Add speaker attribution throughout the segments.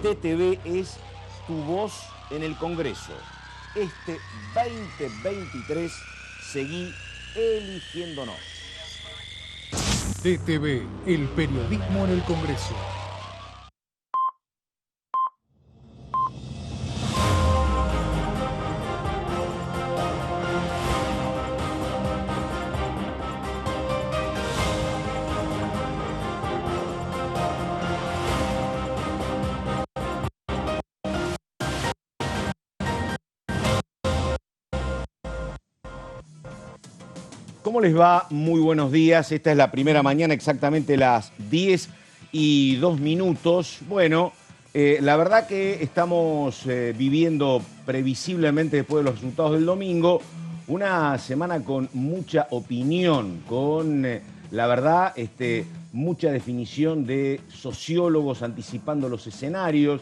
Speaker 1: TTV es tu voz en el Congreso. Este 2023 seguí eligiéndonos.
Speaker 2: TTV, el periodismo en el Congreso.
Speaker 1: ¿Cómo les va? Muy buenos días. Esta es la primera mañana, exactamente las 10:02. Bueno, la verdad que estamos viviendo previsiblemente después de los resultados del domingo una semana con mucha opinión, con la verdad mucha definición de sociólogos anticipando los escenarios,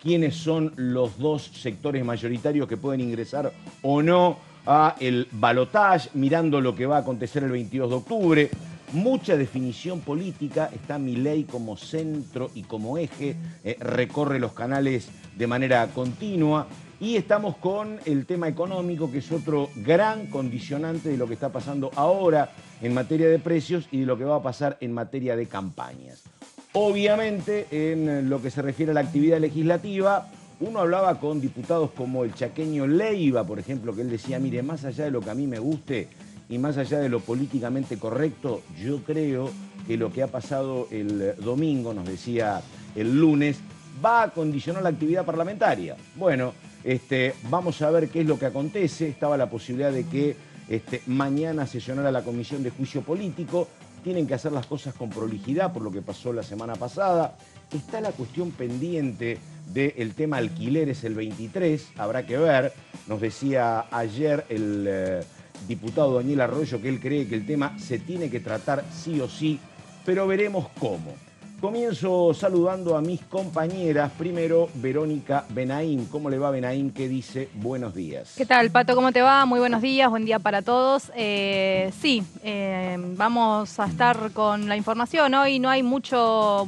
Speaker 1: quiénes son los dos sectores mayoritarios que pueden ingresar o no a el balotaje, mirando lo que va a acontecer el 22 de octubre. Mucha definición política, está Milei como centro y como eje, recorre los canales de manera continua. Y estamos con el tema económico, que es otro gran condicionante de lo que está pasando ahora en materia de precios y de lo que va a pasar en materia de campañas. Obviamente, en lo que se refiere a la actividad legislativa, uno hablaba con diputados como el chaqueño Leiva, por ejemplo, que él decía, mire, más allá de lo que a mí me guste y más allá de lo políticamente correcto, yo creo que lo que ha pasado el domingo, nos decía el lunes, va a condicionar la actividad parlamentaria. Bueno, vamos a ver qué es lo que acontece. Estaba la posibilidad de que mañana sesionara la Comisión de Juicio Político. Tienen que hacer las cosas con prolijidad por lo que pasó la semana pasada. Está la cuestión pendiente del tema alquileres el 23, habrá que ver. Nos decía ayer el diputado Daniel Arroyo que él cree que el tema se tiene que tratar sí o sí, pero veremos cómo. Comienzo saludando a mis compañeras. Primero, Verónica Benaim. ¿Cómo le va, Benaim? ¿Qué dice? Buenos días.
Speaker 3: ¿Qué tal, Pato? ¿Cómo te va? Muy buenos días, buen día para todos. Vamos a estar con la información. Hoy no hay mucho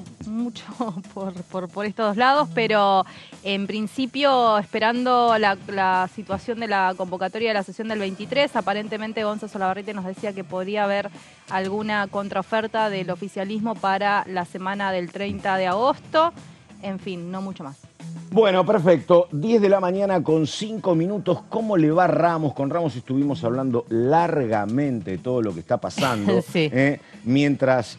Speaker 3: por estos lados, pero en principio esperando la situación de la convocatoria de la sesión del 23. Aparentemente Gonzalo Solabarriete nos decía que podría haber alguna contraoferta del oficialismo para la semana del 30 de agosto. En fin, no mucho más.
Speaker 1: Bueno, perfecto. 10 de la mañana con 5 minutos. ¿Cómo le va Ramos? Con Ramos estuvimos hablando largamente de todo lo que está pasando.
Speaker 4: Sí.
Speaker 1: Mientras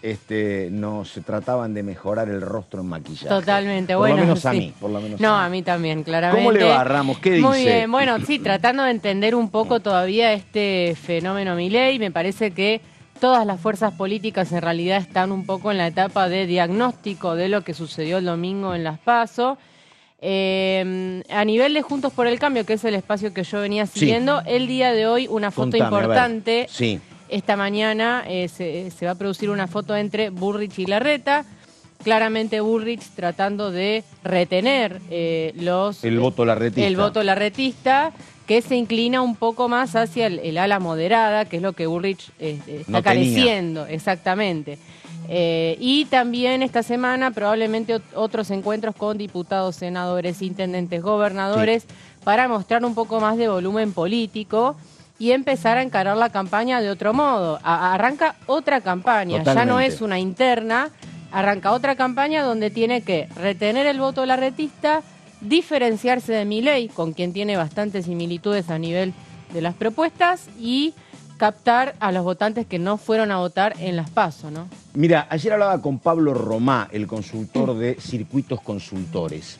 Speaker 1: nos trataban de mejorar el rostro en maquillaje.
Speaker 4: Totalmente,
Speaker 1: por
Speaker 4: bueno.
Speaker 1: Lo menos
Speaker 4: sí.
Speaker 1: a mí, por lo menos
Speaker 4: no,
Speaker 1: a mí.
Speaker 4: a mí también, claramente.
Speaker 1: ¿Cómo le va, Ramos? ¿Qué dice?
Speaker 4: Muy bien, bueno, sí, tratando de entender un poco todavía este fenómeno Milei, me parece que todas las fuerzas políticas en realidad están un poco en la etapa de diagnóstico de lo que sucedió el domingo en las PASO. A nivel de Juntos por el Cambio, que es el espacio que yo venía siguiendo, el día de hoy una foto importante.
Speaker 1: Sí.
Speaker 4: Esta mañana se va a producir una foto entre Bullrich y Larreta. Claramente Bullrich tratando de retener el
Speaker 1: voto larretista.
Speaker 4: El voto larretista, que se inclina un poco más hacia el ala moderada, que es lo que Bullrich está careciendo. Exactamente. Y también esta semana probablemente otros encuentros con diputados, senadores, intendentes, gobernadores, para mostrar un poco más de volumen político y empezar a encarar la campaña de otro modo. Arranca otra campaña,
Speaker 1: Totalmente.
Speaker 4: Ya no es una interna, arranca otra campaña donde tiene que retener el voto larretista, diferenciarse de Milei, con quien tiene bastantes similitudes a nivel de las propuestas, y captar a los votantes que no fueron a votar en las PASO, ¿no?
Speaker 1: Mira, ayer hablaba con Pablo Romá, el consultor de Circuitos Consultores.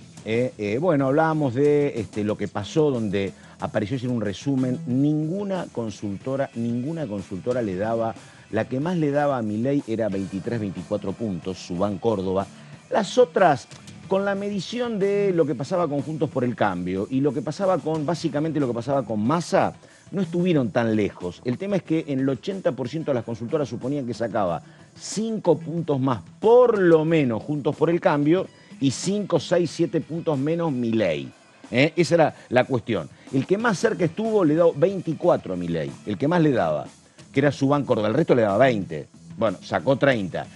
Speaker 1: Bueno, hablábamos de lo que pasó, donde apareció en un resumen, ninguna consultora le daba, la que más le daba a Milei era 23, 24 puntos, Subán Córdoba. Las otras, con la medición de lo que pasaba con Juntos por el Cambio y lo que pasaba básicamente lo que pasaba con Massa, no estuvieron tan lejos. El tema es que en el 80% de las consultoras suponían que sacaba 5 puntos más, por lo menos, Juntos por el Cambio, y 5, 6, 7 puntos menos Milei. Esa era la cuestión. El que más cerca estuvo le dio 24 a Milei, el que más le daba, que era Subán Córdoba. El resto le daba 20. Bueno, sacó 30.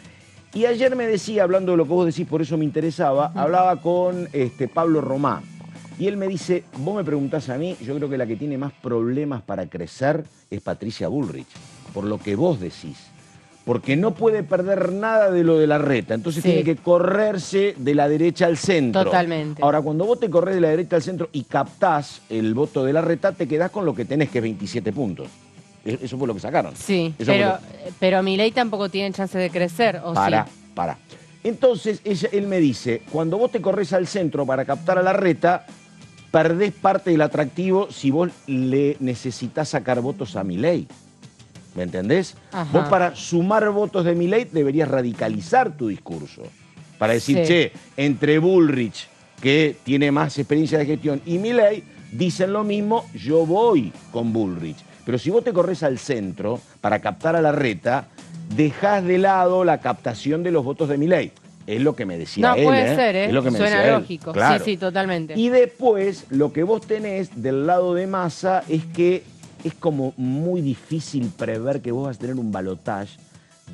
Speaker 1: Y ayer me decía, hablando de lo que vos decís, por eso me interesaba, hablaba con Pablo Romá. Y él me dice, vos me preguntás a mí, yo creo que la que tiene más problemas para crecer es Patricia Bullrich, por lo que vos decís. Porque no puede perder nada de lo de Larreta, entonces tiene que correrse de la derecha al centro.
Speaker 4: Totalmente.
Speaker 1: Ahora, cuando vos te corres de la derecha al centro y captás el voto de Larreta, te quedás con lo que tenés, que es 27 puntos. Eso fue lo que sacaron.
Speaker 4: Sí,
Speaker 1: Eso
Speaker 4: pero Milei tampoco tiene chance de crecer, ¿o sí?
Speaker 1: Para. Entonces, él me dice, cuando vos te corres al centro para captar a Larreta, perdés parte del atractivo si vos le necesitás sacar votos a Milei. ¿Me entendés?
Speaker 4: Ajá.
Speaker 1: Vos para sumar votos de Milei deberías radicalizar tu discurso. Para decir, che, entre Bullrich, que tiene más experiencia de gestión, y Milei, dicen lo mismo, yo voy con Bullrich. Pero si vos te corres al centro para captar a Larreta, dejás de lado la captación de los votos de Milei. Es lo que me decía él.
Speaker 4: No, puede ser, ¿eh?
Speaker 1: Es lo que me
Speaker 4: Suena
Speaker 1: decía
Speaker 4: lógico.
Speaker 1: Él. Claro.
Speaker 4: Sí, totalmente.
Speaker 1: Y después, lo que vos tenés del lado de Massa es que es como muy difícil prever que vos vas a tener un balotaje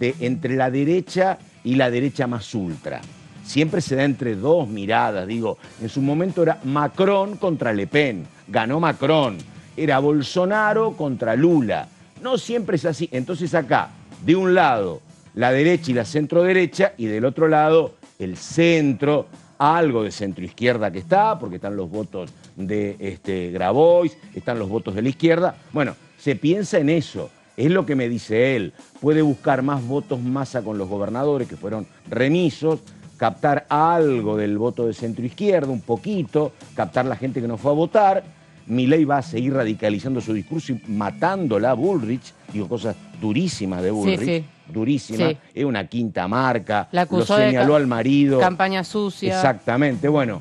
Speaker 1: entre la derecha y la derecha más ultra. Siempre se da entre dos miradas, digo. En su momento era Macron contra Le Pen, ganó Macron. Era Bolsonaro contra Lula. No siempre es así. Entonces acá, de un lado, la derecha y la centro-derecha, y del otro lado, el centro, algo de centro-izquierda que está, porque están los votos de Grabois, están los votos de la izquierda. Bueno, se piensa en eso. Es lo que me dice él. Puede buscar más votos Massa con los gobernadores, que fueron remisos, captar algo del voto de centro-izquierda, un poquito, captar la gente que no fue a votar. Milei va a seguir radicalizando su discurso y matándola a Bullrich. Digo, cosas durísimas de Bullrich. Durísimas.
Speaker 4: Sí.
Speaker 1: Es una quinta marca.
Speaker 4: La acusó
Speaker 1: lo señaló al marido.
Speaker 4: Campaña sucia.
Speaker 1: Exactamente. Bueno,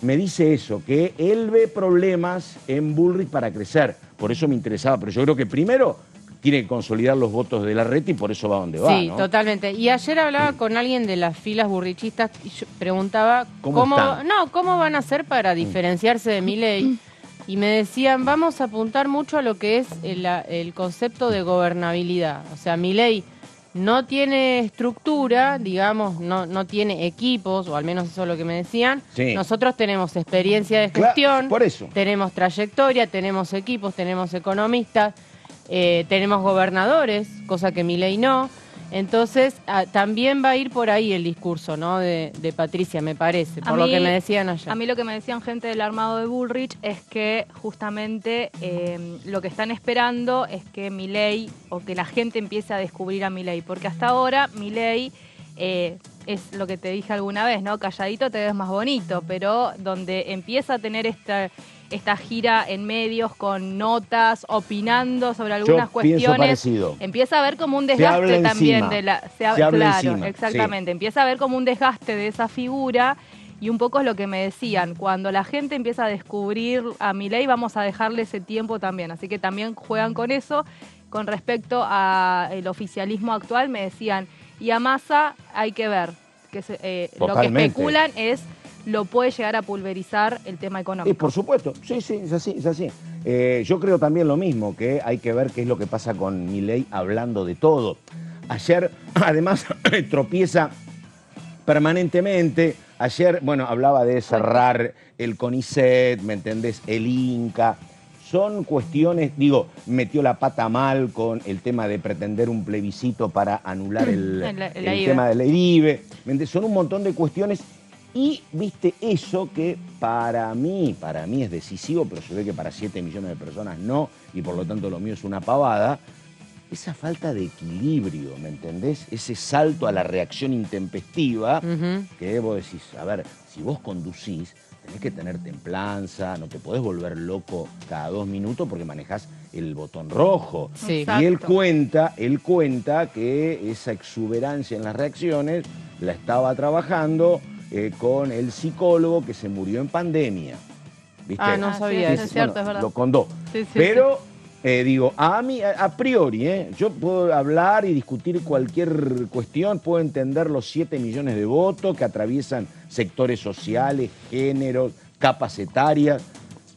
Speaker 1: me dice eso, que él ve problemas en Bullrich para crecer. Por eso me interesaba. Pero yo creo que primero tiene que consolidar los votos de Larreta y por eso va donde va,
Speaker 4: Sí,
Speaker 1: ¿no?
Speaker 4: totalmente. Y ayer hablaba con alguien de las filas burrichistas y yo preguntaba cómo van a hacer para diferenciarse de Milei. Y me decían, vamos a apuntar mucho a lo que es el concepto de gobernabilidad. O sea, Milei no tiene estructura, digamos, no tiene equipos, o al menos eso es lo que me decían.
Speaker 1: Sí.
Speaker 4: Nosotros tenemos experiencia de gestión,
Speaker 1: por eso.
Speaker 4: tenemos trayectoria, tenemos equipos, tenemos economistas, tenemos gobernadores, cosa que Milei no. Entonces, también va a ir por ahí el discurso, ¿no? De Patricia, me parece, por lo que me decían allá.
Speaker 3: A mí lo que me decían gente del armado de Bullrich es que justamente lo que están esperando es que Milei, o que la gente empiece a descubrir a Milei, porque hasta ahora Milei es lo que te dije alguna vez, ¿no? Calladito te ves más bonito, pero donde empieza a tener esta gira en medios con notas, opinando sobre algunas cuestiones, empieza a ver como un desgaste también de la... Claro, exactamente. Sí. Empieza a ver como un desgaste de esa figura y un poco es lo que me decían. Cuando la gente empieza a descubrir a Milei, vamos a dejarle ese tiempo también. Así que también juegan con eso. Con respecto al oficialismo actual, me decían, y a Massa hay que ver. Lo que especulan es... lo puede llegar a pulverizar el tema económico.
Speaker 1: Por supuesto, sí, es así. Yo creo también lo mismo, que hay que ver qué es lo que pasa con Milei hablando de todo. Ayer, además, tropieza permanentemente. Ayer, bueno, hablaba de cerrar el CONICET, ¿me entendés? El Inca. Son cuestiones, digo, metió la pata mal con el tema de pretender un plebiscito para anular el tema de la IRIBE. Son un montón de cuestiones. Y viste eso que para mí es decisivo, pero se ve que para 7 millones de personas no, y por lo tanto lo mío es una pavada, esa falta de equilibrio, ¿me entendés? Ese salto a la reacción intempestiva, que vos decís, a ver, si vos conducís, tenés que tener templanza, no te podés volver loco cada 2 minutos porque manejás el botón rojo.
Speaker 4: Sí.
Speaker 1: Y él cuenta que esa exuberancia en las reacciones la estaba trabajando con el psicólogo que se murió en pandemia. ¿Viste?
Speaker 4: No sabía
Speaker 3: eso. Es cierto, es verdad.
Speaker 1: Lo contó.
Speaker 3: Sí,
Speaker 1: pero, digo, a priori, yo puedo hablar y discutir cualquier cuestión, puedo entender los 7 millones de votos que atraviesan sectores sociales, géneros, capas etarias,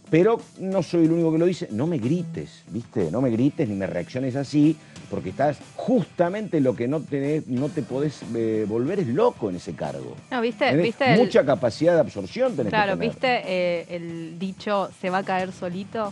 Speaker 1: pero no soy el único que lo dice. No me grites, ¿viste? No me grites ni me reacciones así, porque estás justamente lo que no te podés volver es loco en ese cargo.
Speaker 3: No, ¿viste
Speaker 1: mucha capacidad de absorción tenés que tener.
Speaker 3: ¿viste el dicho se va a caer solito?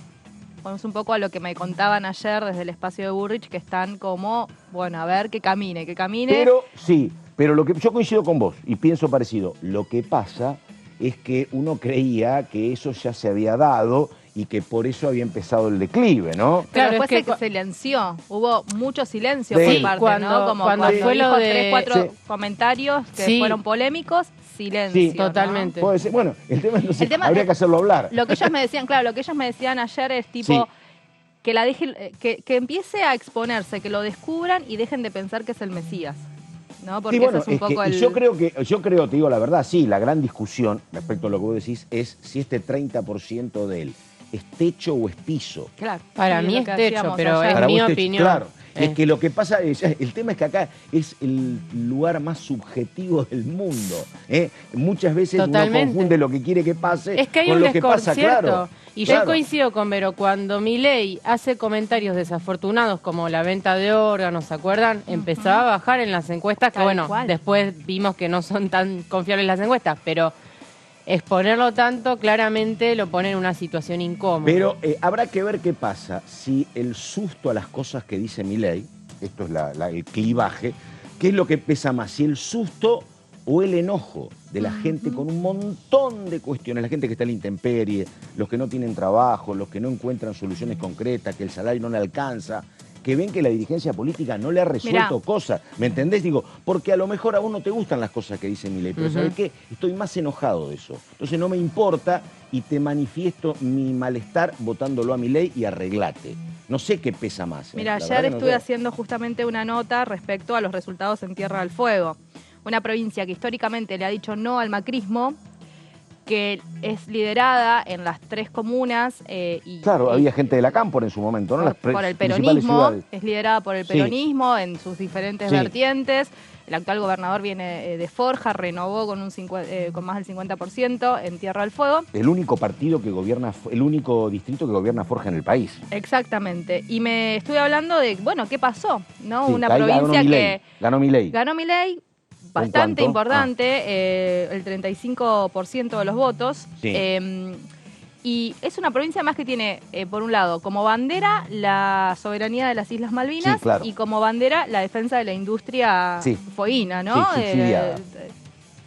Speaker 3: Vamos un poco a lo que me contaban ayer desde el espacio de Bullrich, que están como, bueno, a ver, que camine.
Speaker 1: Pero sí, pero lo que yo coincido con vos y pienso parecido. Lo que pasa es que uno creía que eso ya se había dado y que por eso había empezado el declive, ¿no?
Speaker 3: Pero
Speaker 4: Claro,
Speaker 3: después
Speaker 4: es que
Speaker 3: se silenció, hubo mucho silencio
Speaker 1: Sí.
Speaker 3: por parte,
Speaker 4: Cuando-
Speaker 3: ¿no? Como
Speaker 4: cuando
Speaker 3: cuando
Speaker 4: fue lo
Speaker 3: dijo
Speaker 4: de-
Speaker 3: 3-4
Speaker 1: Sí.
Speaker 3: comentarios que
Speaker 4: Sí.
Speaker 3: fueron polémicos, silencio.
Speaker 1: Sí,
Speaker 3: ¿no?
Speaker 4: totalmente.
Speaker 1: Puede ser. Bueno, el tema entonces
Speaker 3: El tema
Speaker 1: habría
Speaker 3: es-
Speaker 1: que hacerlo hablar.
Speaker 3: Lo que ellos me decían, claro, lo que ellos me decían ayer es tipo
Speaker 1: Sí.
Speaker 3: que la deje, que empiece a exponerse, que lo descubran y dejen de pensar que es el Mesías. ¿No? Porque
Speaker 1: Sí, bueno,
Speaker 3: eso es un poco
Speaker 1: y yo creo, te digo la verdad, sí, la gran discusión respecto a lo que vos decís es si este 30% de él es techo o es piso.
Speaker 3: Claro.
Speaker 4: Para
Speaker 3: Sí,
Speaker 4: mí
Speaker 3: lo
Speaker 4: es
Speaker 3: que
Speaker 4: techo,
Speaker 3: hacíamos
Speaker 4: pero
Speaker 3: ayer.
Speaker 4: es
Speaker 1: Para
Speaker 4: mi
Speaker 1: vos
Speaker 4: opinión.
Speaker 1: Claro, es que lo que pasa es, el tema es que acá es el lugar más subjetivo del mundo. Muchas veces
Speaker 4: Totalmente.
Speaker 1: uno confunde lo que quiere que pase
Speaker 4: Es que hay
Speaker 1: con
Speaker 4: un
Speaker 1: lo que pasa,
Speaker 4: desconcierto.
Speaker 1: claro.
Speaker 4: Y
Speaker 1: Claro.
Speaker 4: yo coincido con Vero, cuando Milei hace comentarios desafortunados como la venta de órganos, ¿se acuerdan? Empezaba a bajar en las encuestas, que
Speaker 3: Tal
Speaker 4: bueno,
Speaker 3: cual.
Speaker 4: después vimos que no son tan confiables las encuestas, pero exponerlo tanto claramente lo pone en una situación incómoda.
Speaker 1: Pero habrá que ver qué pasa si el susto a las cosas que dice Milei, esto es el clivaje, ¿qué es lo que pesa más? Si el susto o el enojo de la gente con un montón de cuestiones, la gente que está en la intemperie, los que no tienen trabajo, los que no encuentran soluciones concretas, que el salario no le alcanza, que ven que la dirigencia política no le ha resuelto
Speaker 3: Mirá.
Speaker 1: cosas, ¿me entendés? Digo, porque a lo mejor a vos no te gustan las cosas que dice Milei, pero ¿sabés qué? Estoy más enojado de eso. Entonces no me importa y te manifiesto mi malestar votándolo a Milei y arreglate. No sé qué pesa más.
Speaker 3: Mira,
Speaker 1: La
Speaker 3: ayer
Speaker 1: verdad que no
Speaker 3: estuve
Speaker 1: sé.
Speaker 3: haciendo justamente una nota respecto a los resultados en Tierra del Fuego. Una provincia que históricamente le ha dicho no al macrismo, que es liderada en las 3 comunas
Speaker 1: Claro, había gente de la Cámpora en su momento, ¿no?
Speaker 3: por el
Speaker 1: principales
Speaker 3: peronismo,
Speaker 1: ciudades.
Speaker 3: es liderada por el
Speaker 1: Sí.
Speaker 3: peronismo en sus diferentes
Speaker 1: Sí.
Speaker 3: vertientes. El actual gobernador viene de Forja, renovó con más del 50% en Tierra del Fuego.
Speaker 1: El único partido que gobierna, el único distrito que gobierna Forja en el país.
Speaker 3: Exactamente. Y me estuve hablando de, bueno, ¿qué pasó? ¿No?
Speaker 1: Sí,
Speaker 3: Una
Speaker 1: ahí
Speaker 3: provincia que
Speaker 1: ganó Milei.
Speaker 3: ganó Milei,
Speaker 1: ¿Con
Speaker 3: bastante
Speaker 1: cuánto?
Speaker 3: importante, el 35% de los votos.
Speaker 1: Sí.
Speaker 3: Y es una provincia más que tiene, por un lado, como bandera la soberanía de las Islas Malvinas
Speaker 1: Sí, claro.
Speaker 3: y como bandera la defensa de la industria
Speaker 1: Sí.
Speaker 3: fueguina, ¿no?
Speaker 1: Sí, subsidiada.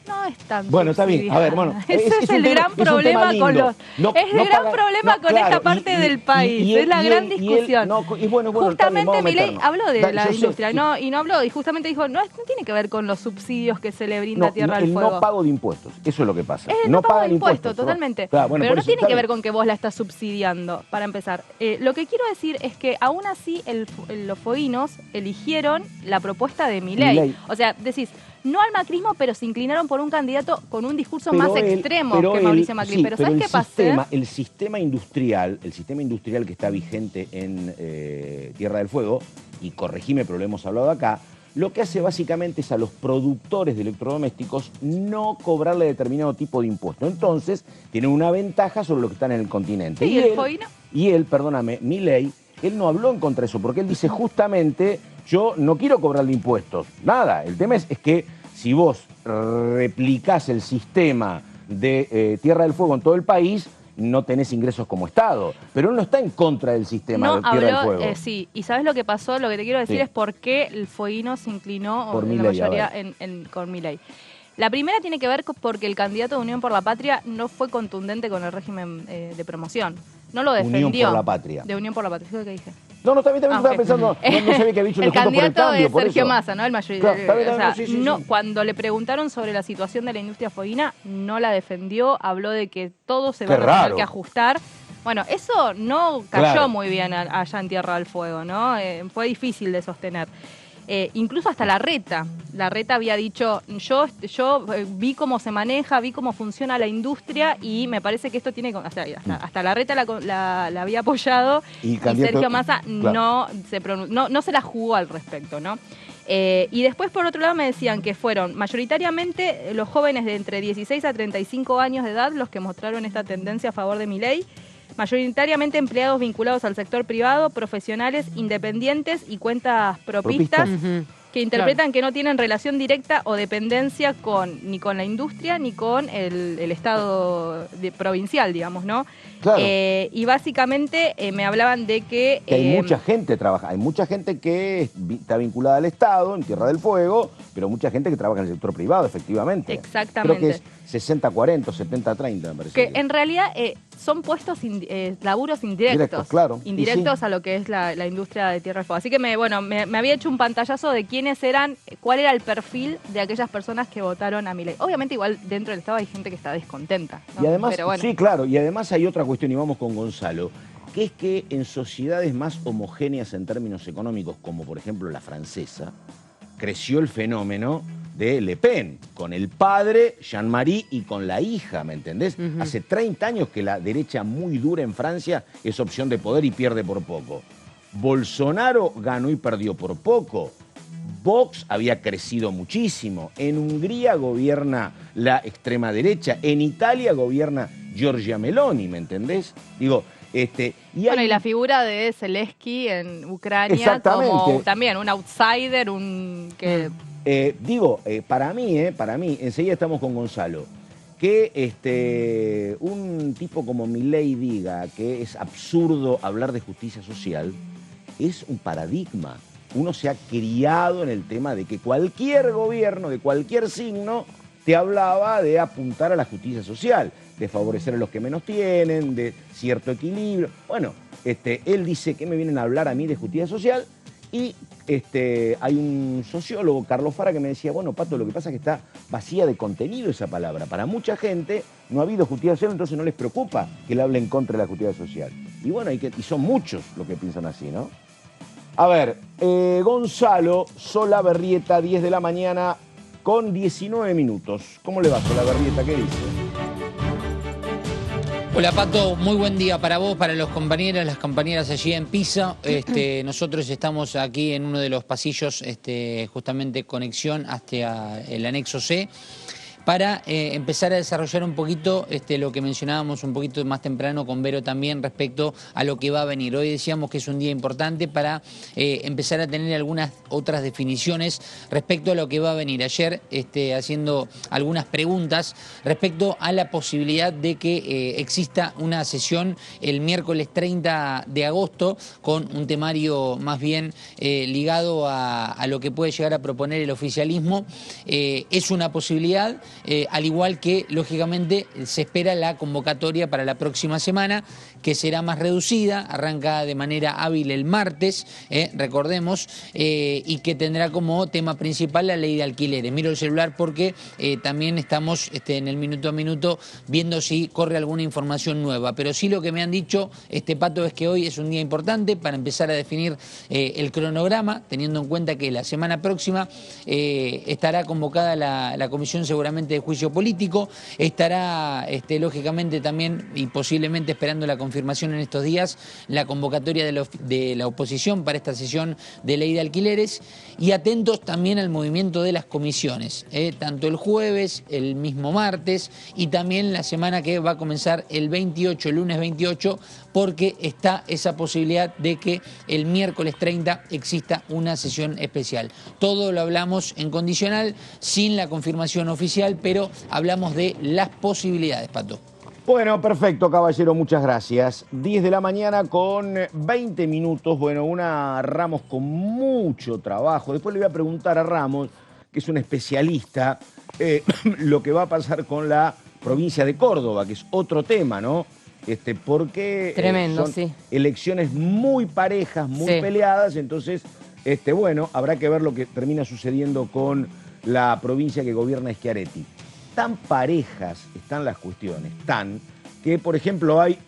Speaker 3: No es tan
Speaker 1: Bueno, está bien. A ver, bueno.
Speaker 3: Ese es
Speaker 1: un
Speaker 3: el
Speaker 1: tema-
Speaker 3: gran
Speaker 1: es un
Speaker 3: problema
Speaker 1: tema
Speaker 3: con
Speaker 1: lindo.
Speaker 3: los...
Speaker 1: No-
Speaker 3: es el
Speaker 1: no
Speaker 3: gran
Speaker 1: paga-
Speaker 3: problema
Speaker 1: no,
Speaker 3: con
Speaker 1: claro,
Speaker 3: esta parte del país.
Speaker 1: y él-
Speaker 3: es la
Speaker 1: y
Speaker 3: gran
Speaker 1: él- y él-
Speaker 3: discusión.
Speaker 1: no, y bueno, está bien,
Speaker 3: Justamente
Speaker 1: vamos a
Speaker 3: Milei
Speaker 1: meternos.
Speaker 3: habló de la
Speaker 1: Yo sé,
Speaker 3: industria,
Speaker 1: sí.
Speaker 3: y no habló, y justamente dijo, no tiene que ver con los subsidios que se le brinda a
Speaker 1: No,
Speaker 3: Tierra del
Speaker 1: el
Speaker 3: Fuego.
Speaker 1: no pago de impuestos, eso es lo que pasa.
Speaker 3: Es el no pago de
Speaker 1: pagan
Speaker 3: impuestos,
Speaker 1: ¿no?
Speaker 3: totalmente.
Speaker 1: Claro, bueno,
Speaker 3: pero
Speaker 1: por
Speaker 3: no
Speaker 1: eso
Speaker 3: tiene
Speaker 1: está
Speaker 3: que ver
Speaker 1: bien.
Speaker 3: con que vos la estás subsidiando, para empezar. Lo que quiero decir es que aún así los fueguinos eligieron la propuesta de Milei.
Speaker 1: Milei.
Speaker 3: O sea, decís, no al macrismo, pero se inclinaron por un candidato con un discurso
Speaker 1: Pero
Speaker 3: más extremo que Mauricio Macri.
Speaker 1: sí,
Speaker 3: pero ¿sabes qué pasa?
Speaker 1: el sistema industrial que está vigente en Tierra del Fuego, y corregime, pero lo hemos hablado acá, lo que hace básicamente es a los productores de electrodomésticos no cobrarle determinado tipo de impuesto. Entonces, tienen una ventaja sobre los que están en el continente.
Speaker 3: Sí, el fueguino.
Speaker 1: Y él, perdóname, Milei, él no habló en contra de eso, porque él dice justamente, yo no quiero cobrarle impuestos. Nada, el tema es que si vos replicás el sistema de Tierra del Fuego en todo el país, no tenés ingresos como Estado. Pero él no está en contra del sistema
Speaker 3: No
Speaker 1: de Tierra del
Speaker 3: habló,
Speaker 1: Fuego.
Speaker 3: sí. ¿Y sabes lo que pasó? Lo que te quiero decir
Speaker 1: Sí.
Speaker 3: es por qué el fueguino se inclinó
Speaker 1: Por
Speaker 3: en la
Speaker 1: Milei, a
Speaker 3: mayoría
Speaker 1: ver.
Speaker 3: con Milei. La primera tiene que ver porque el candidato de Unión por la Patria no fue contundente con el régimen de promoción. No lo defendió.
Speaker 1: Unión por la Patria.
Speaker 3: De Unión por la Patria. ¿Qué es lo que dije?
Speaker 1: No, está bien, estaba
Speaker 3: ok.
Speaker 1: pensando, no sabía que había dicho
Speaker 3: el
Speaker 1: Juntos por el
Speaker 3: candidato
Speaker 1: Cambio,
Speaker 3: es
Speaker 1: por
Speaker 3: Sergio
Speaker 1: eso.
Speaker 3: Massa, ¿no? El mayor,
Speaker 1: Claro, está bien,
Speaker 3: o sea,
Speaker 1: sí, sí,
Speaker 3: no,
Speaker 1: sí.
Speaker 3: cuando le preguntaron sobre la situación de la industria fueguina, no la defendió, habló de que todo se va
Speaker 1: Qué
Speaker 3: a tener
Speaker 1: raro.
Speaker 3: que ajustar. Bueno, eso no cayó
Speaker 1: Claro.
Speaker 3: muy bien allá en Tierra del Fuego, ¿no? Fue difícil de sostener. Incluso hasta la Reta había dicho, yo vi cómo se maneja, vi cómo funciona la industria y me parece que esto tiene, hasta la Reta la había apoyado
Speaker 1: Y
Speaker 3: y
Speaker 1: candidato-
Speaker 3: Sergio Massa
Speaker 1: claro.
Speaker 3: no se la jugó al respecto, ¿no? Y después, por otro lado, me decían que fueron mayoritariamente los jóvenes de entre 16 a 35 años de edad los que mostraron esta tendencia a favor de Milei, mayoritariamente empleados vinculados al sector privado, profesionales, independientes y cuentas propistas. Que interpretan que no tienen relación directa o dependencia ni con la industria ni con el Estado provincial, digamos, ¿no?
Speaker 1: Claro.
Speaker 3: Y básicamente me hablaban de que
Speaker 1: hay mucha gente trabaja, hay mucha gente que está vinculada al Estado, en Tierra del Fuego, pero mucha gente que trabaja en el sector privado, efectivamente.
Speaker 3: Exactamente.
Speaker 1: Creo que es 60-40, 70-30, me parece.
Speaker 3: Que en realidad son puestos, laburos indirectos.
Speaker 1: Claro.
Speaker 3: Indirectos a lo que es la industria de Tierra del Fuego. Así que me había hecho un pantallazo de quiénes eran, cuál era el perfil de aquellas personas que votaron a Milei. Obviamente igual dentro del Estado hay gente que está descontenta, ¿no?
Speaker 1: Y además,
Speaker 3: Pero bueno.
Speaker 1: sí, claro, y además hay otra cuestión, y vamos con Gonzalo, que es que en sociedades más homogéneas en términos económicos, como por ejemplo la francesa, creció el fenómeno de Le Pen, con el padre, Jean-Marie, y con la hija, ¿me entendés? Hace 30 años que la derecha muy dura en Francia es opción de poder y pierde por poco. Bolsonaro ganó y perdió por poco. Vox había crecido muchísimo. En Hungría gobierna la extrema derecha. En Italia gobierna Giorgia Meloni, ¿me entendés? Digo, y
Speaker 3: la figura de Zelensky en Ucrania como también un outsider,
Speaker 1: para mí, enseguida estamos con Gonzalo, que un tipo como Milei diga que es absurdo hablar de justicia social, es un paradigma. Uno se ha criado en el tema de que cualquier gobierno, de cualquier signo, te hablaba de apuntar a la justicia social, de favorecer a los que menos tienen, de cierto equilibrio. Bueno, él dice que me vienen a hablar a mí de justicia social y hay un sociólogo, Carlos Fara, que me decía, bueno, Pato, lo que pasa es que está vacía de contenido esa palabra. Para mucha gente no ha habido justicia social, entonces no les preocupa que le hable en contra de la justicia social. Y bueno, y son muchos los que piensan así, ¿no? A ver, Gonzalo Solaberrieta, 10 de la mañana con 19 minutos. ¿Cómo le va, Solaberrieta? ¿Qué dice?
Speaker 5: Hola Pato, muy buen día para vos, para los compañeros, las compañeras allí en Pisa. Nosotros estamos aquí en uno de los pasillos, justamente conexión hasta el anexo C, para empezar a desarrollar un poquito lo que mencionábamos un poquito más temprano con Vero también respecto a lo que va a venir. Hoy decíamos que es un día importante para empezar a tener algunas otras definiciones respecto a lo que va a venir. Ayer haciendo algunas preguntas respecto a la posibilidad de que exista una sesión el miércoles 30 de agosto con un temario más bien ligado a lo que puede llegar a proponer el oficialismo. Es una posibilidad. Al igual que, lógicamente, se espera la convocatoria para la próxima semana, que será más reducida, arranca de manera hábil el martes, recordemos, y que tendrá como tema principal la ley de alquileres. Miro el celular porque también estamos en el minuto a minuto viendo si corre alguna información nueva. Pero sí lo que me han dicho, Pato, es que hoy es un día importante para empezar a definir el cronograma, teniendo en cuenta que la semana próxima estará convocada la comisión seguramente de juicio político, estará lógicamente también y posiblemente esperando la confirmación en estos días la convocatoria de la oposición para esta sesión de ley de alquileres, y atentos también al movimiento de las comisiones, tanto el jueves, el mismo martes y también la semana que va a comenzar el 28, el lunes 28, porque está esa posibilidad de que el miércoles 30 exista una sesión especial. Todo lo hablamos en condicional, sin la confirmación oficial, pero hablamos de las posibilidades, Pato.
Speaker 1: Bueno, perfecto, caballero, muchas gracias. 10 de la mañana con 20 minutos. Bueno, una Ramos con mucho trabajo. Después le voy a preguntar a Ramos, que es un especialista, lo que va a pasar con la provincia de Córdoba, que es otro tema, ¿no? Porque
Speaker 4: tremendo,
Speaker 1: son
Speaker 4: sí,
Speaker 1: elecciones muy parejas, muy peleadas, entonces, bueno, habrá que ver lo que termina sucediendo con la provincia que gobierna Schiaretti. Tan parejas están las cuestiones, que, por ejemplo, hay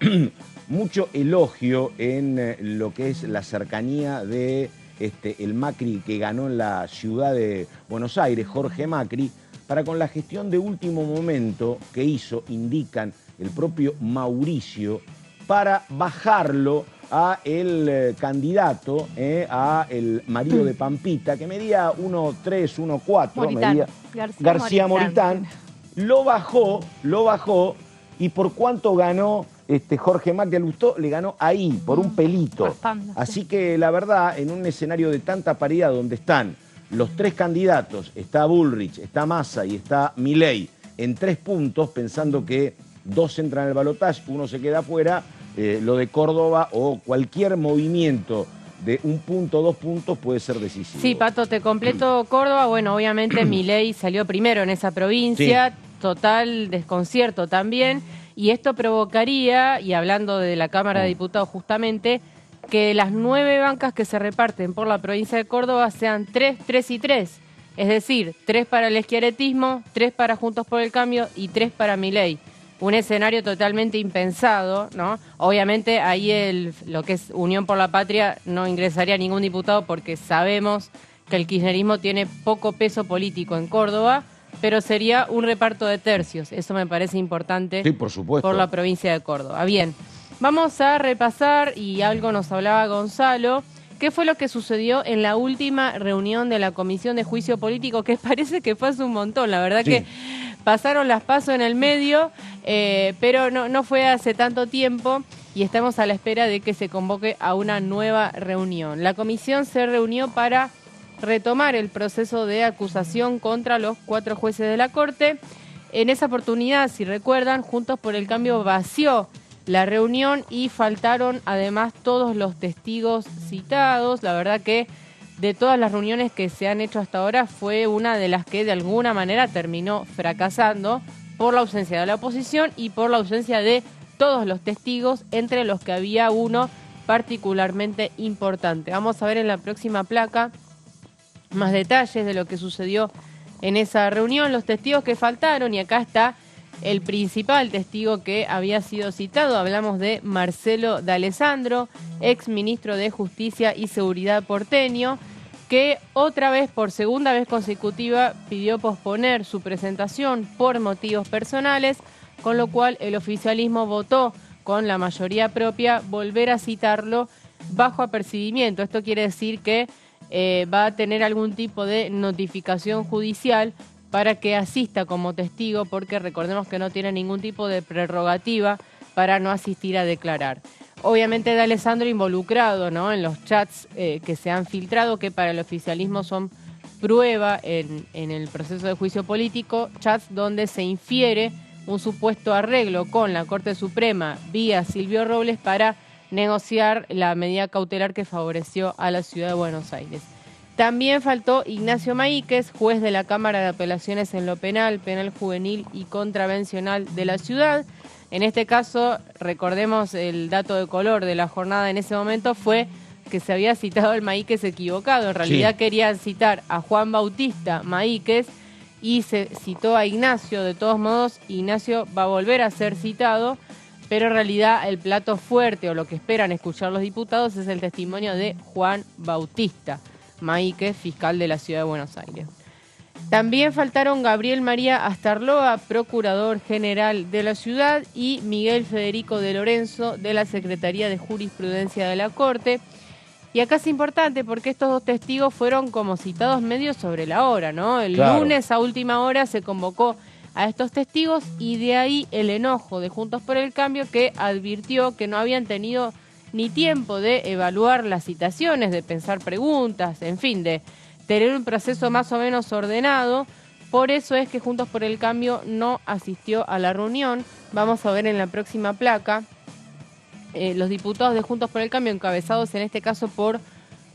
Speaker 1: mucho elogio en lo que es la cercanía de el Macri que ganó en la ciudad de Buenos Aires, Jorge Macri, para con la gestión de último momento que hizo, indican, el propio Mauricio, para bajarlo a el candidato, a el marido de Pampita, que medía 1,3, 1,4, medía García Moritán. Lo bajó, y ¿por cuánto ganó Jorge Macri a Lustó le ganó ahí, por un pelito.
Speaker 3: Bastante, sí.
Speaker 1: Así que la verdad, en un escenario de tanta paridad donde están los tres candidatos, está Bullrich, está Massa y está Milei, en 3 puntos, pensando que 2 entran al balotaje, 1 se queda afuera, lo de Córdoba o cualquier movimiento de 1 punto, 2 puntos puede ser decisivo.
Speaker 4: Sí, Pato, te completo Córdoba. Bueno, obviamente Milei salió primero en esa provincia, total desconcierto también, y esto provocaría, y hablando de la Cámara de Diputados justamente, que las 9 bancas que se reparten por la provincia de Córdoba sean 3, 3 y 3. Es decir, 3 para el schiarettismo, 3 para Juntos por el Cambio y 3 para Milei. Un escenario totalmente impensado, ¿no? Obviamente ahí lo que es Unión por la Patria no ingresaría ningún diputado porque sabemos que el kirchnerismo tiene poco peso político en Córdoba, pero sería un reparto de tercios. Eso me parece importante.
Speaker 1: Sí, por supuesto.
Speaker 4: Por la provincia de Córdoba. Bien, vamos a repasar, y algo nos hablaba Gonzalo, qué fue lo que sucedió en la última reunión de la Comisión de Juicio Político, que parece que fue hace un montón. La verdad que pasaron las PASO en el medio, pero no fue hace tanto tiempo y estamos a la espera de que se convoque a una nueva reunión. La comisión se reunió para retomar el proceso de acusación contra los 4 jueces de la Corte. En esa oportunidad, si recuerdan, Juntos por el Cambio vació la reunión y faltaron además todos los testigos citados. La verdad que de todas las reuniones que se han hecho hasta ahora fue una de las que de alguna manera terminó fracasando por la ausencia de la oposición y por la ausencia de todos los testigos, entre los que había uno particularmente importante. Vamos a ver en la próxima placa más detalles de lo que sucedió en esa reunión, los testigos que faltaron, y acá está el principal testigo que había sido citado. Hablamos de Marcelo D'Alessandro, ex ministro de Justicia y Seguridad porteño, que otra vez, por segunda vez consecutiva, pidió posponer su presentación por motivos personales, con lo cual el oficialismo votó con la mayoría propia volver a citarlo bajo apercibimiento. Esto quiere decir que va a tener algún tipo de notificación judicial para que asista como testigo, porque recordemos que no tiene ningún tipo de prerrogativa para no asistir a declarar. Obviamente D'Alessandro involucrado, ¿no?, en los chats que se han filtrado, que para el oficialismo son prueba en el proceso de juicio político, chats donde se infiere un supuesto arreglo con la Corte Suprema vía Silvio Robles para negociar la medida cautelar que favoreció a la ciudad de Buenos Aires. También faltó Ignacio Maíquez, juez de la Cámara de Apelaciones en lo penal, penal juvenil y contravencional de la ciudad. En este caso, recordemos el dato de color de la jornada en ese momento fue que se había citado al Maíquez equivocado. En realidad querían citar a Juan Bautista Maíquez y se citó a Ignacio. De todos modos, Ignacio va a volver a ser citado, pero en realidad el plato fuerte o lo que esperan escuchar los diputados es el testimonio de Juan Bautista Maíquez, fiscal de la ciudad de Buenos Aires. También faltaron Gabriel María Astarloa, procurador general de la ciudad, y Miguel Federico de Lorenzo, de la Secretaría de Jurisprudencia de la Corte. Y acá es importante porque estos 2 testigos fueron como citados medio sobre la hora, ¿no? El lunes a última hora se convocó a estos testigos y de ahí el enojo de Juntos por el Cambio, que advirtió que no habían tenido ni tiempo de evaluar las citaciones, de pensar preguntas, en fin, de tener un proceso más o menos ordenado. Por eso es que Juntos por el Cambio no asistió a la reunión. Vamos a ver en la próxima placa los diputados de Juntos por el Cambio, encabezados en este caso por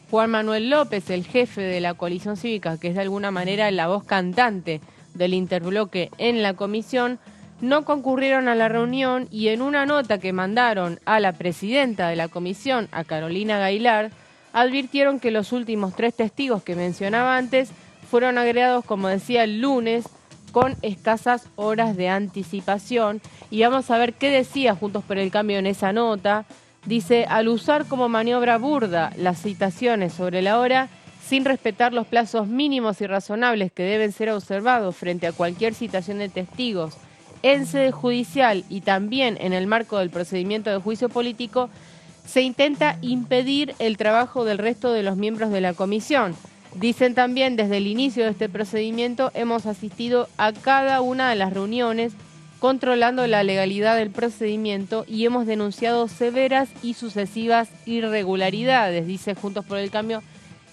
Speaker 4: Juan Manuel López, el jefe de la coalición cívica, que es de alguna manera la voz cantante del interbloque en la comisión, no concurrieron a la reunión y en una nota que mandaron a la presidenta de la comisión, a Carolina Gailar, advirtieron que los últimos 3 testigos que mencionaba antes fueron agregados, como decía, el lunes con escasas horas de anticipación. Y vamos a ver qué decía Juntos por el Cambio en esa nota. Dice: al usar como maniobra burda las citaciones sobre la hora, sin respetar los plazos mínimos y razonables que deben ser observados frente a cualquier citación de testigos en sede judicial y también en el marco del procedimiento de juicio político, se intenta impedir el trabajo del resto de los miembros de la comisión. Dicen también, desde el inicio de este procedimiento hemos asistido a cada una de las reuniones controlando la legalidad del procedimiento y hemos denunciado severas y sucesivas irregularidades, dice Juntos por el Cambio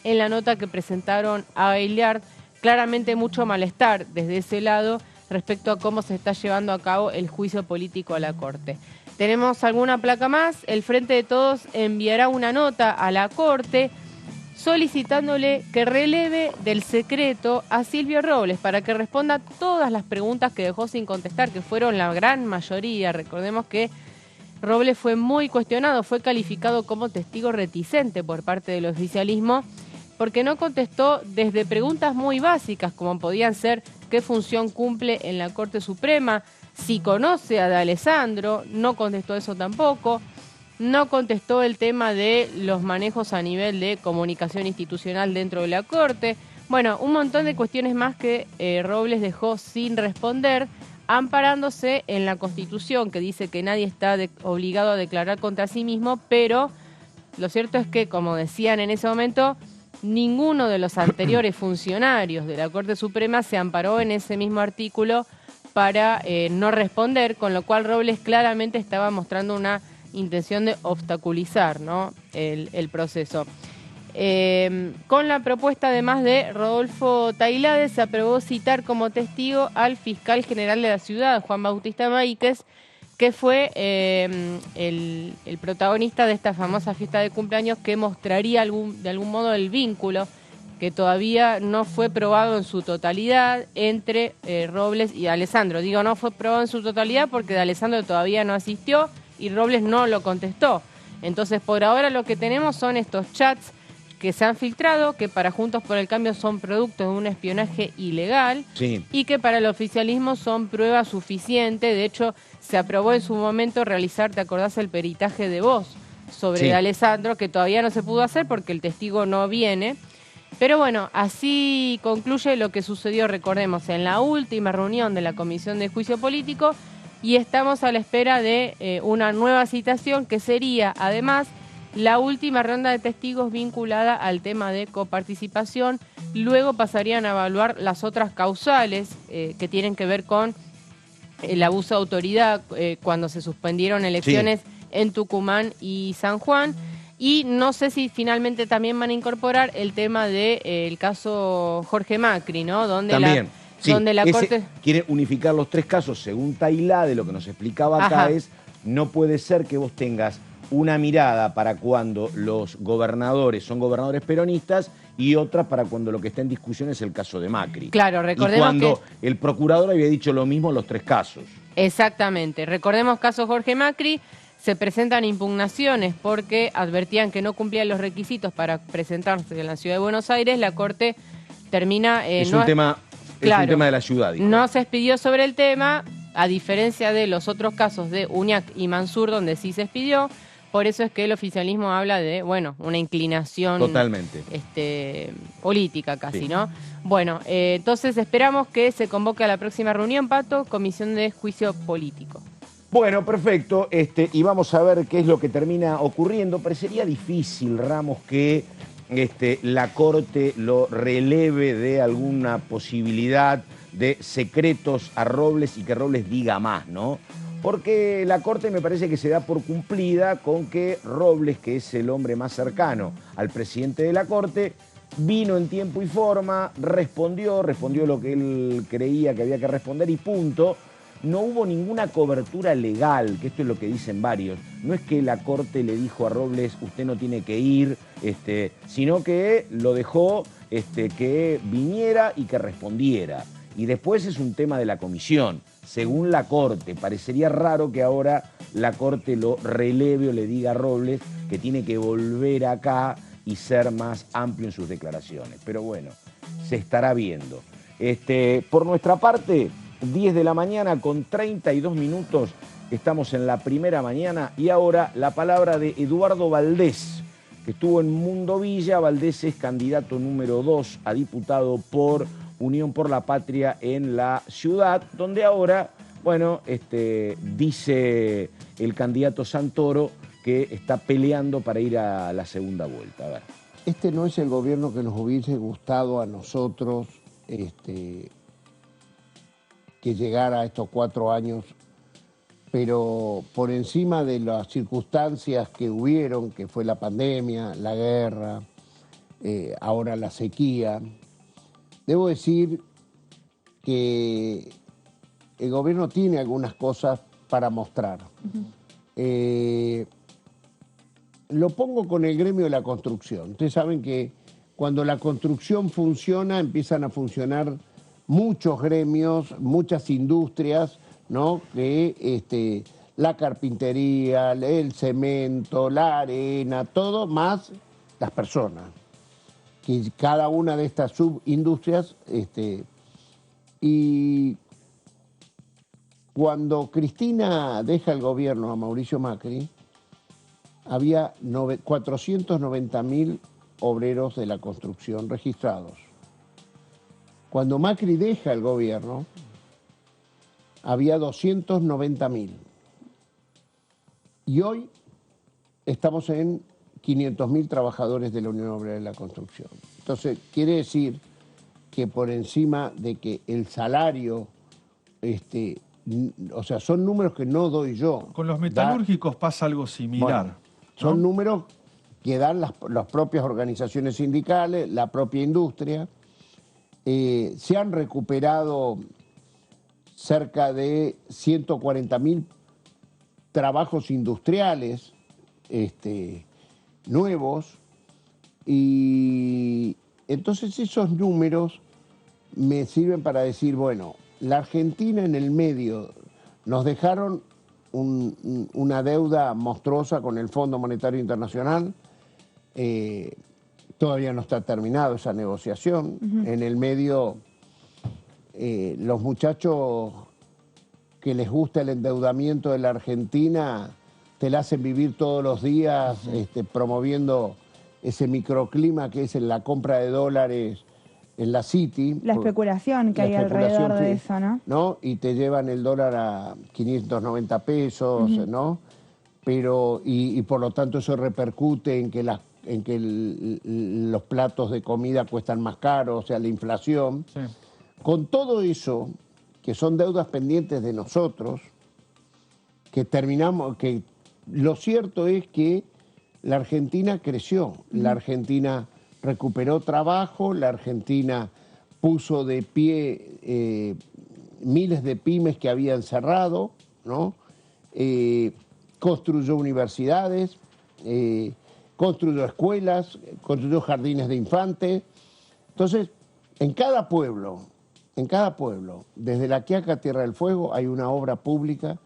Speaker 4: en la nota que presentaron a Gaillard. Claramente mucho malestar desde ese lado respecto a cómo se está llevando a cabo el juicio político a la Corte. Tenemos alguna placa más. El Frente de Todos enviará una nota a la Corte solicitándole que releve del secreto a Silvio Robles para que responda todas las preguntas que dejó sin contestar, que fueron la gran mayoría. Recordemos que Robles fue muy cuestionado, fue calificado como testigo reticente por parte del oficialismo, porque no contestó desde preguntas muy básicas, como podían ser qué función cumple en la Corte Suprema, si conoce a D'Alessandro, no contestó eso tampoco. No contestó el tema de los manejos a nivel de comunicación institucional dentro de la Corte. Bueno, un montón de cuestiones más que Robles dejó sin responder, amparándose en la Constitución, que dice que nadie está obligado a declarar contra sí mismo, pero lo cierto es que, como decían en ese momento, ninguno de los anteriores funcionarios de la Corte Suprema se amparó en ese mismo artículo para no responder, con lo cual Robles claramente estaba mostrando una intención de obstaculizar, ¿no?, el proceso. Con la propuesta, además de Rodolfo Tailade, se aprobó citar como testigo al fiscal general de la ciudad, Juan Bautista Maíquez, que fue el protagonista de esta famosa fiesta de cumpleaños que mostraría de algún modo el vínculo que todavía no fue probado en su totalidad entre Robles y D'Alessandro. Digo, no fue probado en su totalidad porque D'Alessandro todavía no asistió y Robles no lo contestó. Entonces, por ahora lo que tenemos son estos chats que se han filtrado, que para Juntos por el Cambio son producto de un espionaje ilegal, sí, y que para el oficialismo son prueba suficiente. De hecho, se aprobó en su momento realizar, ¿te acordás?, el peritaje de voz sobre D'Alessandro, que todavía no se pudo hacer porque el testigo no viene. Pero bueno, así concluye lo que sucedió, recordemos, en la última reunión de la Comisión de Juicio Político, y estamos a la espera de una nueva citación que sería, además, la última ronda de testigos vinculada al tema de coparticipación. Luego pasarían a evaluar las otras causales que tienen que ver con el abuso de autoridad cuando se suspendieron elecciones en Tucumán y San Juan. Y no sé si finalmente también van a incorporar el tema del caso Jorge Macri, ¿no? Donde
Speaker 1: también.
Speaker 4: Donde la Corte
Speaker 1: quiere unificar los tres casos. Según Tailade, lo que nos explicaba acá es, no puede ser que vos tengas una mirada para cuando los gobernadores son gobernadores peronistas y otra para cuando lo que está en discusión es el caso de Macri.
Speaker 4: Claro, recordemos
Speaker 1: y cuando el procurador había dicho lo mismo en los tres casos.
Speaker 4: Exactamente. Recordemos caso Jorge Macri, se presentan impugnaciones porque advertían que no cumplían los requisitos para presentarse en la Ciudad de Buenos Aires. La Corte termina...
Speaker 1: Es un tema de la ciudad. Dijo.
Speaker 4: No se expidió sobre el tema, a diferencia de los otros casos de Uñac y Mansur, donde sí se expidió. Por eso es que el oficialismo habla de, bueno, una inclinación
Speaker 1: totalmente
Speaker 4: política casi, ¿no? Bueno, entonces esperamos que se convoque a la próxima reunión, Pato, Comisión de Juicio Político.
Speaker 1: Bueno, perfecto, y vamos a ver qué es lo que termina ocurriendo. Parecería difícil, Ramos, que la Corte lo releve de alguna posibilidad de secretos a Robles y que Robles diga más, ¿no? Porque la Corte me parece que se da por cumplida con que Robles, que es el hombre más cercano al presidente de la Corte, vino en tiempo y forma, respondió lo que él creía que había que responder y punto. No hubo ninguna cobertura legal, que esto es lo que dicen varios. No es que la Corte le dijo a Robles, usted no tiene que ir, sino que lo dejó que viniera y que respondiera. Y después es un tema de la comisión, según la Corte. Parecería raro que ahora la Corte lo releve o le diga a Robles que tiene que volver acá y ser más amplio en sus declaraciones. Pero bueno, se estará viendo. Por nuestra parte, 10 de la mañana con 32 minutos, estamos en la primera mañana y ahora la palabra de Eduardo Valdés, que estuvo en Mundo Villa. Valdés es candidato número 2 a diputado por Unión por la Patria en la ciudad, donde ahora, bueno, dice el candidato Santoro que está peleando para ir a la segunda vuelta. A ver.
Speaker 6: Este no es el gobierno que nos hubiese gustado a nosotros que llegara a estos 4 años pero por encima de las circunstancias que hubieron, que fue la pandemia, la guerra, ahora la sequía, debo decir que el gobierno tiene algunas cosas para mostrar. Lo pongo con el gremio de la construcción. Ustedes saben que cuando la construcción funciona, empiezan a funcionar muchos gremios, muchas industrias, ¿no? Que la carpintería, el cemento, la arena, todo más las personas. Que cada una de estas subindustrias, y cuando Cristina deja el gobierno a Mauricio Macri, había 490.000 obreros de la construcción registrados. Cuando Macri deja el gobierno, había 290.000. Y hoy estamos en 500.000 trabajadores de la Unión Obrera de la Construcción. Entonces, quiere decir que por encima de que el salario, o sea, son números que no doy yo.
Speaker 2: Con los metalúrgicos pasa algo similar.
Speaker 6: Bueno, son números que dan las propias organizaciones sindicales, la propia industria. Se han recuperado cerca de 140.000 trabajos industriales nuevos, y entonces esos números me sirven para decir, bueno, la Argentina en el medio nos dejaron una deuda monstruosa con el Fondo Monetario Internacional. Todavía no está terminado esa negociación. En el medio, los muchachos que les gusta el endeudamiento de la Argentina te la hacen vivir todos los días, promoviendo ese microclima que es en la compra de dólares en la City.
Speaker 7: La especulación que hay alrededor de eso,
Speaker 6: ¿no? Y te llevan el dólar a 590 pesos, ¿no? Pero, y por lo tanto eso repercute en que los platos de comida cuestan más caros, o sea, la inflación. Sí. Con todo eso, que son deudas pendientes de nosotros, que lo cierto es que la Argentina creció, la Argentina recuperó trabajo, la Argentina puso de pie miles de pymes que habían cerrado, ¿no? Construyó universidades, construyó escuelas, construyó jardines de infantes. Entonces, en cada pueblo, desde La Quiaca a Tierra del Fuego, hay una obra pública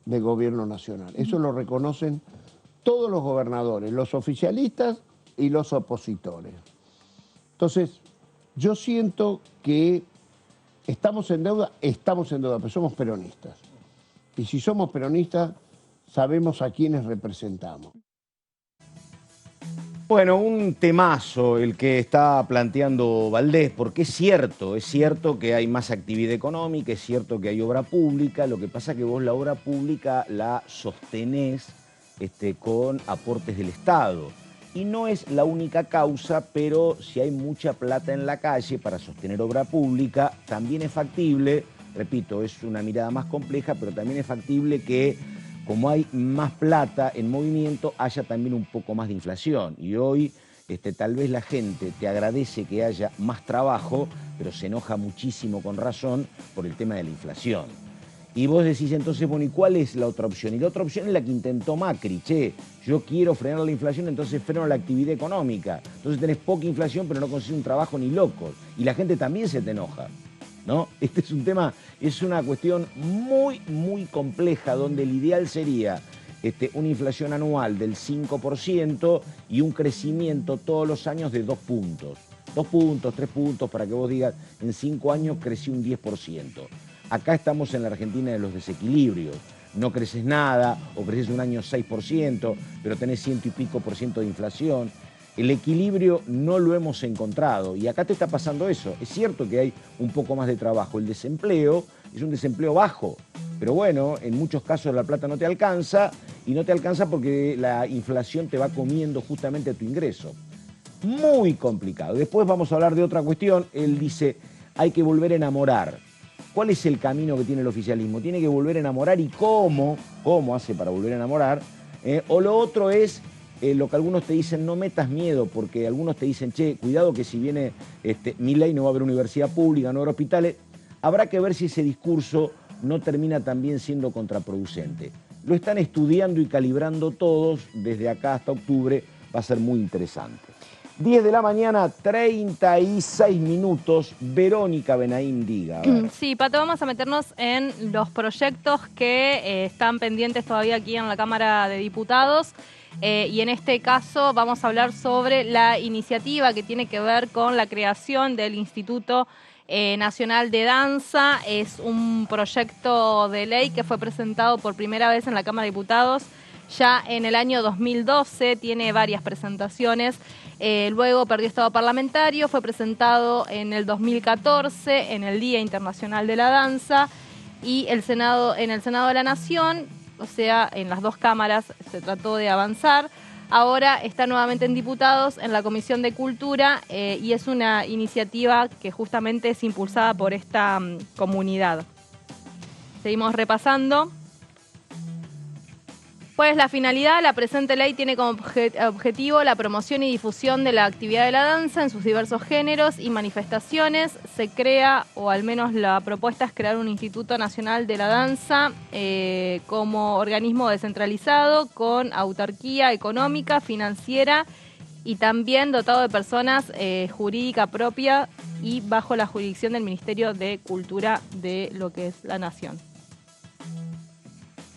Speaker 6: del gobierno nacional. Eso lo reconocen todos los gobernadores, los oficialistas y los opositores. Entonces, yo siento que estamos en deuda, pero somos peronistas. Y si somos peronistas, sabemos a quiénes representamos.
Speaker 1: Bueno, un temazo el que está planteando Valdés, porque es cierto que hay más actividad económica, es cierto que hay obra pública, lo que pasa es que vos la obra pública la sostenés con aportes del Estado. Y no es la única causa, pero si hay mucha plata en la calle para sostener obra pública, también es factible, repito, es una mirada más compleja, pero también es factible que como hay más plata en movimiento, haya también un poco más de inflación. Y hoy tal vez la gente te agradece que haya más trabajo, pero se enoja muchísimo con razón por el tema de la inflación. Y vos decís entonces, bueno, ¿y cuál es la otra opción? Y la otra opción es la que intentó Macri. Yo quiero frenar la inflación, entonces freno la actividad económica. Entonces tenés poca inflación, pero no consigues un trabajo ni locos. Y la gente también se te enoja, ¿no? Este es un tema, es una cuestión muy, muy compleja, donde el ideal sería una inflación anual del 5% y un crecimiento todos los años de 2 puntos. 2 puntos, 3 puntos, para que vos digas, en 5 años crecí un 10%. Acá estamos en la Argentina de los desequilibrios. No creces nada, o creces un año 6%, pero tenés 100 y pico % de inflación. El equilibrio no lo hemos encontrado y acá te está pasando eso. Es cierto que hay un poco más de trabajo. El desempleo es un desempleo bajo, pero bueno, en muchos casos la plata no te alcanza y no te alcanza porque la inflación te va comiendo justamente tu ingreso. Muy complicado. Después vamos a hablar de otra cuestión. Él dice, hay que volver a enamorar. ¿Cuál es el camino que tiene el oficialismo? Tiene que volver a enamorar, y cómo hace para volver a enamorar. O lo otro es lo que algunos te dicen, no metas miedo, porque algunos te dicen, che, cuidado que si viene Milei no va a haber universidad pública, no va a haber hospitales. Habrá que ver si ese discurso no termina también siendo contraproducente. Lo están estudiando y calibrando todos, desde acá hasta octubre, va a ser muy interesante. 10 de la mañana, 36 minutos. Verónica Benaim, diga.
Speaker 3: Sí, Pato, vamos a meternos en los proyectos que están pendientes todavía aquí en la Cámara de Diputados. Y en este caso vamos a hablar sobre la iniciativa que tiene que ver con la creación del Instituto Nacional de Danza. Es un proyecto de ley que fue presentado por primera vez en la Cámara de Diputados ya en el año 2012, tiene varias presentaciones. Luego perdió estado parlamentario, fue presentado en el 2014 en el Día Internacional de la Danza, y en el Senado de la Nación, o sea, en las dos cámaras se trató de avanzar. Ahora está nuevamente en Diputados, en la Comisión de Cultura, y es una iniciativa que justamente es impulsada por esta comunidad. Seguimos repasando. Pues la finalidad, la presente ley tiene como objetivo la promoción y difusión de la actividad de la danza en sus diversos géneros y manifestaciones. Se crea, o al menos la propuesta es crear un Instituto Nacional de la Danza como organismo descentralizado, con autarquía económica, financiera y también dotado de personas jurídica propia y bajo la jurisdicción del Ministerio de Cultura de lo que es la Nación.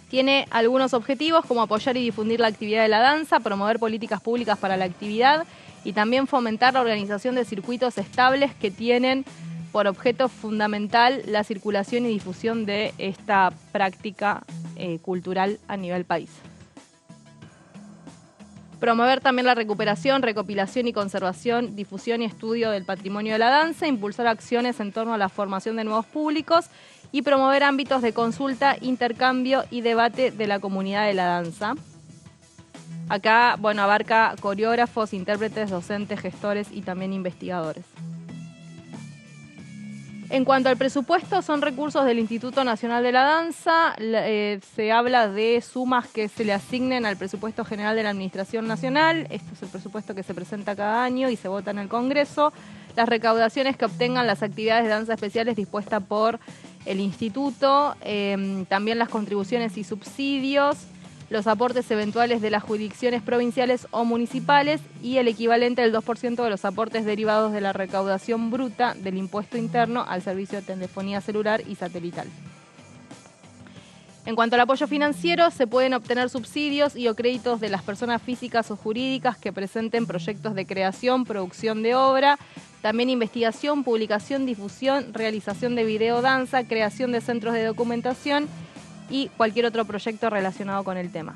Speaker 3: Tiene algunos objetivos como apoyar y difundir la actividad de la danza, promover políticas públicas para la actividad y también fomentar la organización de circuitos estables que tienen por objeto fundamental la circulación y difusión de esta práctica cultural a nivel país. Promover también la recuperación, recopilación y conservación, difusión y estudio del patrimonio de la danza, impulsar acciones en torno a la formación de nuevos públicos y promover ámbitos de consulta, intercambio y debate de la comunidad de la danza. Acá, bueno, abarca coreógrafos, intérpretes, docentes, gestores y también investigadores. En cuanto al presupuesto, son recursos del Instituto Nacional de la Danza. Se habla de sumas que se le asignen al presupuesto general de la Administración Nacional. Este es el presupuesto que se presenta cada año y se vota en el Congreso. Las recaudaciones que obtengan las actividades de danza especiales dispuestas por el Instituto, también las contribuciones y subsidios, los aportes eventuales de las jurisdicciones provinciales o municipales y el equivalente del 2% de los aportes derivados de la recaudación bruta del impuesto interno al servicio de telefonía celular y satelital. En cuanto al apoyo financiero, se pueden obtener subsidios y o créditos de las personas físicas o jurídicas que presenten proyectos de creación, producción de obra, también investigación, publicación, difusión, realización de videodanza, creación de centros de documentación y cualquier otro proyecto relacionado con el tema.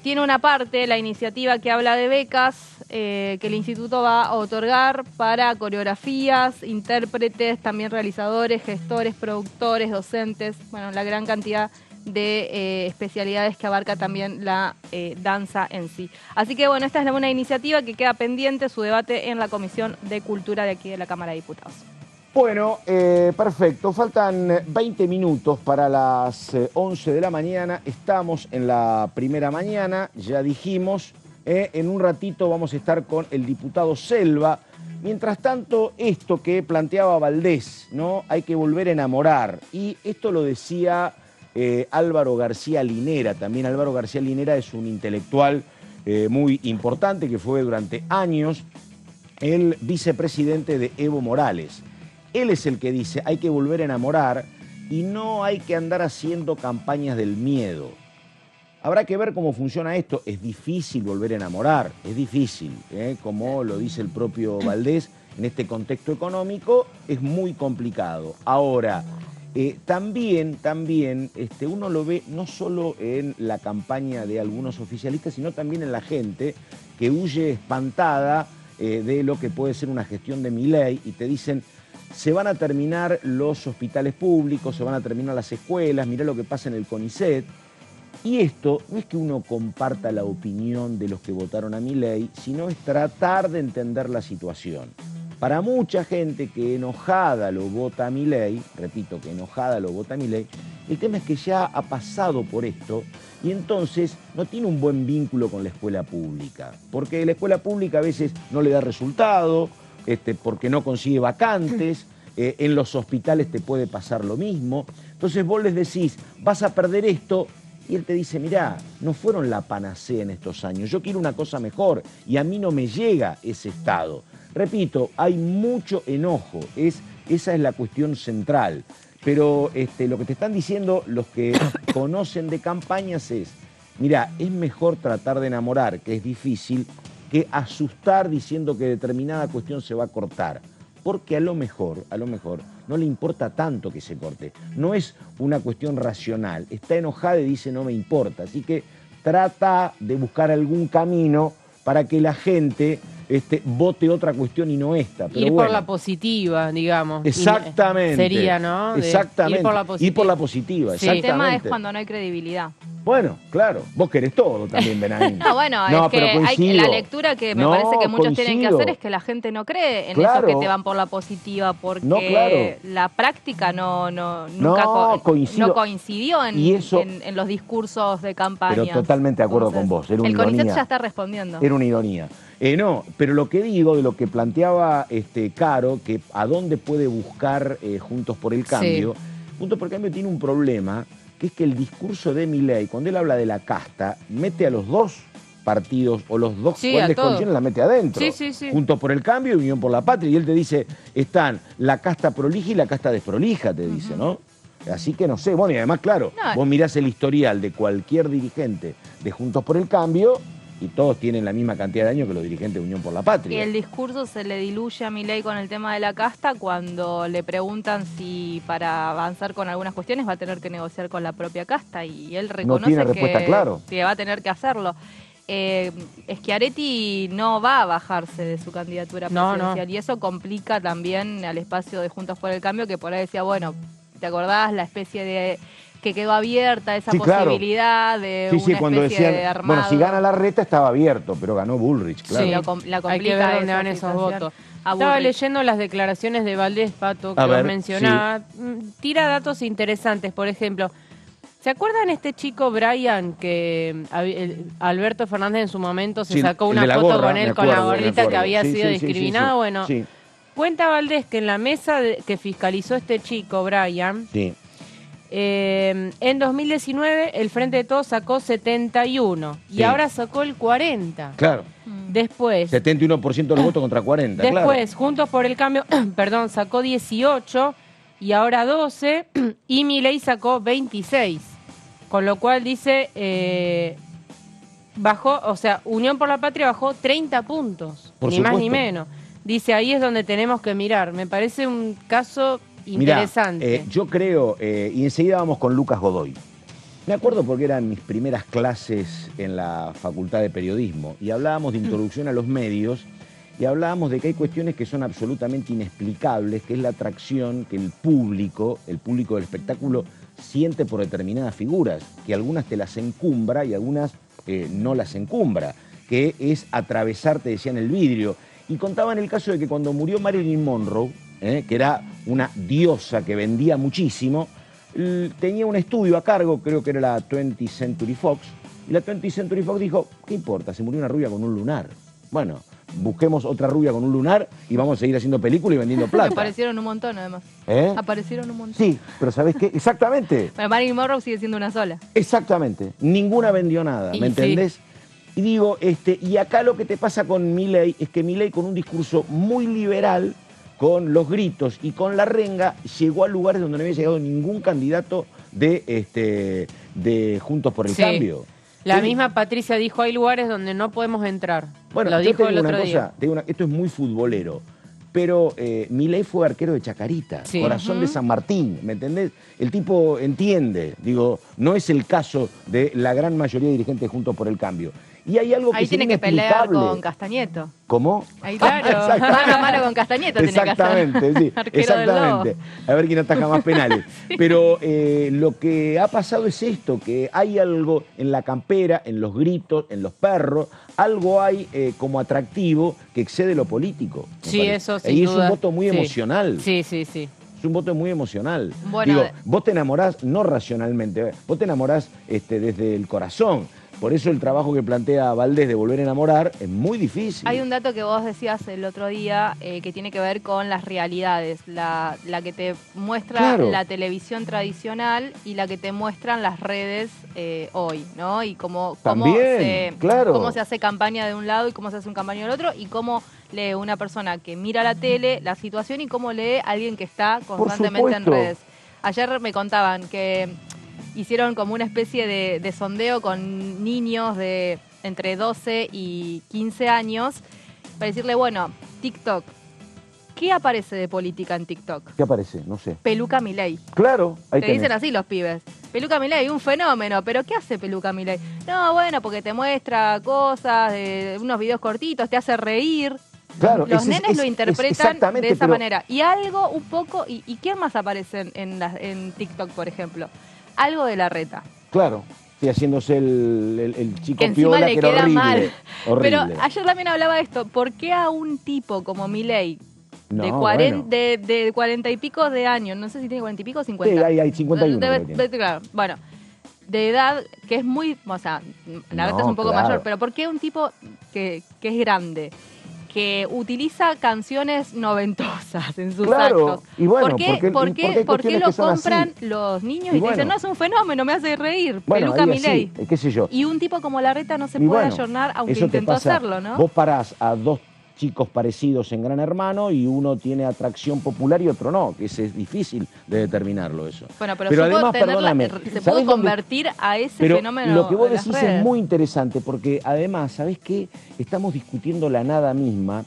Speaker 3: Tiene una parte, la iniciativa, que habla de becas que el instituto va a otorgar para coreografías, intérpretes, también realizadores, gestores, productores, docentes, bueno, la gran cantidad de especialidades que abarca también la danza en sí. Así que bueno, esta es una iniciativa que queda pendiente su debate en la Comisión de Cultura de aquí de la Cámara de Diputados.
Speaker 1: Bueno, perfecto. Faltan 20 minutos para las 11 de la mañana. Estamos en la primera mañana, ya dijimos. En un ratito vamos a estar con el diputado Selva. Mientras tanto, esto que planteaba Valdés, ¿no? Hay que volver a enamorar. Y esto lo decía Álvaro García Linera. También Álvaro García Linera es un intelectual muy importante que fue durante años el vicepresidente de Evo Morales. Él es el que dice, hay que volver a enamorar y no hay que andar haciendo campañas del miedo. Habrá que ver cómo funciona esto. Es difícil volver a enamorar, es difícil, como lo dice el propio Valdés, en este contexto económico es muy complicado. Ahora, también uno lo ve no solo en la campaña de algunos oficialistas, sino también en la gente que huye espantada de lo que puede ser una gestión de Milei y te dicen, se van a terminar los hospitales públicos, se van a terminar las escuelas, mirá lo que pasa en el CONICET. Y esto no es que uno comparta la opinión de los que votaron a Milei, sino es tratar de entender la situación. para mucha gente que enojada lo vota a Milei, repito, que enojada lo vota a Milei, el tema es que ya ha pasado por esto y entonces no tiene un buen vínculo con la escuela pública, porque la escuela pública a veces no le da resultado, porque no consigue vacantes, en los hospitales te puede pasar lo mismo. Entonces vos les decís, vas a perder esto, y él te dice, mirá, no fueron la panacea en estos años, yo quiero una cosa mejor y a mí no me llega ese estado. Repito, hay mucho enojo, esa es la cuestión central. Pero lo que te están diciendo los que conocen de campañas es, mirá, es mejor tratar de enamorar, que es difícil, que asustar diciendo que determinada cuestión se va a cortar. Porque a lo mejor, no le importa tanto que se corte. No es una cuestión racional. Está enojada y dice no me importa. Así que trata de buscar algún camino para que la gente vote otra cuestión y no esta. Pero
Speaker 4: ir
Speaker 1: bueno,
Speaker 4: por la positiva, digamos.
Speaker 1: Exactamente.
Speaker 4: Sería, ¿no?
Speaker 1: Exactamente.
Speaker 4: Ir por la positiva.
Speaker 1: Ir por la positiva,
Speaker 3: Sí.
Speaker 1: exactamente.
Speaker 3: El tema es cuando no hay credibilidad.
Speaker 1: Bueno, claro, vos querés todo también, Benahín.
Speaker 3: No, bueno,
Speaker 1: No,
Speaker 3: es que
Speaker 1: pero
Speaker 3: hay la lectura que me parece que muchos tienen que
Speaker 1: coincido.
Speaker 3: hacer es que la gente no cree en
Speaker 1: Claro.
Speaker 3: eso que te van por la positiva, porque
Speaker 1: No, claro.
Speaker 3: la práctica nunca
Speaker 1: No, coincido.
Speaker 3: no coincidió en,
Speaker 1: Y eso-
Speaker 3: en los discursos de campaña.
Speaker 1: Pero totalmente de acuerdo con vos, era una
Speaker 3: el CONICET
Speaker 1: ironía.
Speaker 3: ya está respondiendo.
Speaker 1: Era una ironía. No, pero lo que digo, de lo que planteaba Caro, que a dónde puede buscar Juntos por el Cambio, Juntos por el Cambio tiene un problema, que es que el discurso de Milei, cuando él habla de la casta, mete a los dos partidos o los dos
Speaker 4: Sí,
Speaker 1: grandes
Speaker 4: a todo.
Speaker 1: coaliciones, la mete adentro.
Speaker 4: Sí.
Speaker 1: Juntos por el Cambio y Unión por la Patria. Y él te dice, están la casta prolija y la casta desprolija, te dice, ¿no? Así que no sé, bueno, y además, claro,
Speaker 3: No.
Speaker 1: vos mirás el historial de cualquier dirigente de Juntos por el Cambio y todos tienen la misma cantidad de años que los dirigentes de Unión por la
Speaker 3: Y
Speaker 1: Patria.
Speaker 3: el discurso se le diluye a Milei con el tema de la casta cuando le preguntan si para avanzar con algunas cuestiones va a tener que negociar con la propia casta y él reconoce
Speaker 1: tiene respuesta, claro.
Speaker 3: que va a tener que hacerlo. Schiaretti no va a bajarse de su candidatura
Speaker 4: No,
Speaker 3: presidencial y eso complica también al espacio de Juntos por el Cambio, que por ahí decía, bueno, ¿te acordás la especie de que quedó abierta esa
Speaker 1: Sí, claro.
Speaker 3: posibilidad de
Speaker 1: Sí,
Speaker 3: una
Speaker 1: cuando
Speaker 3: especie de
Speaker 1: decían,
Speaker 3: armado?
Speaker 1: bueno, si gana la reta estaba abierto, pero ganó Bullrich, claro.
Speaker 3: Sí, la
Speaker 4: Hay
Speaker 3: complica
Speaker 4: que ver dónde
Speaker 3: esa
Speaker 4: van esos
Speaker 3: situación
Speaker 4: votos.
Speaker 3: a
Speaker 4: Estaba
Speaker 3: Bullrich.
Speaker 4: leyendo las declaraciones de Valdés, Pato, que
Speaker 1: A
Speaker 4: vos
Speaker 1: ver,
Speaker 4: mencionabas. Tira datos interesantes, por ejemplo. ¿Se acuerdan este chico Brian que Alberto Fernández en su momento se
Speaker 1: Sí,
Speaker 4: sacó
Speaker 1: el
Speaker 4: una
Speaker 1: de la
Speaker 4: foto
Speaker 1: gorra,
Speaker 4: con
Speaker 1: me
Speaker 4: él con la
Speaker 1: acuerdo, me
Speaker 4: gorrita que
Speaker 1: acuerdo.
Speaker 4: había
Speaker 1: Sí,
Speaker 4: sido
Speaker 1: sí, sí,
Speaker 4: discriminado?
Speaker 1: sí.
Speaker 4: Bueno,
Speaker 1: Sí,
Speaker 4: cuenta Valdés que en la mesa que fiscalizó este chico Brian,
Speaker 1: sí.
Speaker 4: en 2019 el Frente de Todos sacó 71 y
Speaker 1: Sí.
Speaker 4: ahora sacó el 40.
Speaker 1: Claro,
Speaker 4: Después,
Speaker 1: 71% de los votos contra 40,
Speaker 4: Después, Juntos por el Cambio, perdón, sacó 18 y ahora 12 y Milei sacó 26. Con lo cual dice, bajó, o sea, Unión por la Patria bajó 30 puntos,
Speaker 1: Por
Speaker 4: ni más ni
Speaker 1: supuesto.
Speaker 4: menos. Dice, ahí es donde tenemos que mirar. Me parece un caso
Speaker 1: Mirá,
Speaker 4: interesante.
Speaker 1: yo creo, y enseguida vamos con Lucas Godoy. Me acuerdo porque eran mis primeras clases en la Facultad de Periodismo y hablábamos de introducción a los medios y hablábamos de que hay cuestiones que son absolutamente inexplicables, que es la atracción que el público del espectáculo siente por determinadas figuras, que algunas te las encumbra y algunas no las encumbra, que es atravesarte, decían, el vidrio. Y contaban el caso de que cuando murió Marilyn Monroe, que era una diosa que vendía muchísimo, tenía un estudio a cargo, creo que era la 20th Century Fox, y la 20th Century Fox dijo, ¿qué importa? Se murió una rubia con un lunar. Bueno, busquemos otra rubia con un lunar y vamos a seguir haciendo películas y vendiendo plata.
Speaker 3: Aparecieron un montón, además.
Speaker 1: ¿Eh?
Speaker 3: Aparecieron un montón.
Speaker 1: Sí, pero ¿sabés qué? Exactamente.
Speaker 3: Pero Marilyn Monroe sigue siendo una sola.
Speaker 1: Exactamente. Ninguna vendió nada,
Speaker 4: Y
Speaker 1: ¿me
Speaker 4: sí.
Speaker 1: entendés? Y digo, y acá lo que te pasa con Milei es que Milei, con un discurso muy liberal, con los gritos y con la renga, llegó a lugares donde no había llegado ningún candidato de Juntos por el
Speaker 4: Sí.
Speaker 1: Cambio.
Speaker 4: La
Speaker 1: Él-
Speaker 4: misma Patricia dijo, hay lugares donde no podemos entrar.
Speaker 1: Bueno,
Speaker 4: Lo
Speaker 1: yo
Speaker 4: dijo
Speaker 1: te
Speaker 4: el
Speaker 1: digo
Speaker 4: otro
Speaker 1: una
Speaker 4: día.
Speaker 1: cosa, esto es muy futbolero, pero Milei fue arquero de Chacarita,
Speaker 4: Sí.
Speaker 1: corazón de San Martín, ¿me entendés? El tipo entiende, digo, no es el caso de la gran mayoría de dirigentes Juntos por el Cambio. Y hay algo que
Speaker 3: ahí
Speaker 1: sería
Speaker 3: tiene que pelear
Speaker 1: inexplicable.
Speaker 3: con Castañeto.
Speaker 1: ¿Cómo?
Speaker 3: Ahí claro, mano a mano con Castañeto tiene que hacer.
Speaker 1: Exactamente, sí, exactamente. A ver quién ataja más penales. Sí. Pero lo que ha pasado es esto, que hay algo en la campera, en los gritos, en los perros, algo hay como atractivo que excede lo político.
Speaker 4: Sí, eso sin
Speaker 1: Y
Speaker 4: duda.
Speaker 1: es un voto muy emocional.
Speaker 4: Sí, sí, sí.
Speaker 1: Es un voto muy emocional.
Speaker 3: Bueno,
Speaker 1: digo, vos te enamorás no racionalmente, vos te enamorás desde el corazón. Por eso el trabajo que plantea Valdés de volver a enamorar es muy difícil.
Speaker 3: Hay un dato que vos decías el otro día que tiene que ver con las realidades, la que te muestra la televisión tradicional y la que te muestran las redes hoy, ¿no? Y cómo se hace campaña de un lado y cómo se hace una campaña del otro y cómo lee una persona que mira la tele, la situación y cómo lee alguien que está constantemente en redes. Ayer me contaban que hicieron como una especie de sondeo con niños de entre 12 y 15 años para decirle, bueno, TikTok, ¿qué aparece de política en TikTok?
Speaker 1: ¿Qué aparece? No sé.
Speaker 3: Peluca Milei.
Speaker 1: Claro, ahí
Speaker 3: te dicen así los pibes. Peluca Milei, un fenómeno, pero ¿qué hace Peluca Milei? No, bueno, porque te muestra cosas, unos videos cortitos, te hace reír.
Speaker 1: Claro,
Speaker 3: los nenes lo interpretan de esa manera. Y algo un poco, ¿y qué más aparece en TikTok, por ejemplo? Algo de la reta.
Speaker 1: Claro, sí, haciéndose el chico
Speaker 3: que
Speaker 1: piola,
Speaker 3: le
Speaker 1: que era
Speaker 3: queda
Speaker 1: horrible,
Speaker 3: mal.
Speaker 1: horrible.
Speaker 3: Pero ayer también hablaba de esto. ¿Por qué a un tipo como Milei, de 40 y pico de años, no sé si tiene 40 y pico o 50?
Speaker 1: Sí, hay 51.
Speaker 3: Claro, bueno, de edad, que es muy, o sea, la reta es un poco mayor, pero ¿por qué un tipo que es grande, que utiliza canciones noventosas en sus actos?
Speaker 1: Y bueno,
Speaker 3: ¿Por qué lo compran los niños y te dicen, no, es un fenómeno, me hace reír, Peluca Milei?
Speaker 1: Qué sé yo.
Speaker 3: Y un tipo como Larreta no se puede ayornar, aunque intentó hacerlo, ¿no?
Speaker 1: Vos parás a dos chicos parecidos en Gran Hermano y uno tiene atracción popular y otro no, que es difícil de determinarlo eso.
Speaker 3: Bueno, pero además, se puede convertir a ese fenómeno.
Speaker 1: Lo que vos decís es muy interesante porque además, ¿sabés qué? Estamos discutiendo la nada misma.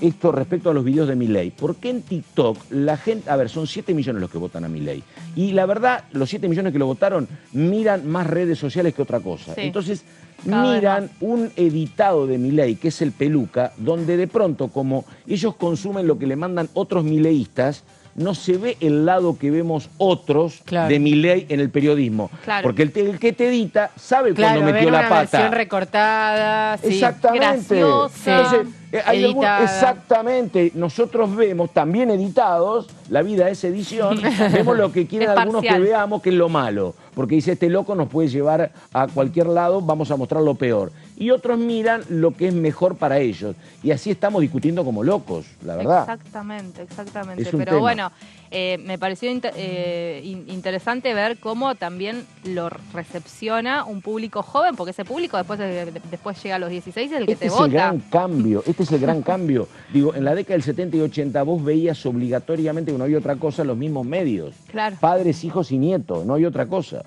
Speaker 1: Esto respecto a los videos de Milei. ¿Por qué en TikTok la gente... A ver, son 7 millones los que votan a Milei. Y la verdad, los 7 millones que lo votaron miran más redes sociales que otra cosa. Sí. Entonces, miran un editado de Milei, que es el Peluca, donde de pronto, como ellos consumen lo que le mandan otros mileístas, no se ve el lado que vemos otros de Milei en el periodismo. Claro. Porque el que te edita sabe cuando metió la pata.
Speaker 4: Versión recortada,
Speaker 1: exactamente.
Speaker 4: Graciosa,
Speaker 1: editada. Exactamente. Nosotros vemos, también editados, la vida es edición, vemos lo que quieren algunos que veamos, que es lo malo. Porque dice, este loco nos puede llevar a cualquier lado, vamos a mostrar lo peor. Y otros miran lo que es mejor para ellos. Y así estamos discutiendo como locos, la verdad.
Speaker 3: Exactamente. Pero bueno, me pareció interesante ver cómo también lo recepciona un público joven, porque ese público después llega a los 16 y es el que te vota.
Speaker 1: Este es el gran cambio. Digo, en la década del 70 y 80 vos veías obligatoriamente que no había otra cosa, los mismos medios.
Speaker 3: Claro.
Speaker 1: Padres, hijos y nietos, no había otra cosa.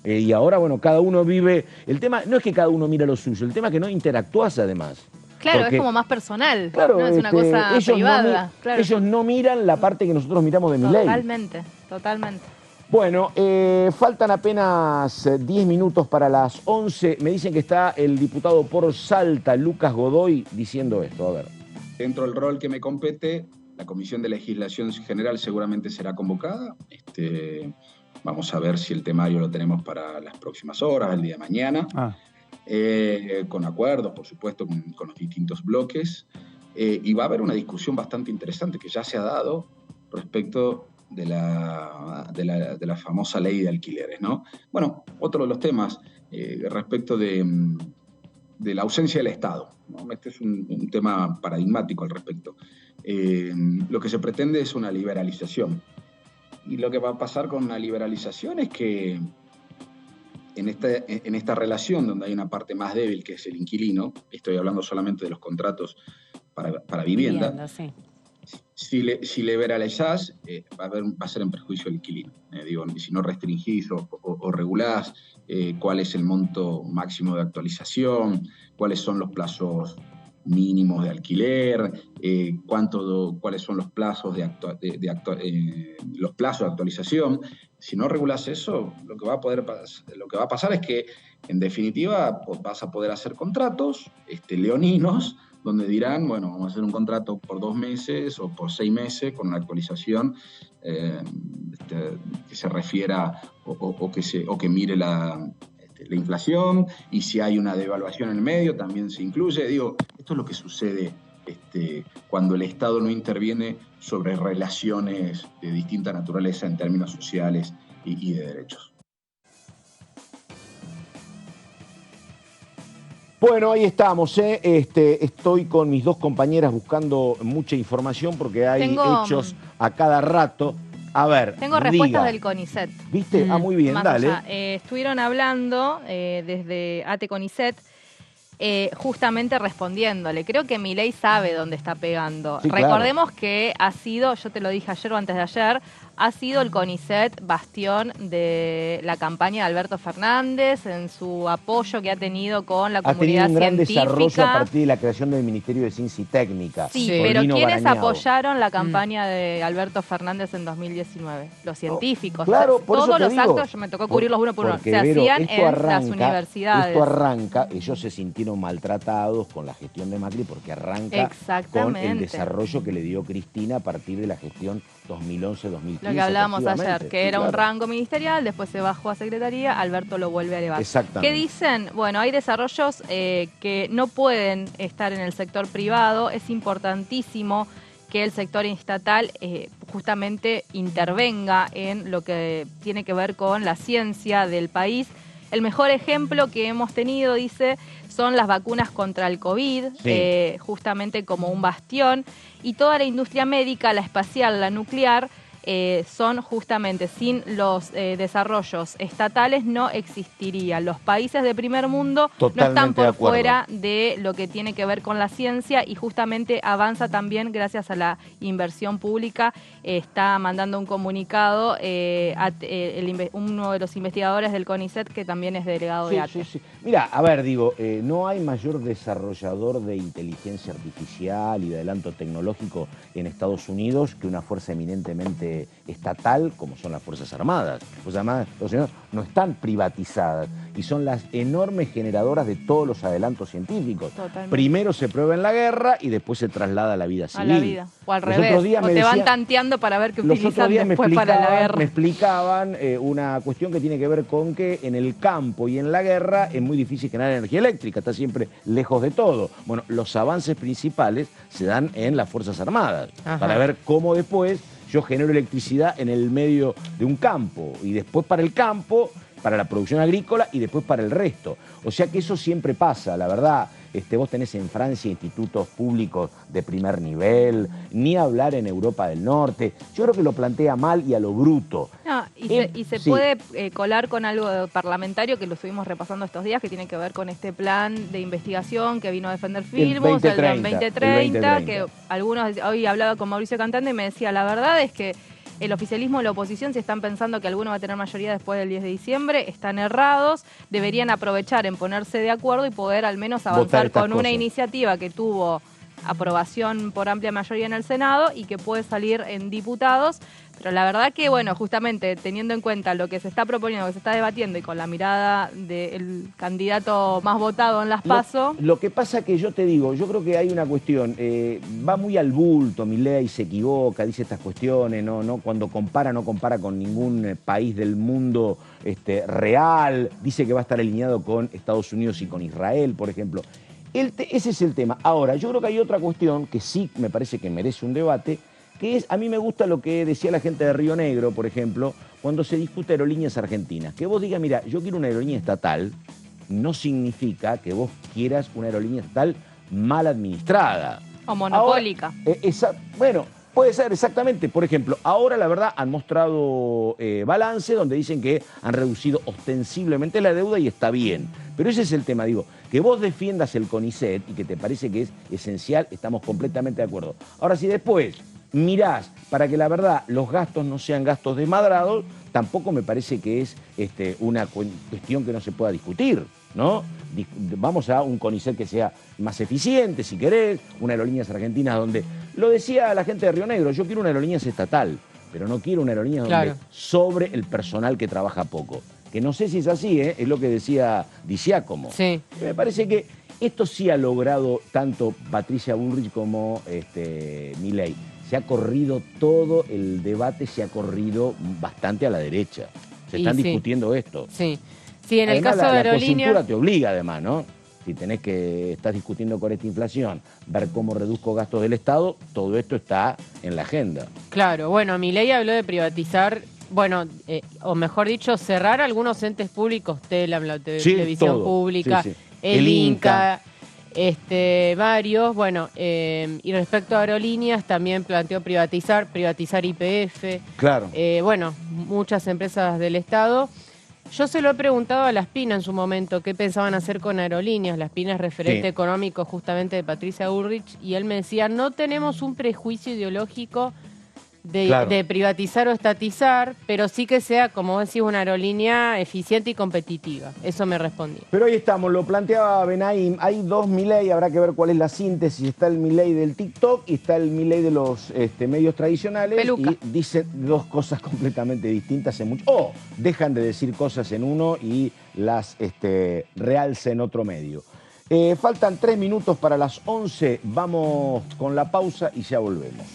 Speaker 1: Y ahora, bueno, cada uno vive... El tema no es que cada uno mira lo suyo, el tema es que no interactúas además.
Speaker 3: Claro, porque, es como más personal,
Speaker 1: claro,
Speaker 3: no es una cosa privada.
Speaker 1: Ellos no miran la parte que nosotros miramos de Milei.
Speaker 3: Totalmente.
Speaker 1: Bueno, faltan apenas 10 minutos para las 11. Me dicen que está el diputado por Salta, Lucas Godoy, diciendo esto. A ver.
Speaker 8: Dentro del rol que me compete, la Comisión de Legislación General seguramente será convocada. Vamos a ver si el temario lo tenemos para las próximas horas, el día de mañana. Con acuerdos, por supuesto, con los distintos bloques. Y va a haber una discusión bastante interesante que ya se ha dado respecto de la famosa ley de alquileres, ¿no? Bueno, otro de los temas respecto de la ausencia del Estado, ¿no? Este es un tema paradigmático al respecto. Lo que se pretende es una liberalización. Y lo que va a pasar con una liberalización es que en esta relación donde hay una parte más débil, que es el inquilino, estoy hablando solamente de los contratos para vivienda, sí. Si liberalizás, va a ser en perjuicio del inquilino. Si no restringís o regulás cuál es el monto máximo de actualización, cuáles son los plazos mínimos de alquiler, cuáles son los plazos de actualización. si no regulas eso, lo que va a pasar es que, en definitiva, vas a poder hacer contratos leoninos, donde dirán, bueno, vamos a hacer un contrato por 2 meses o por 6 meses con una actualización que se refiera o que mire la inflación, y si hay una devaluación en el medio también se incluye. Digo, esto es lo que sucede cuando el Estado no interviene sobre relaciones de distinta naturaleza en términos sociales y de derechos.
Speaker 1: Bueno, ahí estamos. Estoy con mis 2 compañeras buscando mucha información porque hay hechos a cada rato. A ver,
Speaker 3: tengo respuestas del CONICET.
Speaker 1: ¿Viste? Muy bien, dale.
Speaker 3: Estuvieron hablando desde ATE CONICET, justamente respondiéndole. Creo que Milei sabe dónde está pegando.
Speaker 1: Sí,
Speaker 3: recordemos que ha sido, yo te lo dije ayer o antes de ayer, ha sido el CONICET bastión de la campaña de Alberto Fernández, en su apoyo que ha tenido con la comunidad científica. Ha tenido un gran desarrollo
Speaker 1: a partir de la creación del Ministerio de Ciencia y Técnica.
Speaker 3: Sí, pero ¿quiénes apoyaron la campaña de Alberto Fernández en 2019? Los científicos.
Speaker 1: Claro, por
Speaker 3: todos
Speaker 1: eso te
Speaker 3: los
Speaker 1: digo,
Speaker 3: actos, yo me tocó cubrirlos uno por uno, se
Speaker 1: Vero,
Speaker 3: hacían en las universidades.
Speaker 1: Esto arranca, ellos se sintieron maltratados con la gestión de Macri porque arranca con el desarrollo que le dio Cristina a partir de la gestión 2011-2015.
Speaker 3: Lo que hablábamos ayer, que era un rango ministerial, después se bajó a secretaría, Alberto lo vuelve a elevar.
Speaker 1: Exactamente.
Speaker 3: ¿Qué dicen? Bueno, hay desarrollos que no pueden estar en el sector privado, es importantísimo que el sector estatal justamente intervenga en lo que tiene que ver con la ciencia del país. El mejor ejemplo que hemos tenido, dice, son las vacunas contra el COVID, justamente como un bastión, y toda la industria médica, la espacial, la nuclear, son justamente sin los desarrollos estatales no existirían. Los países de primer mundo
Speaker 1: Totalmente
Speaker 3: no están por
Speaker 1: de
Speaker 3: fuera de lo que tiene que ver con la ciencia, y justamente avanza también gracias a la inversión pública. Está mandando un comunicado uno de los investigadores del CONICET, que también es delegado de ATE.
Speaker 1: Mira, a ver, digo, no hay mayor desarrollador de inteligencia artificial y de adelanto tecnológico en Estados Unidos que una fuerza eminentemente estatal como son las Fuerzas Armadas. Las Fuerzas Armadas de Estados Unidos no están privatizadas y son las enormes generadoras de todos los adelantos científicos.
Speaker 3: Totalmente.
Speaker 1: Primero se prueba en la guerra y después se traslada a la vida civil.
Speaker 3: A la vida. O al revés. O te van tanteando para ver qué utilizan después para la guerra.
Speaker 1: Me explicaban una cuestión que tiene que ver con que en el campo y en la guerra es muy difícil generar energía eléctrica, está siempre lejos de todo. Bueno, los avances principales se dan en las Fuerzas Armadas. Ajá. Para ver cómo después yo genero electricidad en el medio de un campo y después para el campo, para la producción agrícola y después para el resto. O sea que eso siempre pasa, la verdad. Vos tenés en Francia institutos públicos de primer nivel, ni hablar en Europa del Norte. Yo creo que lo plantea mal y a lo bruto.
Speaker 3: No, y se puede colar con algo parlamentario que lo estuvimos repasando estos días, que tiene que ver con este plan de investigación que vino a defender Filmus, el 2030, que algunos, hoy hablaba con Mauricio Cantante y me decía, la verdad es que el oficialismo y la oposición, si están pensando que alguno va a tener mayoría después del 10 de diciembre, están errados, deberían aprovechar en ponerse de acuerdo y poder al menos avanzar con una iniciativa que tuvo aprobación por amplia mayoría en el Senado y que puede salir en diputados. Pero la verdad que, bueno, justamente teniendo en cuenta lo que se está proponiendo, lo que se está debatiendo y con la mirada del candidato más votado en las PASO...
Speaker 1: Lo que pasa que yo te digo, yo creo que hay una cuestión, va muy al bulto, Milei se equivoca, dice estas cuestiones, no cuando no compara con ningún país del mundo real, dice que va a estar alineado con Estados Unidos y con Israel, por ejemplo. Ese es el tema. Ahora, yo creo que hay otra cuestión que sí me parece que merece un debate, que es, a mí me gusta lo que decía la gente de Río Negro, por ejemplo, cuando se discute aerolíneas argentinas. Que vos digas, mira, yo quiero una aerolínea estatal, no significa que vos quieras una aerolínea estatal mal administrada.
Speaker 3: O monopólica.
Speaker 1: Ahora, bueno, puede ser exactamente. Por ejemplo, ahora la verdad han mostrado balance donde dicen que han reducido ostensiblemente la deuda y está bien. Pero ese es el tema, digo, que vos defiendas el CONICET y que te parece que es esencial, estamos completamente de acuerdo. Ahora, si después mirás para que la verdad los gastos no sean gastos desmadrados, tampoco me parece que es una cuestión que no se pueda discutir, ¿no? Vamos a un CONICET que sea más eficiente, si querés, una aerolíneas argentinas donde... Lo decía la gente de Río Negro, yo quiero una aerolíneas estatal, pero no quiero una aerolínea donde sobre el personal que trabaja poco. Que no sé si es así, es lo que decía Di Giacomo.
Speaker 4: Sí.
Speaker 1: Me parece que esto sí ha logrado tanto Patricia Bullrich como Milei. Se ha corrido todo el debate, se ha corrido bastante a la derecha. Se están discutiendo esto.
Speaker 4: Sí, sí, en
Speaker 1: además,
Speaker 4: el caso de aerolíneas...
Speaker 1: La coyuntura te obliga además, ¿no? Si estás discutiendo con esta inflación, ver cómo reduzco gastos del Estado, todo esto está en la agenda.
Speaker 4: Claro, bueno, Milei habló de privatizar, bueno, o mejor dicho, cerrar algunos entes públicos, Telam, la televisión pública, el Inca, varios, bueno, y respecto a aerolíneas también planteó privatizar YPF,
Speaker 1: claro.
Speaker 4: Bueno, muchas empresas del Estado. Yo se lo he preguntado a Laspina en su momento qué pensaban hacer con aerolíneas. Laspina es referente económico justamente de Patricia Bullrich, y él me decía, no tenemos un prejuicio ideológico de privatizar o estatizar, pero sí que sea, como decís, una aerolínea eficiente y competitiva. Eso me respondí.
Speaker 1: Pero ahí estamos, lo planteaba Benaim, hay dos Milei, habrá que ver cuál es la síntesis. Está el Milei del TikTok y está el Milei de los medios tradicionales.
Speaker 3: Peluca.
Speaker 1: Y dicen dos cosas completamente distintas en mucho. O dejan de decir cosas en uno y las realza en otro medio. Faltan 3 minutos para las 11, vamos con la pausa y ya volvemos.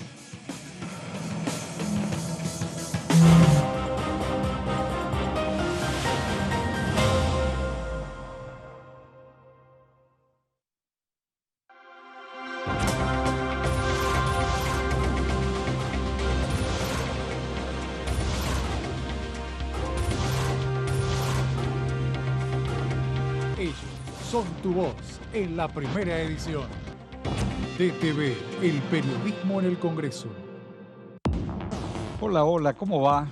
Speaker 9: Ellos son tu voz en la primera edición. DTV, el periodismo en el Congreso.
Speaker 2: Hola, hola, ¿cómo va?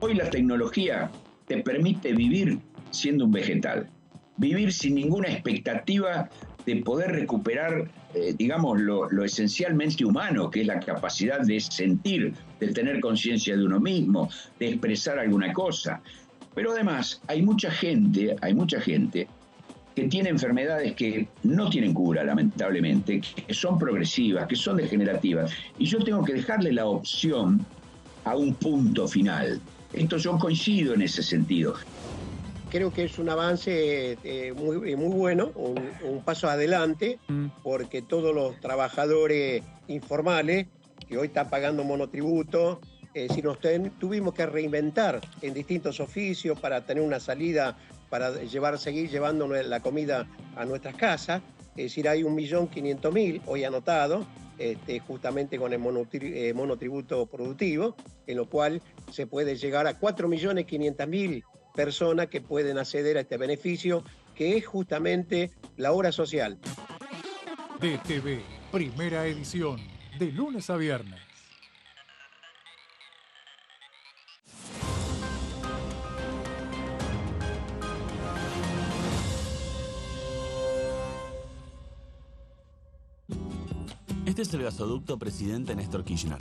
Speaker 10: Hoy la tecnología te permite vivir siendo un vegetal, vivir sin ninguna expectativa de poder recuperar, digamos, lo esencialmente humano, que es la capacidad de sentir, de tener conciencia de uno mismo, de expresar alguna cosa. Pero además hay mucha gente que tiene enfermedades que no tienen cura, lamentablemente, que son progresivas, que son degenerativas, y yo tengo que dejarle la opción a un punto final. Esto yo coincido en ese sentido.
Speaker 6: Creo que es un avance muy bueno, un paso adelante, porque todos los trabajadores informales que hoy están pagando monotributo, si nos tuvimos que reinventar en distintos oficios para tener una salida, para seguir llevando la comida a nuestras casas. Es decir, hay 1.500.000 hoy anotados, justamente con el monotributo productivo, en lo cual se puede llegar a 4.500.000 personas que pueden acceder a este beneficio, que es justamente la obra social.
Speaker 9: DTV, primera edición, de lunes a viernes.
Speaker 11: Este es el gasoducto Presidente Néstor Kirchner.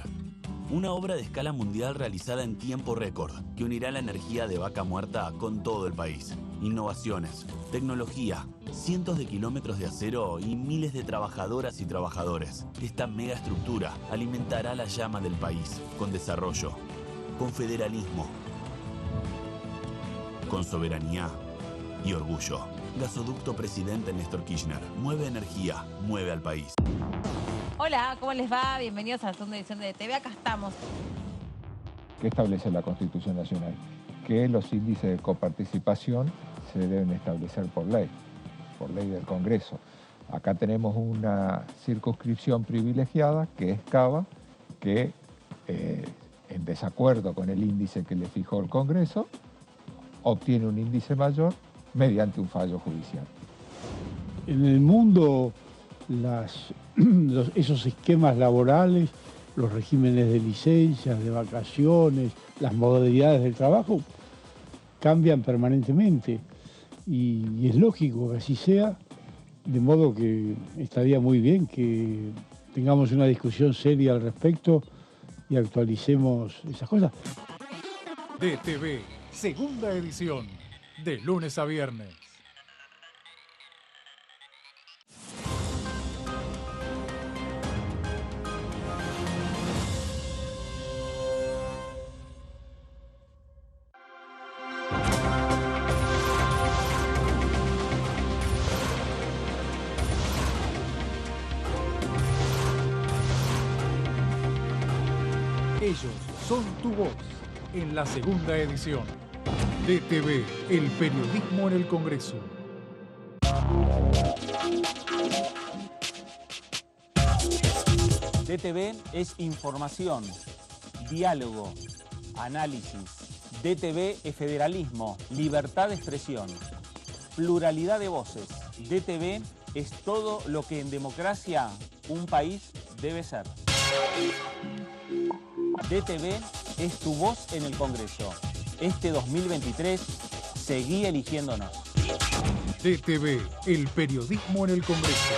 Speaker 11: Una obra de escala mundial realizada en tiempo récord que unirá la energía de Vaca Muerta con todo el país. Innovaciones, tecnología, cientos de kilómetros de acero y miles de trabajadoras y trabajadores. Esta megaestructura alimentará la llama del país con desarrollo, con federalismo, con soberanía y orgullo. Gasoducto Presidente Néstor Kirchner. Mueve energía, mueve al país.
Speaker 12: Hola, ¿cómo les va? Bienvenidos a la segunda edición de DTV. Acá estamos.
Speaker 13: ¿Qué establece la Constitución Nacional? Que los índices de coparticipación se deben establecer por ley del Congreso. Acá tenemos una circunscripción privilegiada, que es Cava, que en desacuerdo con el índice que le fijó el Congreso, obtiene un índice mayor mediante un fallo judicial.
Speaker 14: En el mundo, esos esquemas laborales, los regímenes de licencias, de vacaciones, las modalidades del trabajo cambian permanentemente y es lógico que así sea, de modo que estaría muy bien que tengamos una discusión seria al respecto y actualicemos esas cosas.
Speaker 9: DTV, segunda edición, de lunes a viernes. Ellos son tu voz en la segunda edición. DTV, el periodismo en el Congreso.
Speaker 15: DTV es información, diálogo, análisis. DTV es federalismo, libertad de expresión, pluralidad de voces. DTV es todo lo que en democracia un país debe ser. DTV es tu voz en el Congreso. Este 2023, seguí eligiéndonos.
Speaker 9: DTV, el periodismo en el Congreso.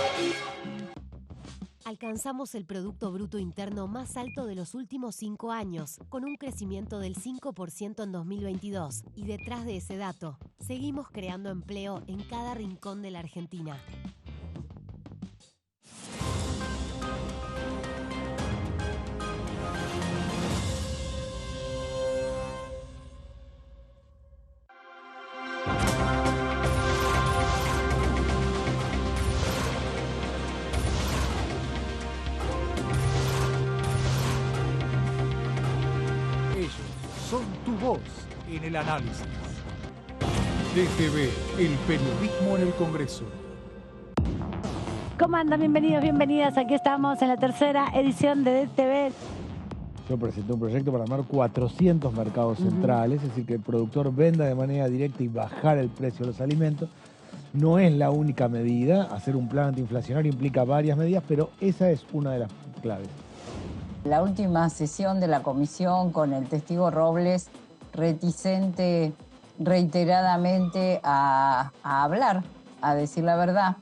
Speaker 16: Alcanzamos el Producto Bruto Interno más alto de los últimos 5 años, con un crecimiento del 5% en 2022. Y detrás de ese dato, seguimos creando empleo en cada rincón de la Argentina.
Speaker 9: Son tu voz en el análisis. DTV, el periodismo en el Congreso.
Speaker 17: ¿Cómo andan? Bienvenidos, bienvenidas. Aquí estamos en la tercera edición de DTV.
Speaker 18: Yo presenté un proyecto para armar 400 mercados centrales, es decir, que el productor venda de manera directa y bajar el precio de los alimentos. No es la única medida. Hacer un plan antiinflacionario implica varias medidas, pero esa es una de las claves.
Speaker 19: La última sesión de la comisión con el testigo Robles, reticente reiteradamente a hablar, a decir la verdad,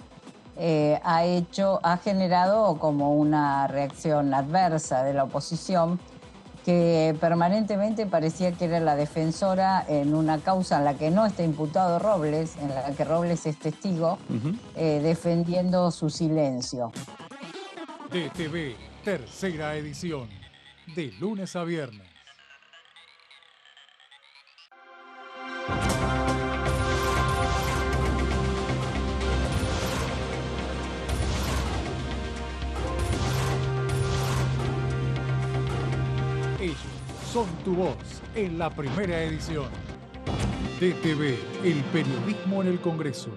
Speaker 19: ha generado como una reacción adversa de la oposición que permanentemente parecía que era la defensora en una causa en la que no está imputado Robles, en la que Robles es testigo, defendiendo su silencio.
Speaker 9: DTV, tercera edición, de lunes a viernes. Ellos son tu voz en la primera edición. DTV, el periodismo en el Congreso.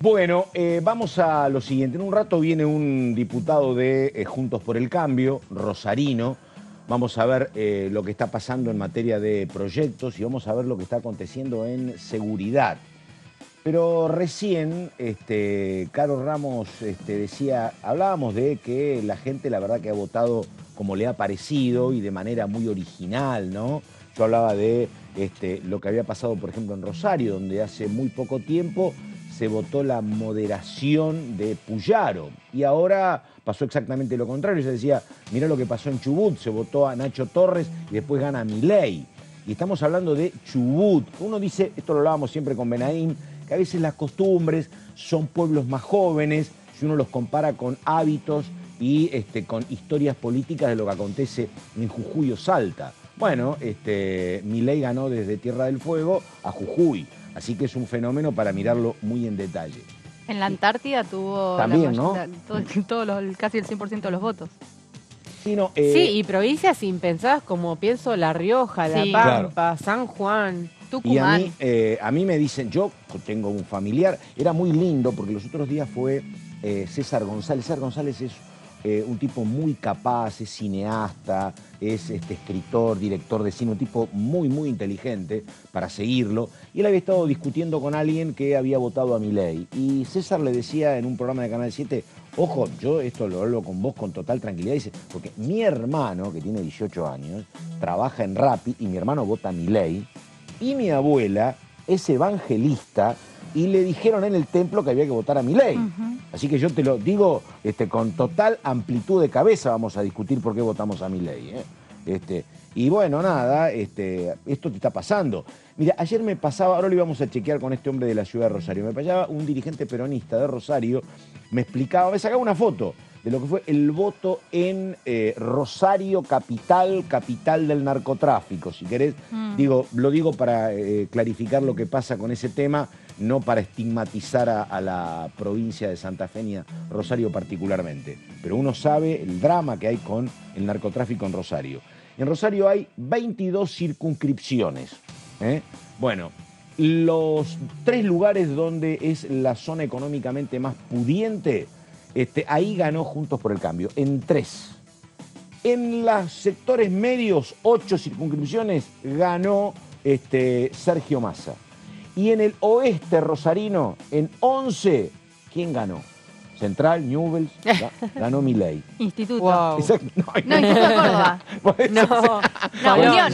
Speaker 1: Bueno, vamos a lo siguiente. En un rato viene un diputado de Juntos por el Cambio, rosarino. Vamos a ver lo que está pasando en materia de proyectos y vamos a ver lo que está aconteciendo en seguridad. Pero recién, Caro Ramos decía, hablábamos de que la gente la verdad que ha votado como le ha parecido y de manera muy original, ¿no? Yo hablaba de lo que había pasado, por ejemplo, en Rosario, donde hace muy poco tiempo se votó la moderación de Puyaro. Y ahora pasó exactamente lo contrario. Se decía, mirá lo que pasó en Chubut, se votó a Nacho Torres y después gana Milei. Y estamos hablando de Chubut. Uno dice, esto lo hablábamos siempre con Benaim, que a veces las costumbres son pueblos más jóvenes, si uno los compara con hábitos y con historias políticas de lo que acontece en Jujuy o Salta. Bueno, Milei ganó desde Tierra del Fuego a Jujuy. Así que es un fenómeno para mirarlo muy en detalle.
Speaker 3: En la Antártida tuvo
Speaker 1: también,
Speaker 3: casi el 100% de los votos.
Speaker 4: Sí, y provincias impensadas como pienso La Rioja, La Pampa, claro, San Juan,
Speaker 3: Tucumán.
Speaker 1: Y a mí me dicen, yo tengo un familiar, era muy lindo porque los otros días fue César González. César González es un tipo muy capaz, es cineasta, es escritor, director de cine, un tipo muy, muy inteligente para seguirlo. Y él había estado discutiendo con alguien que había votado a Milei. Y César le decía en un programa de Canal 7, ojo, yo esto lo hablo con vos con total tranquilidad, dice, porque mi hermano, que tiene 18 años, trabaja en Rappi y mi hermano vota a Milei, y mi abuela es evangelista y le dijeron en el templo que había que votar a Milei. Así que yo te lo digo con total amplitud de cabeza, vamos a discutir por qué votamos a Milei. Y bueno, nada, esto te está pasando. Mira, ayer me pasaba, ahora lo íbamos a chequear con este hombre de la ciudad de Rosario, me pasaba un dirigente peronista de Rosario, me explicaba, me sacaba una foto de lo que fue el voto en Rosario, capital del narcotráfico, si querés. Lo digo para clarificar lo que pasa con ese tema, no para estigmatizar a la provincia de Santa Fe ni a Rosario particularmente. Pero uno sabe el drama que hay con el narcotráfico en Rosario. En Rosario hay 22 circunscripciones. Bueno, los 3 lugares donde es la zona económicamente más pudiente, ahí ganó Juntos por el Cambio, en 3. En los sectores medios, 8 circunscripciones, ganó Sergio Massa. Y en el oeste rosarino, en 11, ¿quién ganó? Central, Newell's, ganó Milei.
Speaker 3: Instituto.
Speaker 1: Wow. Exacto.
Speaker 3: No, Instituto de Córdoba.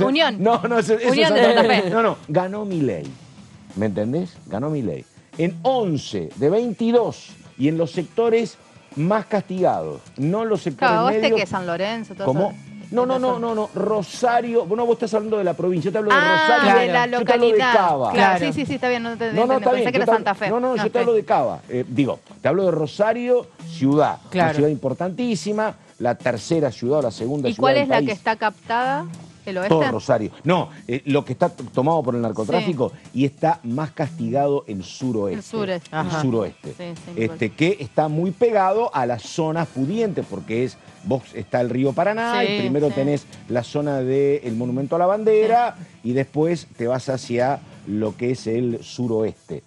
Speaker 3: Unión.
Speaker 1: No, eso
Speaker 3: Unión de Santa Fe.
Speaker 1: No, ganó Milei. ¿Me entendés? Ganó Milei. En 11 de 22 y en los sectores más castigados, no los sectores medios.
Speaker 3: Que San Lorenzo, todo
Speaker 1: ¿Cómo?
Speaker 3: eso.
Speaker 1: No, Rosario, vos estás hablando de la provincia, yo te hablo de Rosario.
Speaker 3: Claro. De la localidad.
Speaker 1: Yo te hablo de Cava.
Speaker 3: Claro. Sí, está bien, no te
Speaker 1: está bien.
Speaker 3: Pensé que era Santa Fe.
Speaker 1: No, yo te hablo de Cava. Te hablo de Rosario, ciudad. Claro. Una ciudad importantísima, la tercera ciudad o la segunda ciudad.
Speaker 3: ¿Y cuál
Speaker 1: del
Speaker 3: es
Speaker 1: país.
Speaker 3: La que está captada? ¿El oeste?
Speaker 1: Todo Rosario. No, lo que está tomado por el narcotráfico y está más castigado el suroeste. El suroeste. Que está muy pegado a las zonas pudientes, porque vos está el río Paraná, y primero tenés la zona del Monumento a la Bandera y después te vas hacia lo que es el suroeste.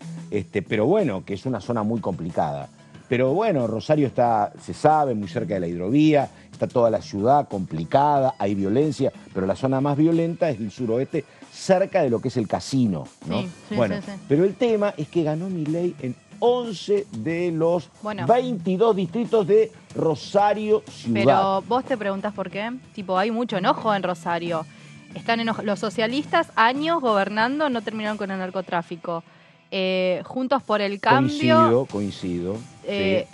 Speaker 1: Pero bueno, que es una zona muy complicada. Pero bueno, Rosario está, se sabe, muy cerca de la hidrovía, está toda la ciudad complicada, hay violencia, pero la zona más violenta es el suroeste, cerca de lo que es el casino, ¿no? Pero el tema es que ganó Milei en 11 de los 22 distritos de Rosario ciudad.
Speaker 3: Pero vos te preguntás por qué. Hay mucho enojo en Rosario. Están enojados. Los socialistas, años gobernando, no terminaron con el narcotráfico. Juntos por el Cambio.
Speaker 1: Coincido.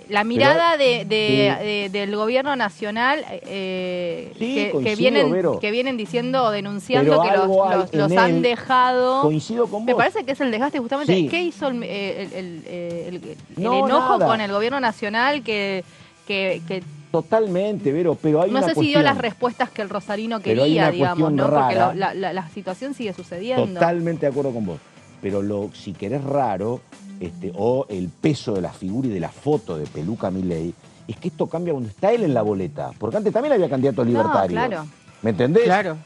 Speaker 3: La mirada del gobierno nacional que vienen diciendo o denunciando que los han dejado.
Speaker 1: Coincido con vos.
Speaker 3: Me parece que es el desgaste justamente. Sí. ¿Qué hizo el enojo con el gobierno nacional que
Speaker 1: Totalmente, Vero, pero hay
Speaker 3: no
Speaker 1: una
Speaker 3: sé
Speaker 1: cuestión.
Speaker 3: si dio las respuestas que el rosarino quería, digamos, ¿no?
Speaker 1: Rara.
Speaker 3: Porque la situación sigue sucediendo.
Speaker 1: Totalmente de acuerdo con vos. Pero si querés raro, o el peso de la figura y de la foto de Peluca Milei, es que esto cambia cuando está él en la boleta. Porque antes también había candidatos libertarios.
Speaker 3: Claro.
Speaker 1: ¿Me entendés?
Speaker 4: Claro.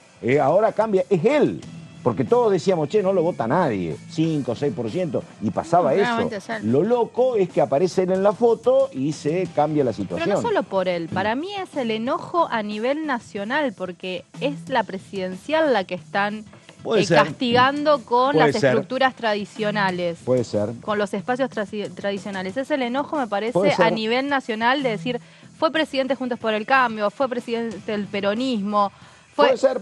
Speaker 1: Ahora cambia, es él. Porque todos decíamos, no lo vota nadie, 5 o 6%, y pasaba eso. Lo loco es que aparece él en la foto y se cambia la situación.
Speaker 3: Pero no solo por él, para mí es el enojo a nivel nacional, porque es la presidencial la que están castigando con las estructuras tradicionales.
Speaker 1: Puede ser.
Speaker 3: Con los espacios tradicionales. Es el enojo, me parece, a nivel nacional de decir, fue presidente Juntos por el Cambio, fue presidente del peronismo.
Speaker 1: Puede ser.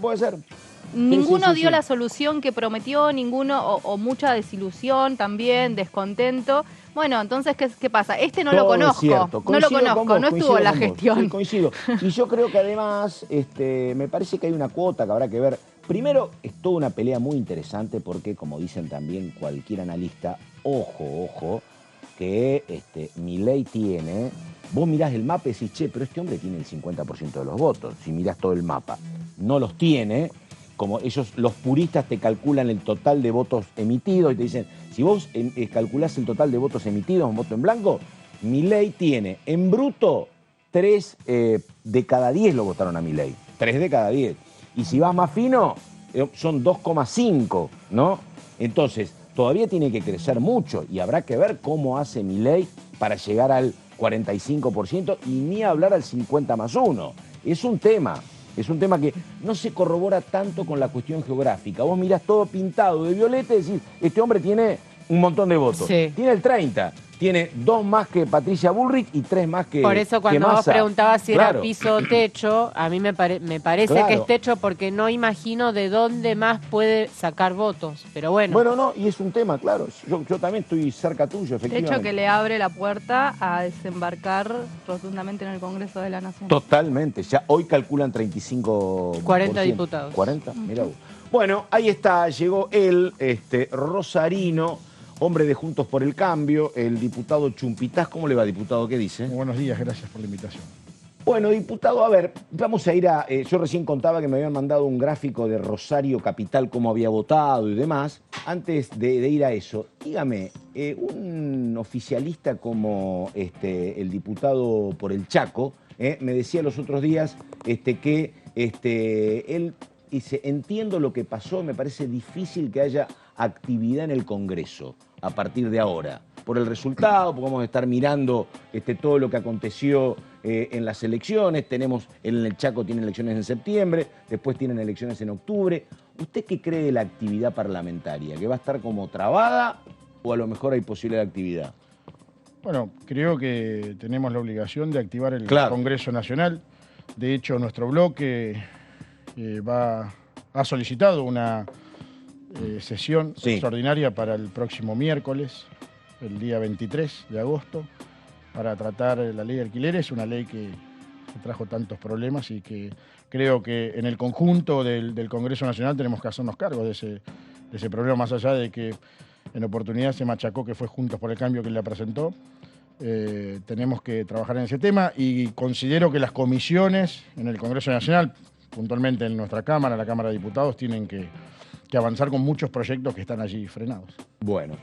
Speaker 3: Ninguno dio la solución que prometió, ninguno, o mucha desilusión también, descontento. Bueno, entonces, ¿qué pasa? No lo conozco, no estuvo en la gestión.
Speaker 1: Sí, coincido. Y yo creo que además, me parece que hay una cuota que habrá que ver. Primero, es toda una pelea muy interesante porque, como dicen también cualquier analista, ojo, que Milei tiene... Vos mirás el mapa y decís, pero este hombre tiene el 50% de los votos. Si mirás todo el mapa, no los tiene... Como los puristas te calculan el total de votos emitidos y te dicen, si vos calculás el total de votos emitidos en voto en blanco, Milei tiene en bruto 3 de cada 10 lo votaron a Milei. 3 de cada 10. Y si vas más fino, son 2,5, ¿no? Entonces, todavía tiene que crecer mucho y habrá que ver cómo hace Milei para llegar al 45% y ni hablar al 50+1. Es un tema que no se corrobora tanto con la cuestión geográfica. Vos mirás todo pintado de violeta y decís, este hombre tiene un montón de votos. Sí. Tiene el 30, tiene 2 más que Patricia Bullrich y 3 más que
Speaker 4: Por eso cuando
Speaker 1: Massa.
Speaker 4: Vos preguntabas si era piso o techo, a mí me parece que es techo porque no imagino de dónde más puede sacar votos. Pero bueno.
Speaker 1: Bueno, no, y es un tema, claro. Yo también estoy cerca tuyo, efectivamente.
Speaker 3: Techo que le abre la puerta a desembarcar rotundamente en el Congreso de la Nación.
Speaker 1: Totalmente. Ya hoy calculan 35...
Speaker 4: 40 diputados.
Speaker 1: 40, mira vos. Bueno, ahí está, llegó el rosarino, hombre de Juntos por el Cambio, el diputado Chumpitaz. ¿Cómo le va, diputado? ¿Qué dice?
Speaker 2: Buenos días, gracias por la invitación.
Speaker 1: Bueno, diputado, a ver, vamos a ir a... yo recién contaba que me habían mandado un gráfico de Rosario Capital, cómo había votado y demás. Antes de ir a eso, dígame, un oficialista como el diputado por el Chaco, me decía los otros días que él dice, entiendo lo que pasó, me parece difícil que haya actividad en el Congreso a partir de ahora. Por el resultado, porque vamos a estar mirando todo lo que aconteció en las elecciones. Tenemos, en el Chaco tienen elecciones en septiembre, después tienen elecciones en octubre. ¿Usted qué cree de la actividad parlamentaria? ¿Que va a estar como trabada o a lo mejor hay posibilidad de actividad?
Speaker 20: Bueno, creo que tenemos la obligación de activar el Congreso Nacional. De hecho, nuestro bloque ha solicitado una sesión extraordinaria para el próximo miércoles, el día 23 de agosto, para tratar la ley de alquileres, una ley que trajo tantos problemas y que creo que en el conjunto del Congreso Nacional tenemos que hacernos cargo de ese problema, más allá de que en oportunidad se machacó que fue Juntos por el Cambio quien la presentó. Tenemos que trabajar en ese tema y considero que las comisiones en el Congreso Nacional, puntualmente en nuestra Cámara, la Cámara de Diputados, tienen que avanzar con muchos proyectos que están allí frenados.
Speaker 1: Bueno.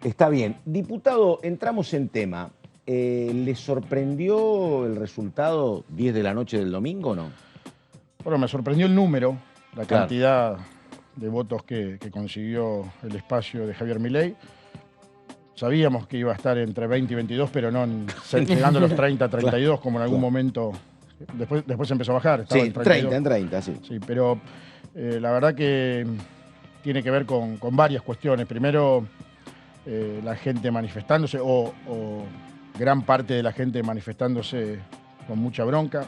Speaker 1: Está bien. Diputado, entramos en tema. ¿Le sorprendió el resultado 10 de la noche del domingo o no?
Speaker 20: Bueno, me sorprendió el número, la cantidad de votos que consiguió el espacio de Javier Milei. Sabíamos que iba a estar entre 20 y 22, pero no llegando a los 30, 32, como en algún momento. Después empezó a bajar. Estaba
Speaker 1: Sí, en 30, sí.
Speaker 20: Sí, pero la verdad que tiene que ver con varias cuestiones. Primero, la gente manifestándose o gran parte de la gente manifestándose con mucha bronca,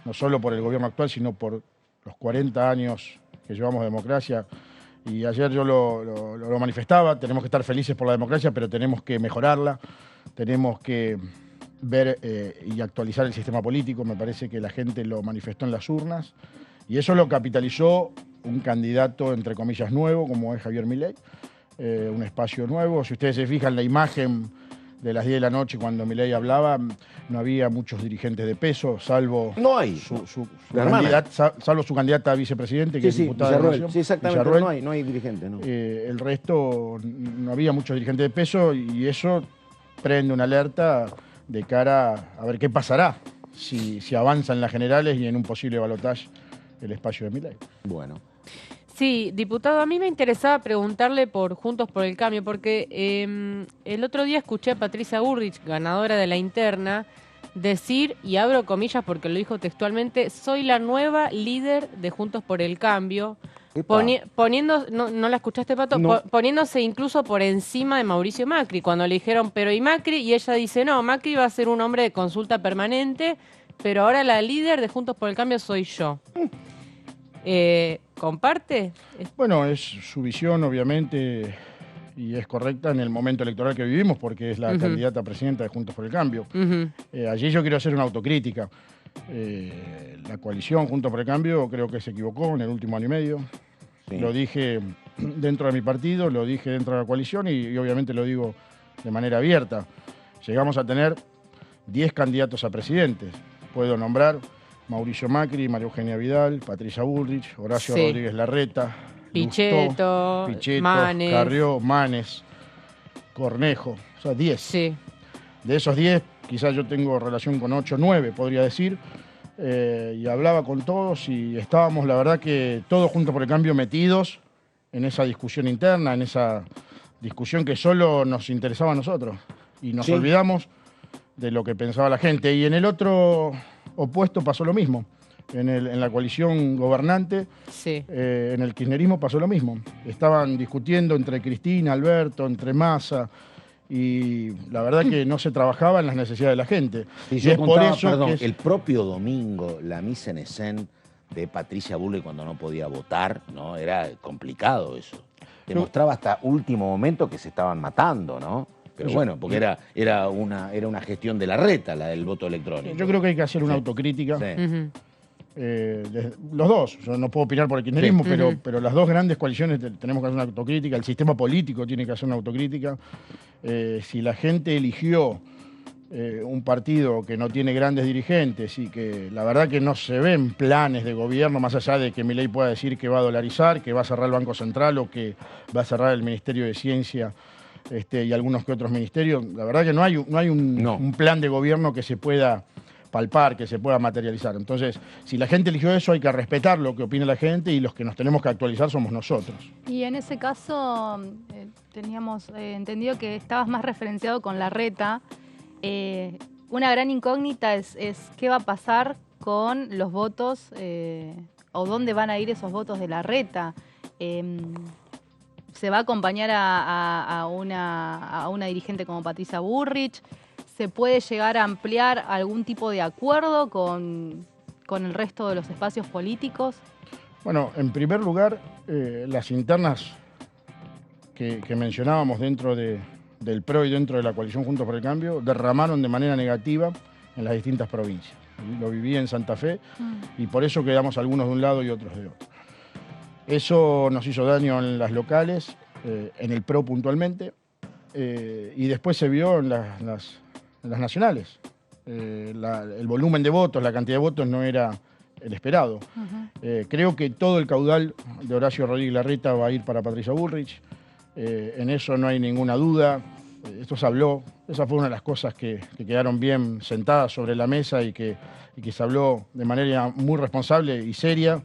Speaker 20: no solo por el gobierno actual, sino por los 40 años que llevamos de democracia. Y ayer yo lo manifestaba, tenemos que estar felices por la democracia, pero tenemos que mejorarla, tenemos que ver y actualizar el sistema político. Me parece que la gente lo manifestó en las urnas y eso lo capitalizó un candidato, entre comillas, nuevo, como es Javier Milei. Un espacio nuevo. Si ustedes se fijan la imagen de las 10 de la noche cuando Milei hablaba, no había muchos dirigentes de peso, salvo salvo su candidata a vicepresidente, que es diputada de la Nación.
Speaker 1: Sí, exactamente, no hay dirigentes. No.
Speaker 20: El resto, no había muchos dirigentes de peso y eso prende una alerta de cara a ver qué pasará si avanzan las generales y en un posible balotaje el espacio de Milei.
Speaker 1: Bueno.
Speaker 4: Sí, diputado, a mí me interesaba preguntarle por Juntos por el Cambio, porque el otro día escuché a Patricia Bullrich, ganadora de la interna, decir, y abro comillas porque lo dijo textualmente, soy la nueva líder de Juntos por el Cambio, poniendo, ¿no la escuchaste, Pato? No. Poniéndose incluso por encima de Mauricio Macri, cuando le dijeron, pero ¿y Macri? Y ella dice, no, Macri va a ser un hombre de consulta permanente, pero ahora la líder de Juntos por el Cambio soy yo. ¿Comparte?
Speaker 20: Bueno, es su visión, obviamente, y es correcta en el momento electoral que vivimos, porque es la candidata a presidenta de Juntos por el Cambio. Allí yo quiero hacer una autocrítica. La coalición Juntos por el Cambio creo que se equivocó en el último año y medio. Sí. Lo dije dentro de mi partido, lo dije dentro de la coalición y obviamente lo digo de manera abierta. Llegamos a tener 10 candidatos a presidentes. Puedo nombrar Mauricio Macri, María Eugenia Vidal, Patricia Bullrich, Horacio Rodríguez Larreta,
Speaker 4: Pichetto, Manes,
Speaker 20: Carrió, Manes, Cornejo, o sea, 10.
Speaker 4: Sí.
Speaker 20: De esos 10, quizás yo tengo relación con 8 o 9, podría decir, y hablaba con todos y estábamos, la verdad que todos Juntos por el Cambio metidos en esa discusión interna, en esa discusión que solo nos interesaba a nosotros y nos olvidamos de lo que pensaba la gente. Y en el otro opuesto pasó lo mismo. En la coalición gobernante, en el kirchnerismo pasó lo mismo. Estaban discutiendo entre Cristina, Alberto, entre Massa, y la verdad que no se trabajaba en las necesidades de la gente.
Speaker 1: Y yo contaba, perdón, el propio domingo, la mise en escène de Patricia Bullrich cuando no podía votar, ¿no? Era complicado eso. Demostraba hasta último momento que se estaban matando, ¿no? Pero bueno, porque era una gestión de Larreta, la del voto electrónico.
Speaker 20: Yo creo que hay que hacer una autocrítica. Los dos, yo no puedo opinar por el kirchnerismo, pero las dos grandes coaliciones tenemos que hacer una autocrítica, el sistema político tiene que hacer una autocrítica. Si la gente eligió un partido que no tiene grandes dirigentes y que la verdad que no se ven planes de gobierno más allá de que Milei pueda decir que va a dolarizar, que va a cerrar el Banco Central o que va a cerrar el Ministerio de Ciencia y algunos que otros ministerios. La verdad que no hay un plan de gobierno que se pueda palpar, que se pueda materializar. Entonces, si la gente eligió eso, hay que respetar lo que opina la gente y los que nos tenemos que actualizar somos nosotros.
Speaker 3: Y en ese caso, teníamos entendido que estabas más referenciado con Larreta. Una gran incógnita es qué va a pasar con los votos o dónde van a ir esos votos de Larreta. ¿Se va a acompañar a una dirigente como Patricia Bullrich? ¿Se puede llegar a ampliar algún tipo de acuerdo con el resto de los espacios políticos?
Speaker 20: Bueno, en primer lugar, las internas que mencionábamos dentro del PRO y dentro de la coalición Juntos por el Cambio derramaron de manera negativa en las distintas provincias. Lo viví en Santa Fe y por eso quedamos algunos de un lado y otros de otro. Eso nos hizo daño en las locales, en el PRO puntualmente, y después se vio en las nacionales. El volumen de votos, la cantidad de votos no era el esperado. Creo que todo el caudal de Horacio Rodríguez Larreta va a ir para Patricia Bullrich. En eso no hay ninguna duda. Esto se habló. Esa fue una de las cosas que quedaron bien sentadas sobre la mesa y que se habló de manera muy responsable y seria.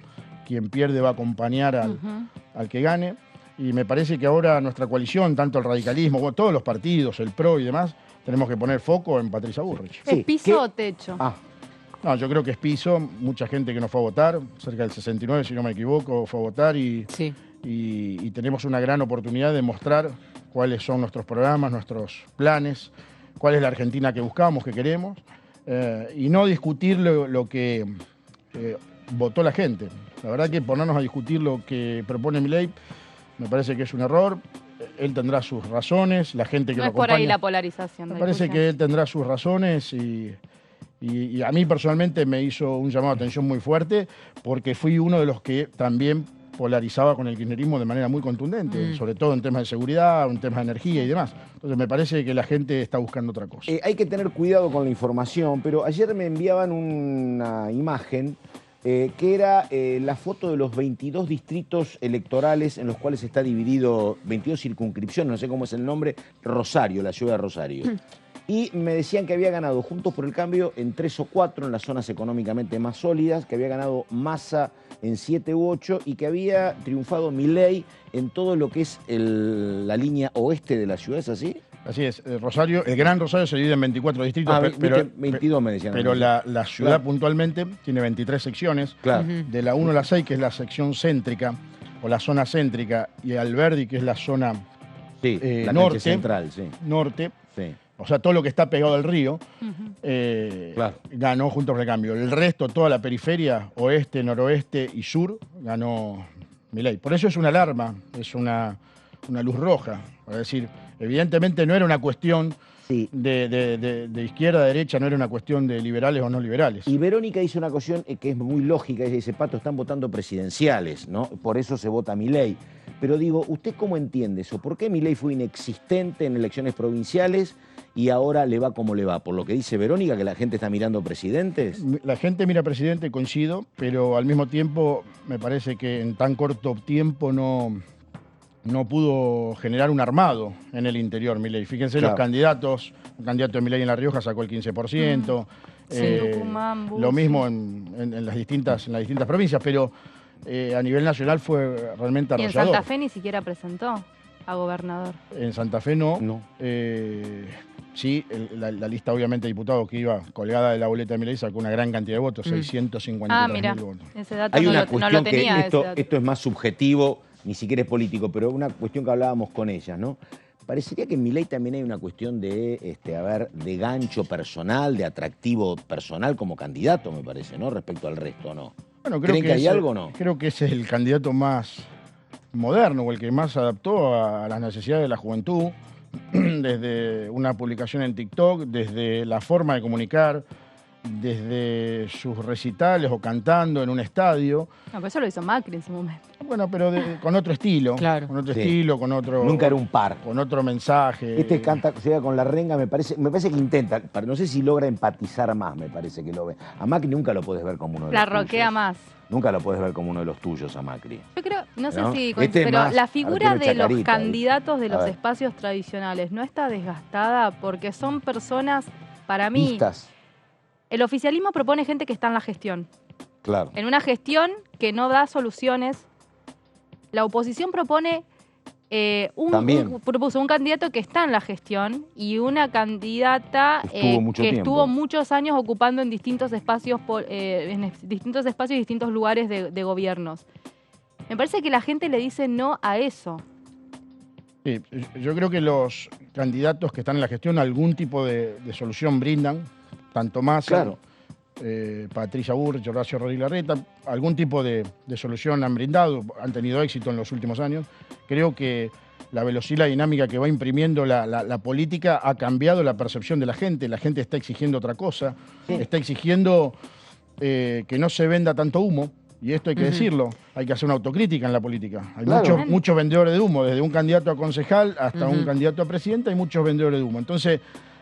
Speaker 20: Quien pierde va a acompañar al que gane. Y me parece que ahora nuestra coalición, tanto el radicalismo, todos los partidos, el PRO y demás, tenemos que poner foco en Patricia Bullrich.
Speaker 3: ¿Es piso o techo?
Speaker 20: No, yo creo que es piso. Mucha gente que no fue a votar, cerca del 69, si no me equivoco, fue a votar y tenemos una gran oportunidad de mostrar cuáles son nuestros programas, nuestros planes, cuál es la Argentina que buscamos, que queremos, y no discutir lo que votó la gente. La verdad que ponernos a discutir lo que propone Milei me parece que es un error. Él tendrá sus razones, la gente que lo acompaña.
Speaker 3: No es por ahí la polarización.
Speaker 20: Me parece que él tendrá sus razones y a mí personalmente me hizo un llamado de atención muy fuerte porque fui uno de los que también polarizaba con el kirchnerismo de manera muy contundente, sobre todo en temas de seguridad, en temas de energía y demás. Entonces me parece que la gente está buscando otra cosa.
Speaker 1: Hay que tener cuidado con la información, pero ayer me enviaban una imagen que era la foto de los 22 distritos electorales en los cuales está dividido, 22 circunscripciones, no sé cómo es el nombre, Rosario, la ciudad de Rosario. Y me decían que había ganado Juntos por el Cambio en 3 o 4 en las zonas económicamente más sólidas, que había ganado Massa en 7 u 8 y que había triunfado Milei en todo lo que es la línea oeste de la ciudad, ¿es así?
Speaker 20: Así es, Rosario, el Gran Rosario se divide en 24 distritos,
Speaker 1: pero 22 me decían.
Speaker 20: Pero la ciudad puntualmente tiene 23 secciones, de la 1 a la 6, que es la sección céntrica, o la zona céntrica, y Alberdi, que es la zona
Speaker 1: la
Speaker 20: norte,
Speaker 1: central,
Speaker 20: norte, o sea, todo lo que está pegado al río, ganó Juntos por el Cambio. El resto, toda la periferia, oeste, noroeste y sur, ganó Milei. Por eso es una alarma, es una luz roja. Es decir, evidentemente no era una cuestión de izquierda a derecha, no era una cuestión de liberales o no liberales.
Speaker 1: Y Verónica dice una cuestión que es muy lógica, ella dice, Pato, están votando presidenciales, ¿no? Por eso se vota Milei. Pero digo, ¿usted cómo entiende eso? ¿Por qué Milei fue inexistente en elecciones provinciales y ahora le va como le va? ¿Por lo que dice Verónica, que la gente está mirando presidentes?
Speaker 20: La gente mira presidente, coincido, pero al mismo tiempo me parece que en tan corto tiempo no pudo generar un armado en el interior Milei. Fíjense los candidatos, un candidato de Milei en La Rioja sacó el 15%, lo mismo en las distintas provincias, pero a nivel nacional fue realmente arrollador.
Speaker 3: ¿Y en Santa Fe ni siquiera presentó a gobernador?
Speaker 20: En Santa Fe no. Sí, la lista obviamente de diputados que iba colgada de la boleta de Milei sacó una gran cantidad de votos, 653.000 votos.
Speaker 3: Ese dato
Speaker 1: Hay una
Speaker 3: no lo tenía.
Speaker 1: Esto es más subjetivo, ni siquiera es político, pero una cuestión que hablábamos con ellas, ¿no? Parecería que en Milei también hay una cuestión de gancho personal, de atractivo personal como candidato, me parece, ¿no? Respecto al resto, ¿no?
Speaker 20: Bueno, ¿creen que hay algo o no? Creo que ese es el candidato más moderno o el que más se adaptó a las necesidades de la juventud, desde una publicación en TikTok, desde la forma de comunicar, desde sus recitales o cantando en un estadio.
Speaker 3: No, pero eso lo hizo Macri en su momento.
Speaker 20: Bueno, pero con otro estilo.
Speaker 4: Claro.
Speaker 20: Con otro estilo, con otro...
Speaker 1: Nunca era un par.
Speaker 20: Con otro mensaje.
Speaker 1: Este canta, llega con la renga, me parece que intenta, no sé si logra empatizar más, me parece que lo ve. A Macri nunca lo puedes ver como uno de
Speaker 3: La
Speaker 1: los tuyos.
Speaker 3: roquea más.
Speaker 1: Nunca lo puedes ver como uno de los tuyos a Macri.
Speaker 3: Yo creo, no sé
Speaker 1: ¿No?
Speaker 3: si,
Speaker 1: Este
Speaker 3: pero
Speaker 1: más,
Speaker 3: la
Speaker 1: a
Speaker 3: figura
Speaker 1: ver,
Speaker 3: de
Speaker 1: tiene
Speaker 3: los
Speaker 1: chacarita,
Speaker 3: candidatos de
Speaker 1: A
Speaker 3: los
Speaker 1: ver.
Speaker 3: espacios tradicionales no está desgastada porque son personas, para mí,
Speaker 1: Vistas,
Speaker 3: el oficialismo propone gente que está en la gestión.
Speaker 1: claro.
Speaker 3: En una gestión que no da soluciones, la oposición propone propuso un candidato que está en la gestión y una candidata que estuvo muchos años ocupando en distintos espacios y distintos lugares de gobiernos. Me parece que la gente le dice no a eso.
Speaker 20: Sí, yo creo que los candidatos que están en la gestión algún tipo de solución brindan, tanto Massa, Patricia Bullrich, Horacio Rodríguez Larreta, algún tipo de solución han brindado, han tenido éxito en los últimos años. Creo que la velocidad y la dinámica que va imprimiendo la política ha cambiado la percepción de la gente está exigiendo otra cosa, está exigiendo que no se venda tanto humo. Y esto hay que decirlo, hay que hacer una autocrítica en la política. Hay muchos vendedores de humo, desde un candidato a concejal hasta un candidato a presidente, hay muchos vendedores de humo. Entonces,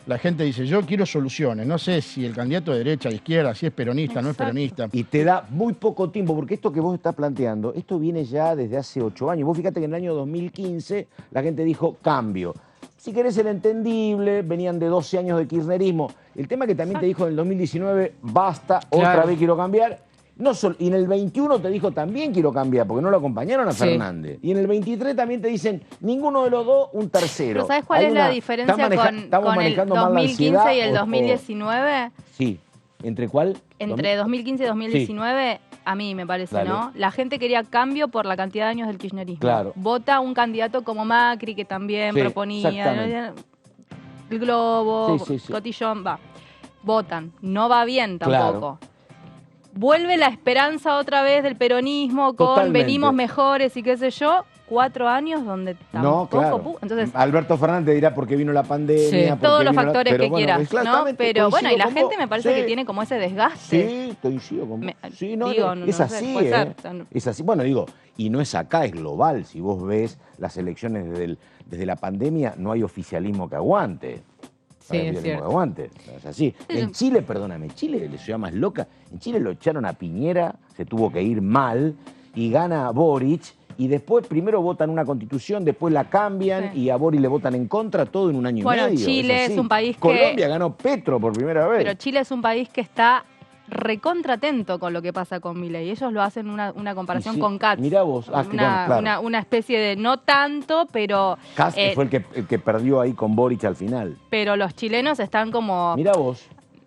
Speaker 20: la gente dice, yo quiero soluciones, no sé si el candidato de derecha, de izquierda, si es peronista, no es peronista.
Speaker 1: Y te da muy poco tiempo, porque esto que vos estás planteando, esto viene ya desde hace 8 años. Vos fíjate que en el año 2015 la gente dijo cambio. Si querés ser entendible, venían de 12 años de kirchnerismo. El tema que también te dijo en el 2019, basta, otra vez quiero cambiar. No solo, y en el 21 te dijo también quiero cambiar, porque no lo acompañaron a Fernández. Y en el 23 también te dicen ninguno de los dos, un tercero.
Speaker 3: ¿Pero sabes cuál es la diferencia con el 2015 y el 2019?
Speaker 1: Sí. ¿Entre cuál?
Speaker 3: Entre 2015 y 2019, a mí me parece, ¿no? La gente quería cambio por la cantidad de años del kirchnerismo.
Speaker 1: Claro.
Speaker 3: Vota un candidato como Macri, que también proponía el Globo, Cotillón, votan. No va bien tampoco.
Speaker 1: Claro.
Speaker 3: Vuelve la esperanza otra vez del peronismo con venimos mejores y qué sé yo. 4 años donde tampoco... Entonces,
Speaker 1: Alberto Fernández dirá porque vino la pandemia.
Speaker 3: Todos los factores que quieras, ¿no? Pero bueno, y la gente me parece que tiene como ese desgaste.
Speaker 1: Sí, coincido con vos.
Speaker 3: Es
Speaker 1: así, es así. Bueno, digo, y no es acá, es global. Si vos ves las elecciones desde la pandemia, no hay oficialismo que aguante.
Speaker 4: Sí, es cierto.
Speaker 1: Aguante. Es así. En Chile, perdóname, Chile, la ciudad más loca, en Chile lo echaron a Piñera, se tuvo que ir mal, y gana Boric, y después primero votan una constitución, después la cambian, y a Boric le votan en contra, todo en un año y medio.
Speaker 3: Bueno, Chile es un país
Speaker 1: Colombia ganó Petro por primera vez.
Speaker 3: Pero Chile es un país que está recontratento con lo que pasa con Milei. Ellos lo hacen una comparación con Katz.
Speaker 1: Mirá vos.
Speaker 3: Una especie de no tanto, pero...
Speaker 1: Katz fue el que perdió ahí con Boric al final.
Speaker 3: Pero los chilenos están como...
Speaker 1: Mirá vos.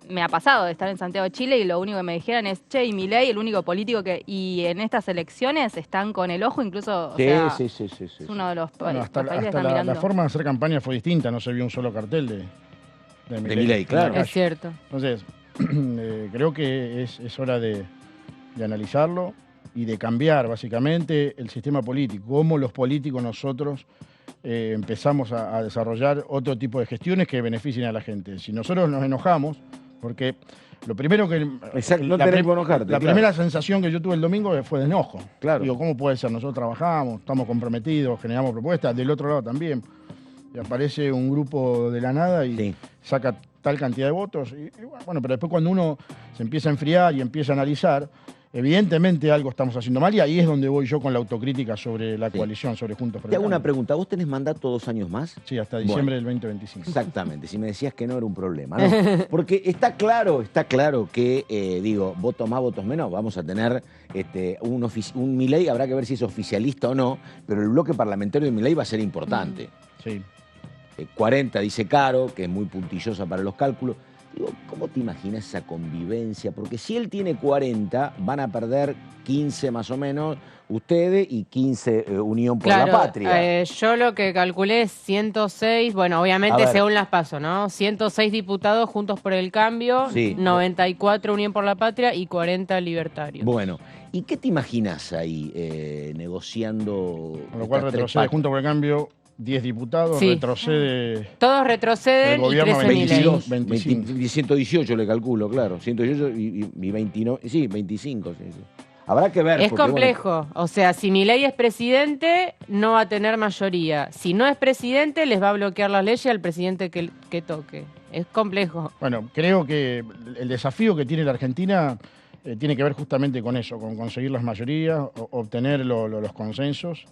Speaker 3: Me ha pasado de estar en Santiago de Chile y lo único que me dijeron es, che, y Milei, el único político que... Y en estas elecciones están con el ojo, incluso...
Speaker 1: Sí.
Speaker 3: Es uno de los países que están mirando.
Speaker 20: La forma de hacer campaña fue distinta, no se vio un solo cartel de
Speaker 1: Milei, claro.
Speaker 4: Es cierto.
Speaker 20: Entonces... creo que es hora de analizarlo y de cambiar básicamente el sistema político, cómo los políticos nosotros empezamos a desarrollar otro tipo de gestiones que beneficien a la gente. Si nosotros nos enojamos, porque lo primero que... la primera sensación que yo tuve el domingo fue de enojo.
Speaker 1: Claro.
Speaker 20: Digo, ¿cómo puede ser? Nosotros trabajamos, estamos comprometidos, generamos propuestas, del otro lado también. Y aparece un grupo de la nada y saca tal cantidad de votos. Y bueno, pero después cuando uno se empieza a enfriar y empieza a analizar, evidentemente algo estamos haciendo mal y ahí es donde voy yo con la autocrítica sobre la coalición, sobre Juntos por el
Speaker 1: Te hago
Speaker 20: Cambio.
Speaker 1: una pregunta. ¿Vos tenés mandato 2 años más?
Speaker 20: Sí, hasta diciembre del 2025.
Speaker 1: Exactamente. Si me decías que no era un problema, ¿no? Porque está claro que, votos más, votos menos, vamos a tener un Milei, habrá que ver si es oficialista o no, pero el bloque parlamentario de Milei va a ser importante.
Speaker 20: Sí.
Speaker 1: 40 dice Caro, que es muy puntillosa para los cálculos. Digo, ¿cómo te imaginas esa convivencia? Porque si él tiene 40, van a perder 15 más o menos ustedes y 15 Unión por la Patria.
Speaker 4: Yo lo que calculé es 106, bueno, obviamente según las PASO, ¿no? 106 diputados Juntos por el Cambio, 94 Unión por la Patria y 40 Libertarios.
Speaker 1: Bueno, ¿y qué te imaginas ahí negociando?
Speaker 20: Con lo cual retrocede Juntos por el Cambio 10 diputados,
Speaker 4: Sí.
Speaker 20: retrocede.
Speaker 4: Todos retroceden
Speaker 20: El gobierno
Speaker 4: y crece Milei.
Speaker 20: 25.
Speaker 1: 118 le calculo, claro. 118 y 29. Sí, 25. Sí, sí. Habrá que ver.
Speaker 4: Es
Speaker 1: porque,
Speaker 4: complejo. O sea, si Milei es presidente, no va a tener mayoría. Si no es presidente, les va a bloquear las leyes al presidente que toque. Es complejo.
Speaker 20: Bueno, creo que el desafío que tiene la Argentina tiene que ver justamente con eso, con conseguir las mayorías, obtener los consensos.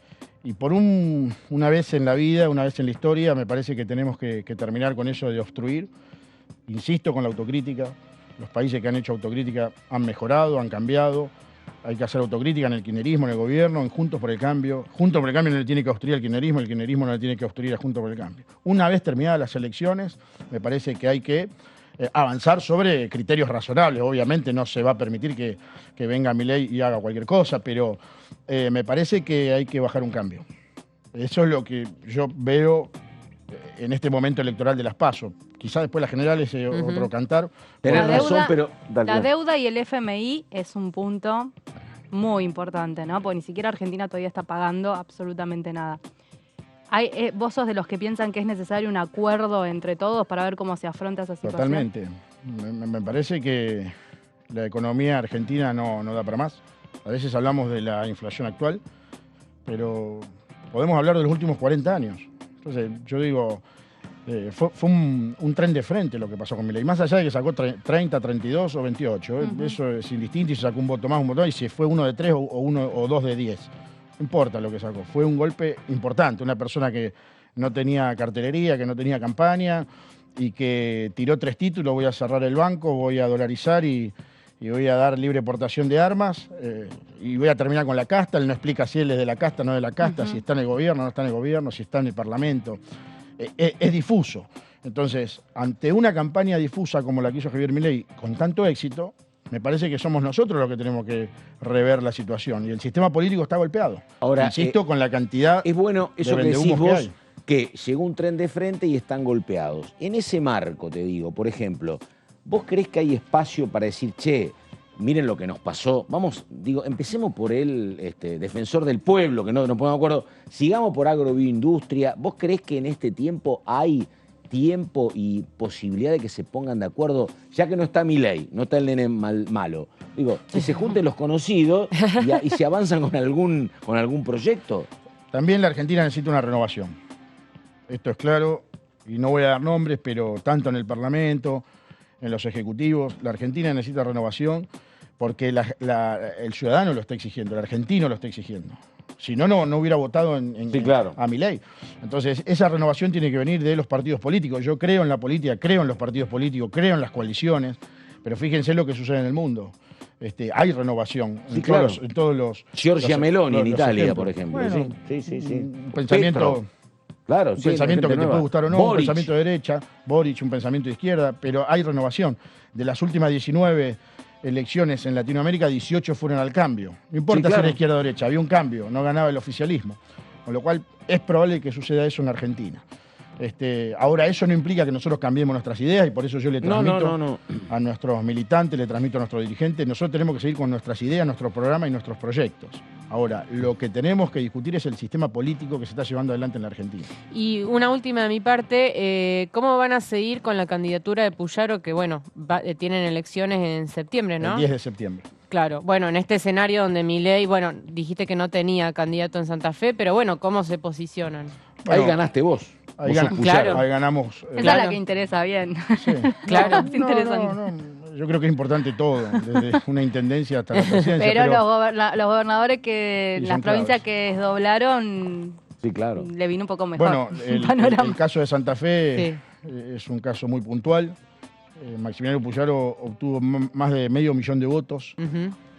Speaker 20: Y por una vez en la vida, una vez en la historia, me parece que tenemos que terminar con eso de obstruir. Insisto con la autocrítica. Los países que han hecho autocrítica han mejorado, han cambiado. Hay que hacer autocrítica en el kirchnerismo, en el gobierno, en Juntos por el Cambio. Juntos por el Cambio no le tiene que obstruir al kirchnerismo, el kirchnerismo no le tiene que obstruir a Juntos por el Cambio. Una vez terminadas las elecciones, me parece que hay que avanzar sobre criterios razonables. Obviamente no se va a permitir que venga Milei y haga cualquier cosa, pero me parece que hay que bajar un cambio. Eso es lo que yo veo en este momento electoral de las PASO. Quizás después las generales otro cantar.
Speaker 1: Tenés razón, pero...
Speaker 3: La deuda y el FMI es un punto muy importante, ¿no? Porque ni siquiera Argentina todavía está pagando absolutamente nada. ¿Vos sos de los que piensan que es necesario un acuerdo entre todos para ver cómo se afronta esa situación?
Speaker 20: Totalmente. Me parece que la economía argentina no da para más. A veces hablamos de la inflación actual, pero podemos hablar de los últimos 40 años. Entonces, yo digo, fue un tren de frente lo que pasó con Milei. Más allá de que sacó 30, 32 o 28, eso es indistinto, y se sacó un voto más, un voto más, y se fue uno de 3 o uno o 2 de 10. No importa lo que sacó, fue un golpe importante. Una persona que no tenía cartelería, que no tenía campaña y que tiró 3 títulos: voy a cerrar el banco, voy a dolarizar y voy a dar libre portación de armas y voy a terminar con la casta. Él no explica si él es de la casta o no de la casta, si está en el gobierno o no está en el gobierno, si está en el Parlamento. Es difuso. Entonces, ante una campaña difusa como la que hizo Javier Milei, con tanto éxito, me parece que somos nosotros los que tenemos que rever la situación. Y el sistema político está golpeado.
Speaker 1: Ahora,
Speaker 20: insisto, con la cantidad
Speaker 1: es bueno eso
Speaker 20: de
Speaker 1: que decís
Speaker 20: vendehumos
Speaker 1: vos, que llegó un tren de frente y están golpeados. En ese marco, te digo, por ejemplo, ¿vos creés que hay espacio para decir, che, miren lo que nos pasó? Vamos, digo, empecemos por el defensor del pueblo, que no nos ponemos de acuerdo. Sigamos por agrobioindustria. ¿Vos creés que en este tiempo hay tiempo y posibilidad de que se pongan de acuerdo, ya que no está Milei, no está el nene malo? Digo, que se junten los conocidos y se avanzan con algún proyecto.
Speaker 20: También la Argentina necesita una renovación. Esto es claro, y no voy a dar nombres, pero tanto en el Parlamento, en los ejecutivos, la Argentina necesita renovación porque el ciudadano lo está exigiendo, el argentino lo está exigiendo. Si no, no hubiera votado a Milei. Entonces, esa renovación tiene que venir de los partidos políticos. Yo creo en la política, creo en los partidos políticos, creo en las coaliciones, pero fíjense lo que sucede en el mundo. Hay renovación en todos los...
Speaker 1: Giorgia Meloni en Italia,
Speaker 20: ejemplos.
Speaker 1: por ejemplo.
Speaker 20: Bueno,
Speaker 1: sí.
Speaker 20: Un pensamiento...
Speaker 1: Claro,
Speaker 20: un pensamiento que te puede gustar o no,
Speaker 1: Boric.
Speaker 20: un pensamiento de derecha, Boric, un pensamiento de izquierda, pero hay renovación. De las últimas 19 elecciones en Latinoamérica, 18 fueron al cambio. No importa si era izquierda o derecha, había un cambio, no ganaba el oficialismo. Con lo cual es probable que suceda eso en Argentina. Ahora, eso no implica que nosotros cambiemos nuestras ideas y por eso yo le transmito a nuestros militantes, le transmito a nuestros dirigentes. Nosotros tenemos que seguir con nuestras ideas, nuestro programa y nuestros proyectos. Ahora, lo que tenemos que discutir es el sistema político que se está llevando adelante en la Argentina.
Speaker 4: Y una última de mi parte, ¿cómo van a seguir con la candidatura de Puyaro? Que bueno, tienen elecciones en septiembre, ¿no?
Speaker 20: El 10 de septiembre.
Speaker 4: Claro, bueno, en este escenario donde Milei, bueno, dijiste que no tenía candidato en Santa Fe, pero bueno, ¿cómo se posicionan?
Speaker 1: Ahí ganaste vos.
Speaker 20: Ahí ganamos.
Speaker 3: Esa es la que interesa bien.
Speaker 20: Sí.
Speaker 3: Claro,
Speaker 20: yo creo que es importante todo, desde una intendencia hasta la presidencia.
Speaker 3: Pero los gobernadores que en las provincias que desdoblaron,
Speaker 1: sí, claro,
Speaker 3: le vino un poco mejor.
Speaker 20: Bueno, el caso de Santa Fe es un caso muy puntual. Maximiliano Puyaro obtuvo más de 500.000 de votos.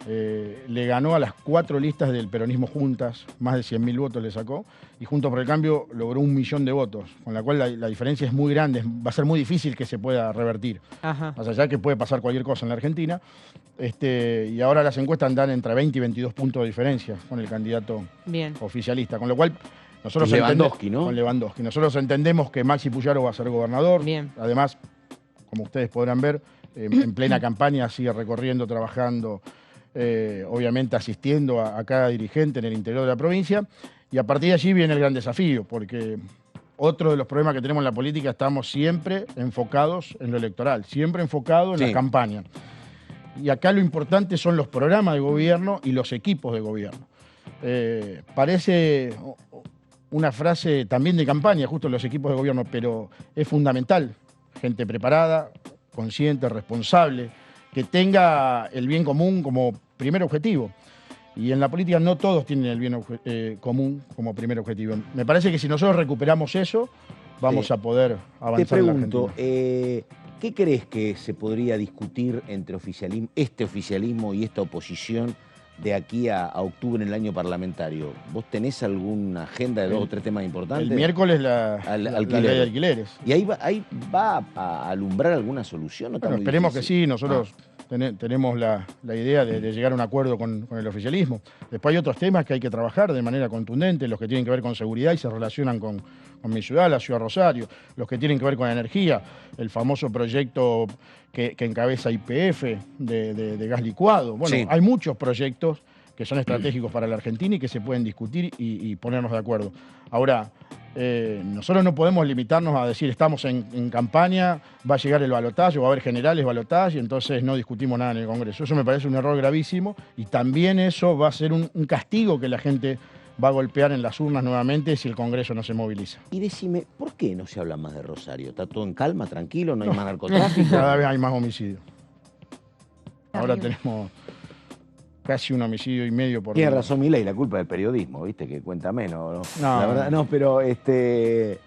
Speaker 20: Le ganó a las 4 listas del peronismo juntas, más de 100.000 votos le sacó, y Juntos por el Cambio logró 1.000.000 de votos, con la cual la diferencia es muy grande, va a ser muy difícil que se pueda revertir. Más allá que puede pasar cualquier cosa en la Argentina, y ahora las encuestas dan entre 20 y 22 puntos de diferencia con el candidato oficialista, con lo cual nosotros
Speaker 1: Lewandowski, ¿no?
Speaker 20: Con Lewandowski. Nosotros entendemos que Maxi Puyaro va a ser gobernador. Además, como ustedes podrán ver, en plena campaña sigue recorriendo, trabajando, obviamente asistiendo a cada dirigente en el interior de la provincia. Y a partir de allí viene el gran desafío, porque otro de los problemas que tenemos en la política, estamos siempre enfocados en lo electoral, siempre enfocados en la campaña. Y acá lo importante son los programas de gobierno y los equipos de gobierno. Parece una frase también de campaña, justo los equipos de gobierno, pero es fundamental. Gente preparada, consciente, responsable, que tenga el bien común como primer objetivo. Y en la política no todos tienen el bien común como primer objetivo. Me parece que si nosotros recuperamos eso, vamos a poder avanzar.
Speaker 1: Te pregunto, ¿qué crees que se podría discutir entre este oficialismo y esta oposición de aquí a octubre en el año parlamentario? ¿Vos tenés alguna agenda de 2 o 3 temas importantes?
Speaker 20: El miércoles la ley de alquileres.
Speaker 1: ¿Y ahí va a alumbrar alguna solución? ¿No?
Speaker 20: Bueno, esperemos que sí. Nosotros tenemos la idea de llegar a un acuerdo con el oficialismo. Después hay otros temas que hay que trabajar de manera contundente, los que tienen que ver con seguridad y se relacionan con mi ciudad, la ciudad de Rosario, los que tienen que ver con energía, el famoso proyecto que encabeza YPF de gas licuado. Bueno, hay muchos proyectos que son estratégicos para la Argentina y que se pueden discutir y ponernos de acuerdo. Ahora, nosotros no podemos limitarnos a decir estamos en campaña, va a llegar el balotaje, va a haber generales balotaje, y entonces no discutimos nada en el Congreso. Eso me parece un error gravísimo y también eso va a ser un castigo que la gente va a golpear en las urnas nuevamente si el Congreso no se moviliza.
Speaker 1: Y decime, ¿por qué no se habla más de Rosario? ¿Está todo en calma, tranquilo, no hay más narcotráfico?
Speaker 20: Cada vez hay más homicidios. Ahora tenemos casi 1,5 homicidios por día.
Speaker 1: Tiene razón Milei, la culpa del periodismo, ¿viste? Que cuenta menos, ¿no? La verdad, no, pero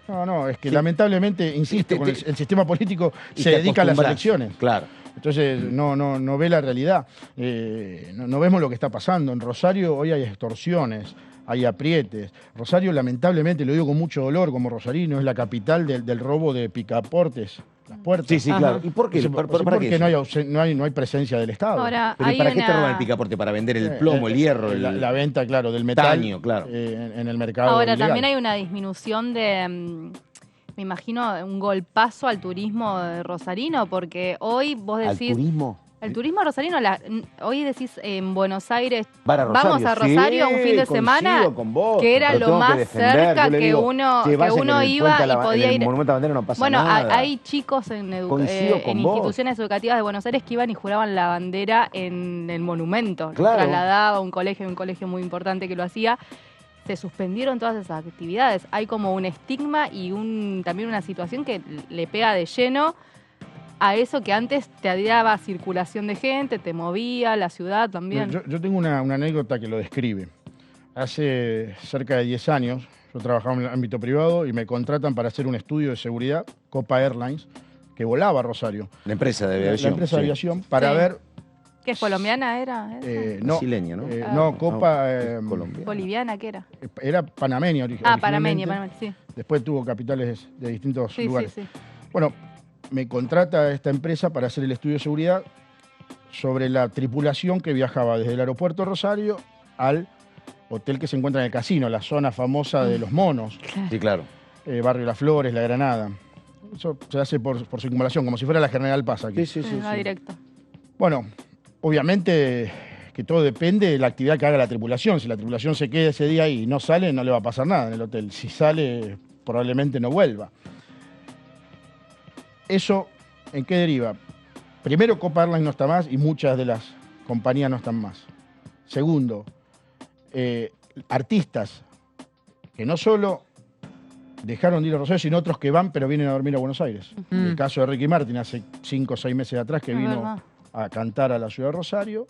Speaker 20: No, es que lamentablemente, insisto, con el sistema político se dedica a las elecciones.
Speaker 1: Claro.
Speaker 20: Entonces no ve la realidad. No vemos lo que está pasando. En Rosario hoy hay extorsiones, hay aprietes. Rosario, lamentablemente, lo digo con mucho dolor como rosarino, es la capital del robo de picaportes. Las puertas.
Speaker 1: Sí, claro. ¿Y por qué?
Speaker 20: Porque no hay presencia del Estado.
Speaker 3: Ahora,
Speaker 1: ¿Pero para qué te roban el picaporte? ¿Para vender el plomo, el hierro?
Speaker 20: La venta, claro, del metal
Speaker 1: claro.
Speaker 20: En el mercado.
Speaker 3: Ahora,
Speaker 20: ilegal.
Speaker 3: también hay una disminución de, me imagino, un golpazo al turismo rosarino, porque hoy vos decís...
Speaker 1: ¿Al turismo?
Speaker 3: El turismo rosarino, hoy decís en Buenos Aires,
Speaker 1: vamos
Speaker 3: a Rosario un fin de semana, que era lo más cerca que uno iba y podía ir. Bueno, hay chicos en instituciones educativas de Buenos Aires que iban y juraban la bandera en el monumento.
Speaker 1: Claro.
Speaker 3: Trasladaba un colegio muy importante que lo hacía. Se suspendieron todas esas actividades. Hay como un estigma y también una situación que le pega de lleno a eso que antes te daba circulación de gente, te movía, la ciudad también.
Speaker 20: Yo tengo una anécdota que lo describe. Hace cerca de 10 años, yo trabajaba en el ámbito privado y me contratan para hacer un estudio de seguridad, Copa Airlines, que volaba a Rosario.
Speaker 1: La empresa de aviación.
Speaker 20: La empresa de aviación, para ver...
Speaker 3: ¿Qué es colombiana era?
Speaker 20: No,
Speaker 1: brasileña, ¿no?
Speaker 20: No, Copa...
Speaker 3: ¿Boliviana qué era?
Speaker 20: Era panameña originalmente.
Speaker 3: Panameña, sí.
Speaker 20: Después tuvo capitales de distintos lugares.
Speaker 3: Sí.
Speaker 20: Bueno, me contrata esta empresa para hacer el estudio de seguridad sobre la tripulación que viajaba desde el aeropuerto de Rosario al hotel que se encuentra en el casino, la zona famosa de Los Monos.
Speaker 1: Sí, claro.
Speaker 20: Barrio Las Flores, La Granada. Eso se hace por circunvalación, como si fuera la General Paz aquí.
Speaker 1: Sí.
Speaker 3: Directo.
Speaker 20: Bueno, obviamente que todo depende de la actividad que haga la tripulación. Si la tripulación se queda ese día ahí y no sale, no le va a pasar nada en el hotel. Si sale, probablemente no vuelva. ¿Eso en qué deriva? Primero, Copa Airlines no está más y muchas de las compañías no están más. Segundo, artistas que no solo dejaron de ir a Rosario, sino otros que van pero vienen a dormir a Buenos Aires. El caso de Ricky Martin hace 5 o 6 meses atrás que vino a cantar a la ciudad de Rosario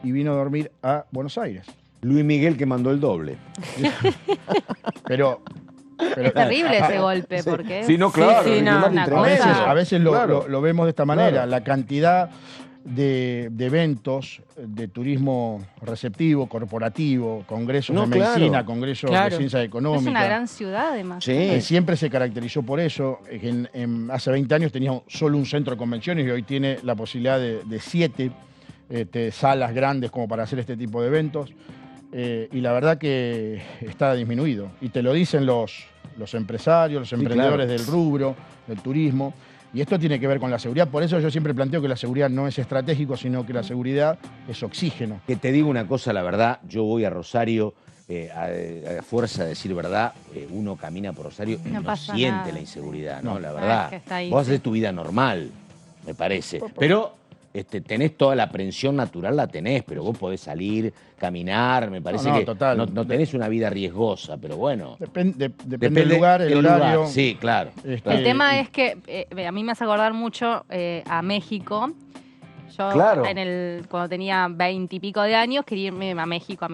Speaker 20: y vino a dormir a Buenos Aires.
Speaker 1: Luis Miguel que mandó el doble.
Speaker 20: Pero
Speaker 3: es terrible ese golpe, porque...
Speaker 1: Sí, no, claro.
Speaker 20: A veces lo vemos de esta manera. Claro. La cantidad de eventos de turismo receptivo, corporativo, congresos de medicina, congresos de ciencias económicas.
Speaker 3: Es una gran ciudad, además.
Speaker 20: Sí. Siempre se caracterizó por eso. Hace 20 años tenía solo un centro de convenciones y hoy tiene la posibilidad de 7 salas grandes como para hacer este tipo de eventos. Y la verdad que está disminuido. Y te lo dicen los empresarios, los emprendedores del rubro, del turismo. Y esto tiene que ver con la seguridad. Por eso yo siempre planteo que la seguridad no es estratégico, sino que la seguridad es oxígeno.
Speaker 1: Que te digo una cosa, la verdad, yo voy a Rosario a fuerza de decir verdad, uno camina por Rosario y no siente nada. La inseguridad, ¿no? La verdad. Es que ahí, vos haces tu vida normal, me parece. Pero tenés toda la aprensión natural, la tenés, pero vos podés salir, caminar, me parece que total. No tenés una vida riesgosa, pero bueno.
Speaker 20: Depende del lugar, el horario.
Speaker 1: Lugar. Sí, claro.
Speaker 3: El tema es que a mí me hace acordar mucho a México. Yo cuando tenía 20 y pico de años quería irme a México.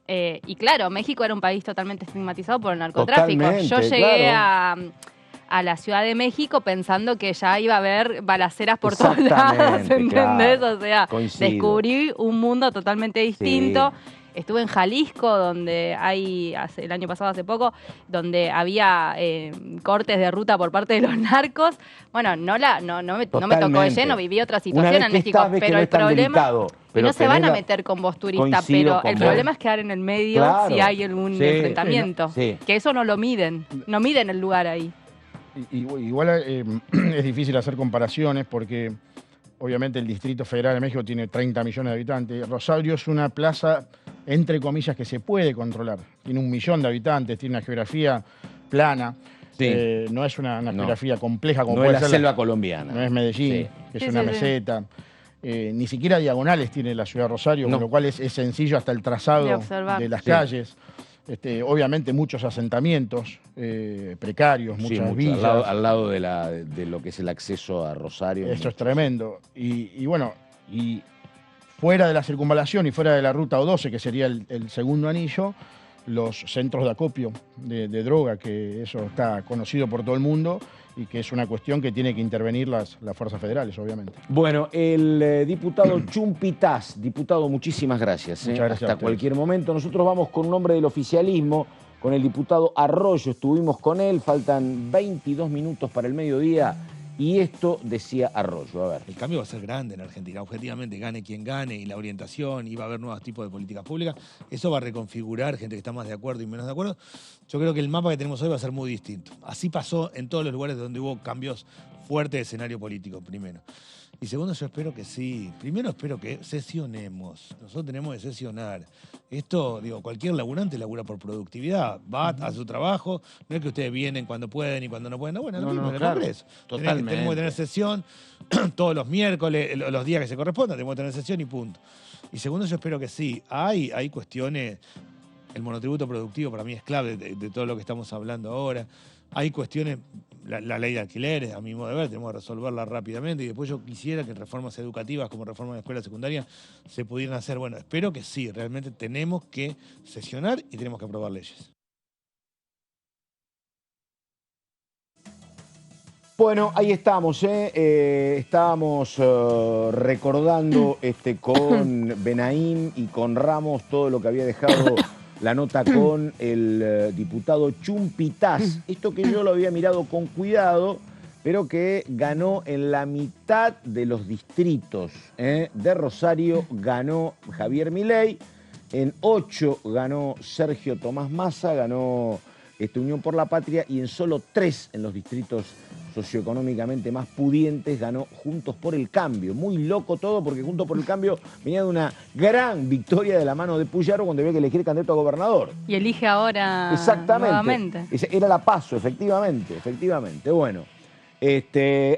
Speaker 3: Y claro, México era un país totalmente estigmatizado por el narcotráfico. Yo llegué a la Ciudad de México pensando que ya iba a haber balaceras por todos lados, ¿entendés? Claro. O sea, descubrí un mundo totalmente distinto. Sí. Estuve en Jalisco, donde el año pasado, hace poco, donde había cortes de ruta por parte de los narcos. Bueno, no me tocó de lleno, viví otra situación en México, pero el problema... Y no se van a meter con vos, turista, pero el problema es quedar en el medio si hay algún enfrentamiento. Que eso no lo miden, no miden el lugar ahí.
Speaker 20: Igual es difícil hacer comparaciones porque obviamente el Distrito Federal de México tiene 30 millones de habitantes. Rosario es una plaza, entre comillas, que se puede controlar. Tiene 1 millón de habitantes, tiene una geografía plana. Sí. No es una geografía compleja como
Speaker 1: puede ser la selva colombiana.
Speaker 20: No es Medellín, que es una meseta. Ni siquiera diagonales tiene la ciudad de Rosario, con lo cual es sencillo hasta el trazado de las calles. Obviamente muchos asentamientos precarios, muchas villas.
Speaker 1: Al lado de lo que es el acceso a Rosario.
Speaker 20: Eso es tremendo. Y bueno, y fuera de la circunvalación y fuera de la ruta O12, que sería el segundo anillo, los centros de acopio de droga, que eso está conocido por todo el mundo y que es una cuestión que tiene que intervenir las fuerzas federales, obviamente.
Speaker 1: Bueno, el diputado Chumpitaz, diputado, muchísimas gracias.
Speaker 20: Muchas gracias.
Speaker 1: Hasta cualquier momento. Nosotros vamos con un hombre del oficialismo, con el diputado Arroyo, estuvimos con él, faltan 22 minutos para el mediodía. Y esto decía Arroyo, a ver.
Speaker 18: El cambio va a ser grande en Argentina, objetivamente, gane quien gane, y la orientación, y va a haber nuevos tipos de políticas públicas. Eso va a reconfigurar gente que está más de acuerdo y menos de acuerdo. Yo creo que el mapa que tenemos hoy va a ser muy distinto. Así pasó en todos los lugares donde hubo cambios fuertes de escenario político, primero. Y segundo, yo espero que sí. Primero espero que sesionemos. Nosotros tenemos que sesionar. Esto, digo, cualquier laburante labura por productividad. Va a su trabajo. No es que ustedes vienen cuando pueden y cuando no pueden. No, bueno, en el Congreso.
Speaker 1: Totalmente.
Speaker 18: Tenemos que tener sesión todos los miércoles, los días que se correspondan. Tenemos que tener sesión y punto. Y segundo, yo espero que sí. Hay cuestiones. El monotributo productivo para mí es clave de todo lo que estamos hablando ahora. Hay cuestiones, la ley de alquileres, a mi modo de ver, tenemos que resolverla rápidamente y después yo quisiera que reformas educativas como reforma de escuela secundaria se pudieran hacer. Bueno, espero que sí, realmente tenemos que sesionar y tenemos que aprobar leyes.
Speaker 1: Bueno, ahí estamos, estábamos recordando con Benaim y con Ramos todo lo que había dejado la nota con el diputado Chumpitaz. Esto que yo lo había mirado con cuidado, pero que ganó en la mitad de los distritos de Rosario, ganó Javier Milei, en 8 ganó Sergio Tomás Massa, ganó Unión por la Patria, y en solo 3 en los distritos socioeconómicamente más pudientes ganó Juntos por el Cambio. Muy loco todo, porque Juntos por el Cambio venía de una gran victoria de la mano de Puyaro cuando había que elegir candidato a gobernador.
Speaker 3: Y elige ahora nuevamente.
Speaker 1: Era la PASO, efectivamente. Bueno,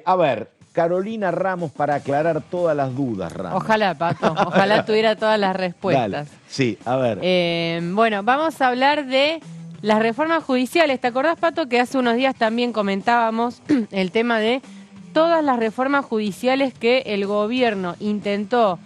Speaker 1: a ver, Carolina Ramos para aclarar todas las dudas, Ramos.
Speaker 4: Ojalá, Pato, ojalá tuviera todas las respuestas.
Speaker 1: Dale. Sí, a ver.
Speaker 4: Bueno, vamos a hablar de las reformas judiciales. ¿Te acordás, Pato, que hace unos días también comentábamos el tema de todas las reformas judiciales que el gobierno intentó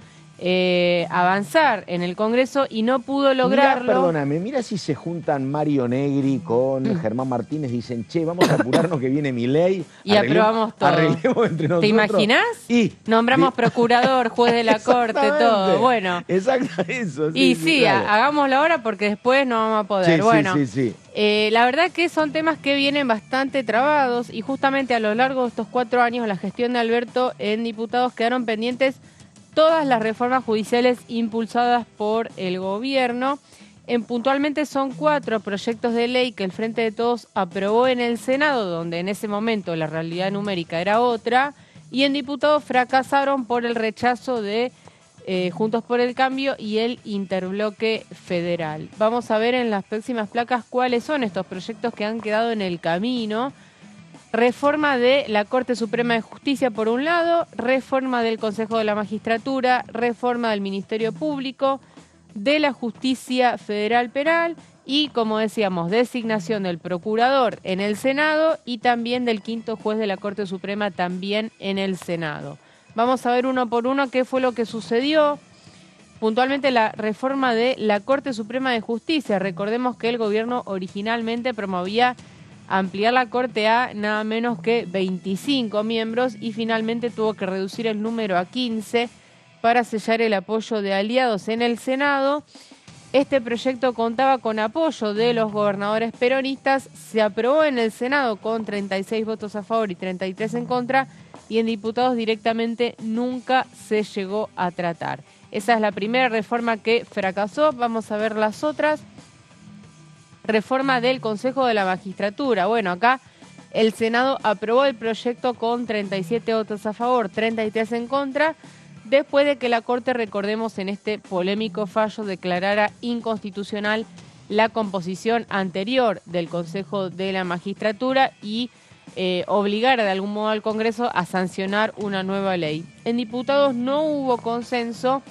Speaker 4: avanzar en el Congreso y no pudo lograrlo?
Speaker 1: Mirá, perdóname, mira si se juntan Mario Negri con Germán Martínez, dicen, che, vamos a apurarnos que viene Milei.
Speaker 4: Y aprobamos todo.
Speaker 1: Arreglemos entre nosotros.
Speaker 4: ¿Te imaginás? Nombramos procurador, juez de la corte, todo. Bueno.
Speaker 1: Exacto, eso.
Speaker 4: Sí, hagámoslo ahora porque después no vamos a poder.
Speaker 1: Sí.
Speaker 4: La verdad que son temas que vienen bastante trabados y justamente a lo largo de estos 4 años la gestión de Alberto en diputados quedaron pendientes todas las reformas judiciales impulsadas por el gobierno. Puntualmente son 4 proyectos de ley que el Frente de Todos aprobó en el Senado, donde en ese momento la realidad numérica era otra, y en diputados fracasaron por el rechazo de Juntos por el Cambio y el Interbloque Federal. Vamos a ver en las próximas placas cuáles son estos proyectos que han quedado en el camino. Reforma de la Corte Suprema de Justicia por un lado, reforma del Consejo de la Magistratura, reforma del Ministerio Público, de la Justicia Federal Penal y, como decíamos, designación del procurador en el Senado y también del quinto juez de la Corte Suprema también en el Senado. Vamos a ver uno por uno qué fue lo que sucedió. Puntualmente la reforma de la Corte Suprema de Justicia. Recordemos que el gobierno originalmente promovía ampliar la Corte a nada menos que 25 miembros y finalmente tuvo que reducir el número a 15 para sellar el apoyo de aliados en el Senado. Este proyecto contaba con apoyo de los gobernadores peronistas, se aprobó en el Senado con 36 votos a favor y 33 en contra, y en diputados directamente nunca se llegó a tratar. Esa es la primera reforma que fracasó. Vamos a ver las otras. Reforma del Consejo de la Magistratura. Bueno, acá el Senado aprobó el proyecto con 37 votos a favor, 33 en contra, después de que la Corte, recordemos, en este polémico fallo declarara inconstitucional la composición anterior del Consejo de la Magistratura y obligara de algún modo al Congreso a sancionar una nueva ley. En diputados no hubo consenso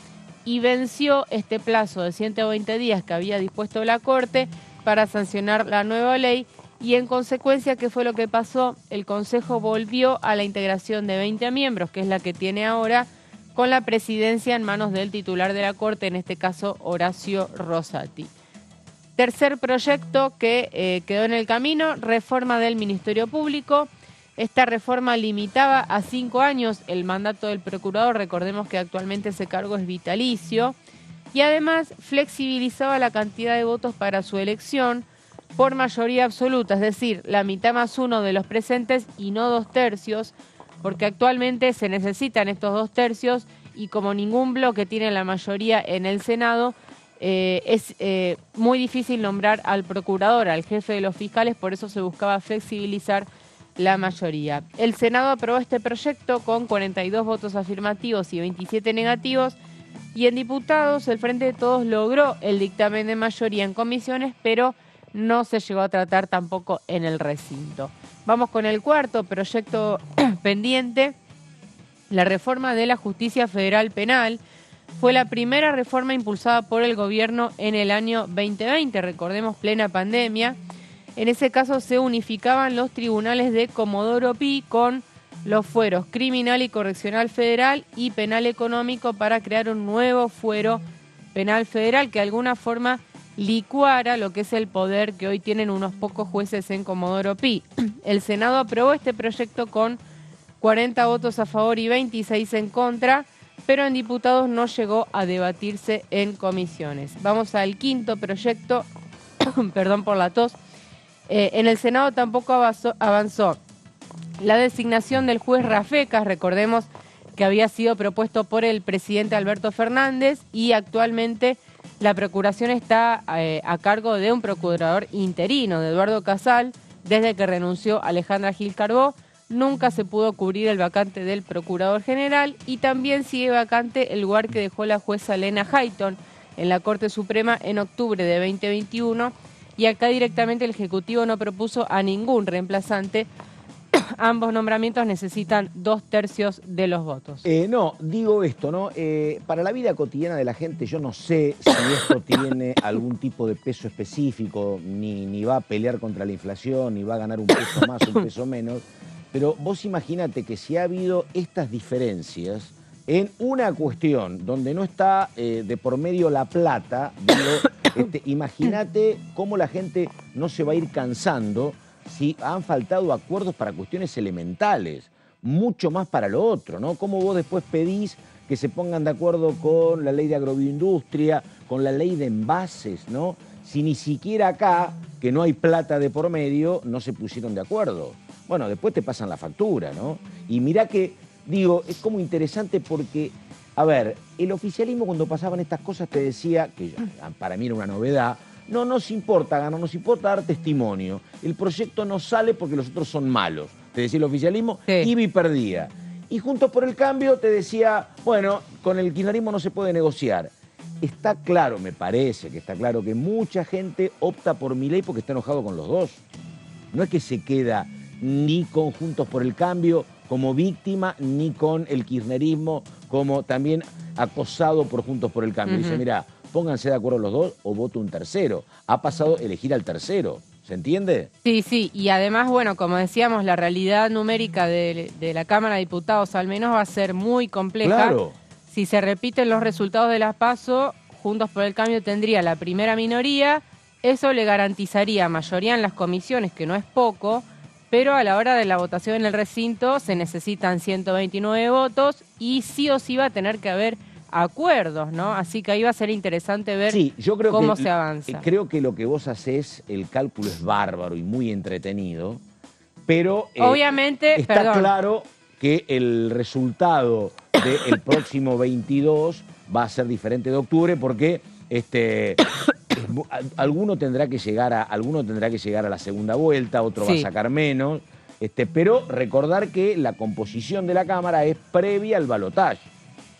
Speaker 4: y venció este plazo de 120 días que había dispuesto la Corte para sancionar la nueva ley y en consecuencia, ¿qué fue lo que pasó? El Consejo volvió a la integración de 20 miembros, que es la que tiene ahora, con la presidencia en manos del titular de la Corte, en este caso Horacio Rosati. Tercer proyecto que quedó en el camino, reforma del Ministerio Público. Esta reforma limitaba a 5 años el mandato del procurador, recordemos que actualmente ese cargo es vitalicio, y además flexibilizaba la cantidad de votos para su elección por mayoría absoluta, es decir, la mitad más uno de los presentes y no 2/3, porque actualmente se necesitan estos 2/3 y como ningún bloque tiene la mayoría en el Senado, es muy difícil nombrar al procurador, al jefe de los fiscales, por eso se buscaba flexibilizar la mayoría. El Senado aprobó este proyecto con 42 votos afirmativos y 27 negativos, y en diputados el Frente de Todos logró el dictamen de mayoría en comisiones, pero no se llegó a tratar tampoco en el recinto. Vamos con el cuarto proyecto pendiente, la reforma de la Justicia Federal Penal. Fue la primera reforma impulsada por el gobierno en el año 2020, recordemos, plena pandemia. En ese caso se unificaban los tribunales de Comodoro Pi con los fueros criminal y correccional federal y penal económico para crear un nuevo fuero penal federal que de alguna forma licuara lo que es el poder que hoy tienen unos pocos jueces en Comodoro Pi. El Senado aprobó este proyecto con 40 votos a favor y 26 en contra, pero en diputados no llegó a debatirse en comisiones. Vamos al quinto proyecto, perdón por la tos. En el Senado tampoco avanzó la designación del juez Rafecas, recordemos que había sido propuesto por el presidente Alberto Fernández y actualmente la procuración está a cargo de un procurador interino, de Eduardo Casal, desde que renunció Alejandra Gil Carbó. Nunca se pudo cubrir el vacante del procurador general y también sigue vacante el lugar que dejó la jueza Lena Hayton en la Corte Suprema en octubre de 2021 y acá directamente el Ejecutivo no propuso a ningún reemplazante. Ambos nombramientos necesitan 2/3 de los votos.
Speaker 1: No, digo esto, ¿no? Para la vida cotidiana de la gente, yo no sé si esto tiene algún tipo de peso específico, ni va a pelear contra la inflación, ni va a ganar un peso más, un peso menos. Pero vos imagínate que si ha habido estas diferencias en una cuestión donde no está de por medio la plata, digo, imagínate cómo la gente no se va a ir cansando si han faltado acuerdos para cuestiones elementales, mucho más para lo otro, ¿no? Cómo vos después pedís que se pongan de acuerdo con la ley de agroindustria, con la ley de envases, ¿no? Si ni siquiera acá, que no hay plata de por medio, no se pusieron de acuerdo. Bueno, después te pasan la factura, ¿no? Y mirá que, digo, es como interesante porque, a ver, el oficialismo cuando pasaban estas cosas te decía, que para mí era una novedad, no nos importa ganar, nos importa dar testimonio. El proyecto no sale porque los otros son malos. Te decía el oficialismo, sí. Iba y perdía. Y Juntos por el Cambio te decía, bueno, con el kirchnerismo no se puede negociar. Está claro, me parece que está claro que mucha gente opta por Milei porque está enojado con los dos. No es que se queda ni con Juntos por el Cambio como víctima, ni con el kirchnerismo como también acosado por Juntos por el Cambio. Dice, mira, pónganse de acuerdo los dos o voto un tercero. Ha pasado a elegir al tercero. ¿Se entiende?
Speaker 4: Sí, sí. Y además, bueno, como decíamos, la realidad numérica de la Cámara de Diputados al menos va a ser muy compleja.
Speaker 1: Claro.
Speaker 4: Si se repiten los resultados de las PASO, Juntos por el Cambio tendría la primera minoría. Eso le garantizaría mayoría en las comisiones, que no es poco, pero a la hora de la votación en el recinto se necesitan 129 votos y sí o sí va a tener que haber acuerdos, ¿no? Así que ahí va a ser interesante ver cómo se avanza.
Speaker 1: Creo que lo que vos hacés, el cálculo es bárbaro y muy entretenido, pero
Speaker 4: obviamente
Speaker 1: está claro que el resultado del próximo 22 va a ser diferente de octubre porque alguno tendrá que llegar a la segunda vuelta, otro va a sacar menos, pero recordar que la composición de la Cámara es previa al balotaje.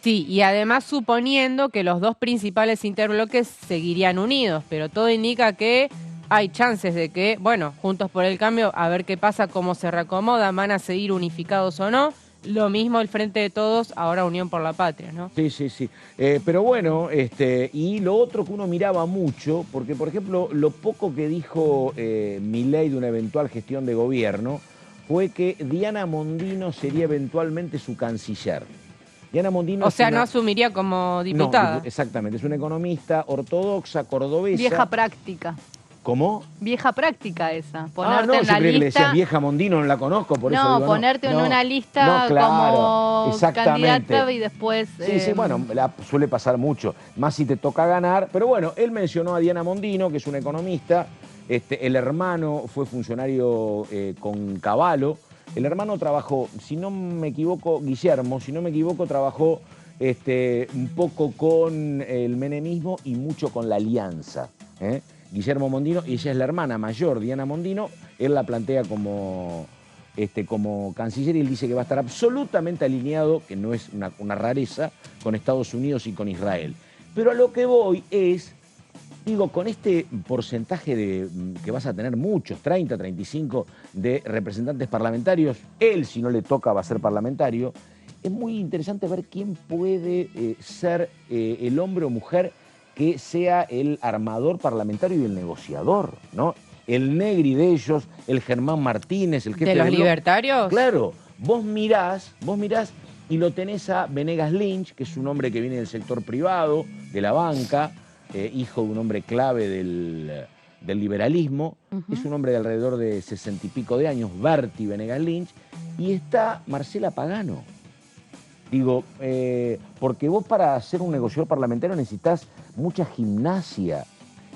Speaker 4: Sí, y además suponiendo que los dos principales interbloques seguirían unidos, pero todo indica que hay chances de que, bueno, Juntos por el Cambio, a ver qué pasa, cómo se reacomodan, van a seguir unificados o no. Lo mismo el Frente de Todos, ahora Unión por la Patria, ¿no?
Speaker 1: Sí, sí, sí. Pero bueno, y lo otro que uno miraba mucho, porque por ejemplo, lo poco que dijo Milei de una eventual gestión de gobierno fue que Diana Mondino sería eventualmente su canciller. Diana Mondino
Speaker 4: no asumiría como diputada.
Speaker 1: No, exactamente, es una economista ortodoxa, cordobesa.
Speaker 3: Vieja práctica.
Speaker 1: ¿Cómo?
Speaker 3: Vieja práctica esa. Ponerte en
Speaker 1: yo
Speaker 3: la
Speaker 1: creí que le
Speaker 3: lista.
Speaker 1: decías vieja Mondino, no la conozco, por eso digo,
Speaker 3: ponerte en una lista como candidata y después...
Speaker 1: Sí, bueno, suele pasar mucho, más si te toca ganar. Pero bueno, él mencionó a Diana Mondino, que es una economista. El hermano fue funcionario con Cavallo. El hermano trabajó, si no me equivoco, Guillermo, si no me equivoco, trabajó un poco con el menemismo y mucho con la Alianza. Guillermo Mondino, y ella es la hermana mayor, Diana Mondino, él la plantea como canciller y él dice que va a estar absolutamente alineado, que no es una rareza, con Estados Unidos y con Israel. Pero a lo que voy es, digo, con este porcentaje que vas a tener muchos, 30, 35 de representantes parlamentarios, él si no le toca va a ser parlamentario, es muy interesante ver quién puede ser el hombre o mujer que sea el armador parlamentario y el negociador, ¿no? El Negri de ellos, el Germán Martínez, el jefe
Speaker 4: de los libertarios.
Speaker 1: Claro, vos mirás y lo tenés a Venegas Lynch, que es un hombre que viene del sector privado, de la banca, hijo de un hombre clave del liberalismo, es un hombre de alrededor de 60 y pico de años, Berti Venegas Lynch, y está Marcela Pagano. Digo, porque vos para ser un negociador parlamentario necesitas mucha gimnasia.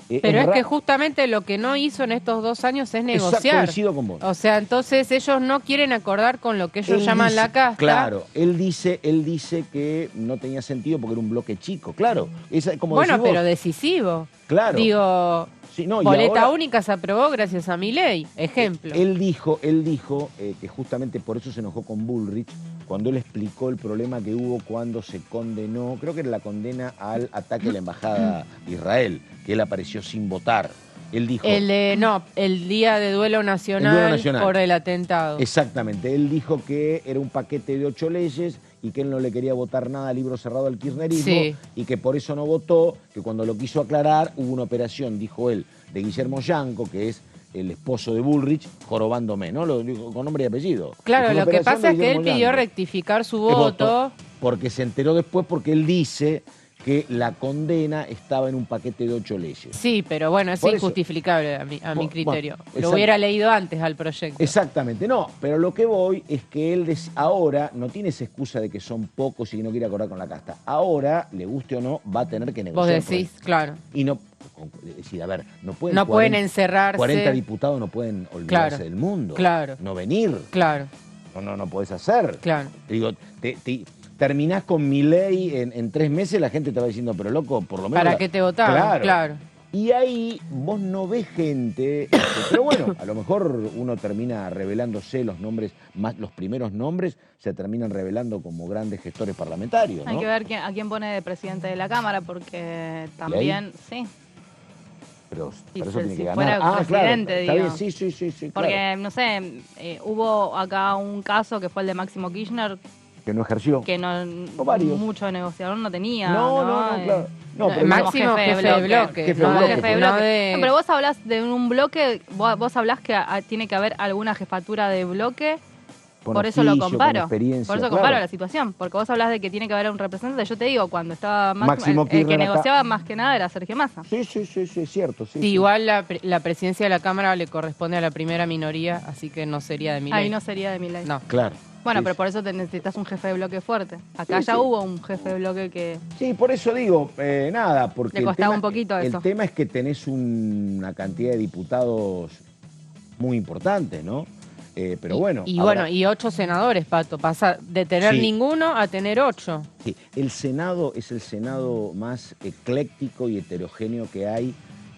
Speaker 4: Pero es que justamente lo que no hizo en estos 2 años es negociar.
Speaker 1: Exacto, coincido con vos.
Speaker 4: O sea, entonces ellos no quieren acordar con lo que ellos llaman la casta.
Speaker 1: Claro, él dice que no tenía sentido porque era un bloque chico, claro. Como
Speaker 4: bueno, pero decisivo.
Speaker 1: Claro.
Speaker 4: Digo,
Speaker 1: sí, no,
Speaker 4: boleta única se aprobó gracias a Milei, ejemplo.
Speaker 1: Él dijo que justamente por eso se enojó con Bullrich, cuando él explicó el problema que hubo cuando se condenó, creo que era la condena al ataque a la embajada de Israel, que él apareció sin votar. Él dijo...
Speaker 4: el día de duelo nacional por el atentado.
Speaker 1: Exactamente, él dijo que era un paquete de 8 leyes y que él no le quería votar nada a libro cerrado al kirchnerismo y que por eso no votó, que cuando lo quiso aclarar hubo una operación, dijo él, de Guillermo Yanco, que es el esposo de Bullrich, jorobándome, ¿no? Lo dijo con nombre y apellido.
Speaker 4: Claro, lo que pasa es que él pidió rectificar su voto.
Speaker 1: Porque se enteró después, porque él dice que la condena estaba en un paquete de 8 leyes.
Speaker 4: Sí, pero bueno, es injustificable a mi criterio. Lo hubiera leído antes al proyecto.
Speaker 1: Exactamente, no, pero lo que voy es que él ahora no tiene esa excusa de que son pocos y que no quiere acordar con la casta. Ahora, le guste o no, va a tener que negociar.
Speaker 4: Vos decís, claro.
Speaker 1: Y no, es decir, a ver, no
Speaker 4: pueden encerrarse.
Speaker 1: 40 diputados no pueden olvidarse del mundo.
Speaker 4: Claro.
Speaker 1: No venir.
Speaker 4: Claro.
Speaker 1: No podés hacer.
Speaker 4: Claro.
Speaker 1: Digo, terminás con Milei en 3 meses, la gente te va diciendo, pero loco, por lo menos...
Speaker 4: ¿Para qué te votaron?
Speaker 1: Claro. Y ahí vos no ves gente, pero bueno, a lo mejor uno termina revelándose los nombres, más los primeros nombres se terminan revelando como grandes gestores parlamentarios, ¿no?
Speaker 3: Hay que ver a quién pone de presidente de la Cámara, porque también, sí.
Speaker 1: Pero
Speaker 3: Si
Speaker 1: para eso tiene que ganar.
Speaker 3: fuera presidente,
Speaker 1: claro,
Speaker 3: digo.
Speaker 1: está bien, sí.
Speaker 3: Porque,
Speaker 1: claro.
Speaker 3: no sé, hubo acá un caso que fue el de Máximo Kirchner,
Speaker 1: Que no ejerció.
Speaker 3: que no
Speaker 1: varios.
Speaker 3: mucho negociador no tenía.
Speaker 1: No, claro. No, pero
Speaker 4: Máximo jefe de bloque.
Speaker 1: Jefe de bloque.
Speaker 3: No, pero vos hablás de un bloque, vos hablás que tiene que haber alguna jefatura de bloque. Por eso lo comparo. Por eso comparo la situación. Porque vos hablás de que tiene que haber un representante. Yo te digo, cuando estaba Máximo, el que negociaba más que nada era Sergio Massa.
Speaker 1: Sí, es cierto. Sí,
Speaker 4: igual la presidencia de la Cámara le corresponde a la primera minoría, así que no sería de Milei.
Speaker 3: Ahí no sería de Milei.
Speaker 4: No.
Speaker 1: Claro.
Speaker 3: Bueno, pero por eso te necesitas un jefe de bloque fuerte. Acá ya hubo un jefe de bloque que...
Speaker 1: Sí, por eso digo, nada, porque
Speaker 3: le costaba un poquito eso.
Speaker 1: El tema es que tenés una cantidad de diputados muy importante, ¿no? Pero bueno.
Speaker 4: Y 8 senadores, Pato. Pasa de tener ninguno a tener 8.
Speaker 1: Sí, el Senado es el Senado más ecléctico y heterogéneo que hay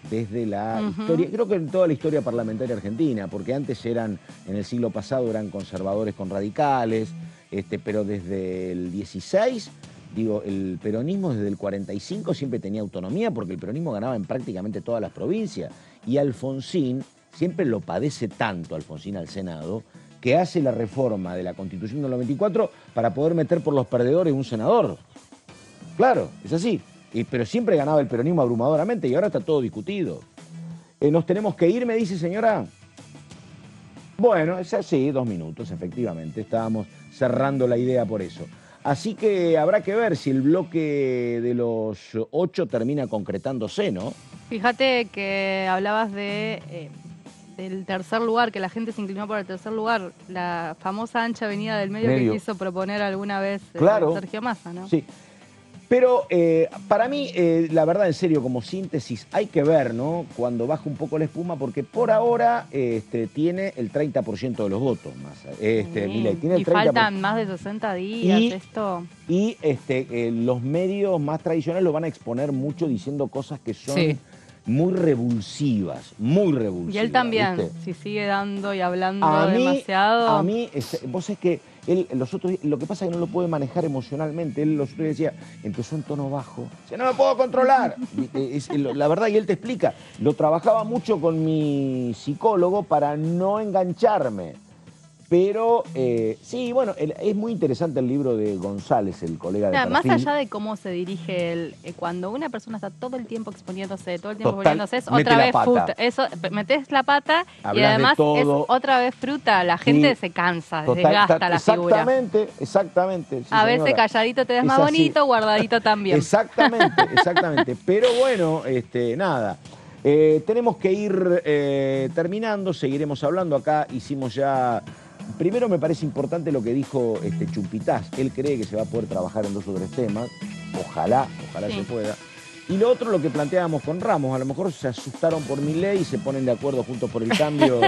Speaker 1: desde la historia, creo que en toda la historia parlamentaria argentina, porque antes en el siglo pasado eran conservadores con radicales, pero desde el 16, digo, el peronismo desde el 45 siempre tenía autonomía porque el peronismo ganaba en prácticamente todas las provincias. Y Alfonsín siempre lo padece tanto, Alfonsín al Senado, que hace la reforma de la Constitución del 94 para poder meter por los perdedores un senador. Claro, es así. Pero siempre ganaba el peronismo abrumadoramente y ahora está todo discutido. ¿Nos tenemos que ir, me dice, señora? Bueno, sí, 2 minutos, efectivamente. Estábamos cerrando la idea por eso. Así que habrá que ver si el bloque de los 8 termina concretándose, ¿no?
Speaker 3: Fíjate que hablabas del tercer lugar, que la gente se inclinó por el tercer lugar, la famosa ancha avenida del medio que quiso proponer alguna vez Sergio Massa, ¿no?
Speaker 1: Sí. Pero para mí, la verdad, en serio, como síntesis, hay que ver, ¿no? Cuando baja un poco la espuma, porque por ahora tiene el 30% de los votos, Massa. Milei tiene el 30%.
Speaker 3: Faltan más de 60 días,
Speaker 1: Y los medios más tradicionales lo van a exponer mucho diciendo cosas que son muy revulsivas, Y
Speaker 3: él también, ¿viste? Si sigue dando y hablando demasiado.
Speaker 1: A mí, vos sabés que él, lo que pasa es que no lo puede manejar emocionalmente. Él los otros días decía, empezó en tono bajo, decía, no me puedo controlar. La verdad, y él te explica, lo trabajaba mucho con mi psicólogo para no engancharme. Pero sí, bueno, es muy interesante el libro de González, el colega de Perfil.
Speaker 3: Más allá de cómo se dirige él, cuando una persona está todo el tiempo exponiéndose, es otra vez fruta. Metés la pata y además es otra vez fruta. La gente se cansa, desgasta la figura.
Speaker 1: Exactamente. Sí,
Speaker 3: a veces calladito te ves más bonito, guardadito también.
Speaker 1: Exactamente. Pero bueno, nada. Tenemos que ir terminando, seguiremos hablando. Acá hicimos ya... Primero me parece importante lo que dijo Chumpitaz. Él cree que se va a poder trabajar en 2 o 3 temas. Ojalá se pueda. Y lo otro, lo que planteábamos con Ramos. A lo mejor se asustaron por Milei y se ponen de acuerdo Juntos por el Cambio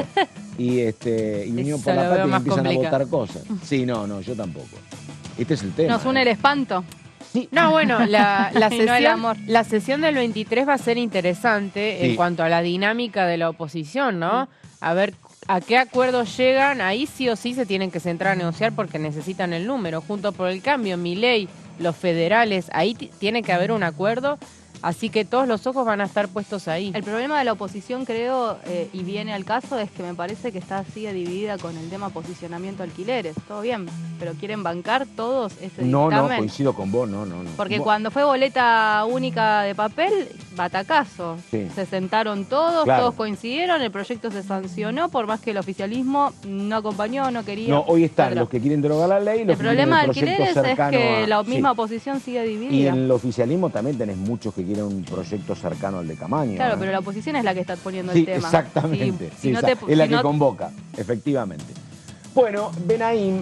Speaker 1: y Unión por la Patria y empiezan a votar cosas. Sí, no, yo tampoco. Este es el tema.
Speaker 3: Nos une el espanto.
Speaker 1: Sí.
Speaker 4: No, bueno, la sesión del 23 va a ser interesante en cuanto a la dinámica de la oposición, ¿no? A ver a qué acuerdos llegan. Ahí sí o sí se tienen que centrar a negociar porque necesitan el número. Junto por el Cambio, Milei, los federales, ahí tiene que haber un acuerdo. Así que todos los ojos van a estar puestos ahí.
Speaker 3: El problema de la oposición, creo, y viene al caso, es que me parece que sigue dividida con el tema posicionamiento alquileres. Todo bien, pero ¿quieren bancar todos ese dictamen?
Speaker 1: No, coincido con vos, no.
Speaker 3: Porque cuando fue boleta única de papel, batacazo.
Speaker 1: Sí.
Speaker 3: Se sentaron todos, todos coincidieron, el proyecto se sancionó, por más que el oficialismo no acompañó, no quería.
Speaker 1: No, hoy están los que quieren derogar la ley.
Speaker 3: El problema de alquileres es que la misma oposición sigue dividida.
Speaker 1: Y en el oficialismo también tenés muchos que quieren un proyecto cercano al de Camaño.
Speaker 3: Claro, pero la oposición es la que está poniendo el tema.
Speaker 1: Exactamente. Es la que convoca, efectivamente. Bueno, Benaim,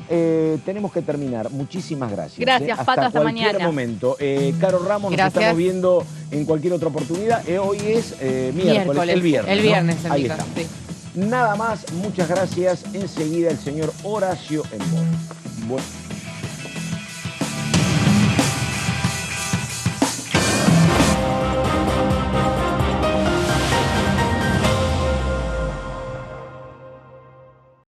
Speaker 1: tenemos que terminar. Muchísimas gracias.
Speaker 3: Gracias, Pato, hasta mañana.
Speaker 1: Cualquier momento. Caro Ramos, nos estamos viendo en cualquier otra oportunidad. Hoy es miércoles, el viernes.
Speaker 4: El viernes,
Speaker 1: ¿no? Ahí está. Sí. Nada más, muchas gracias. Enseguida el señor Horacio en voz. Bueno.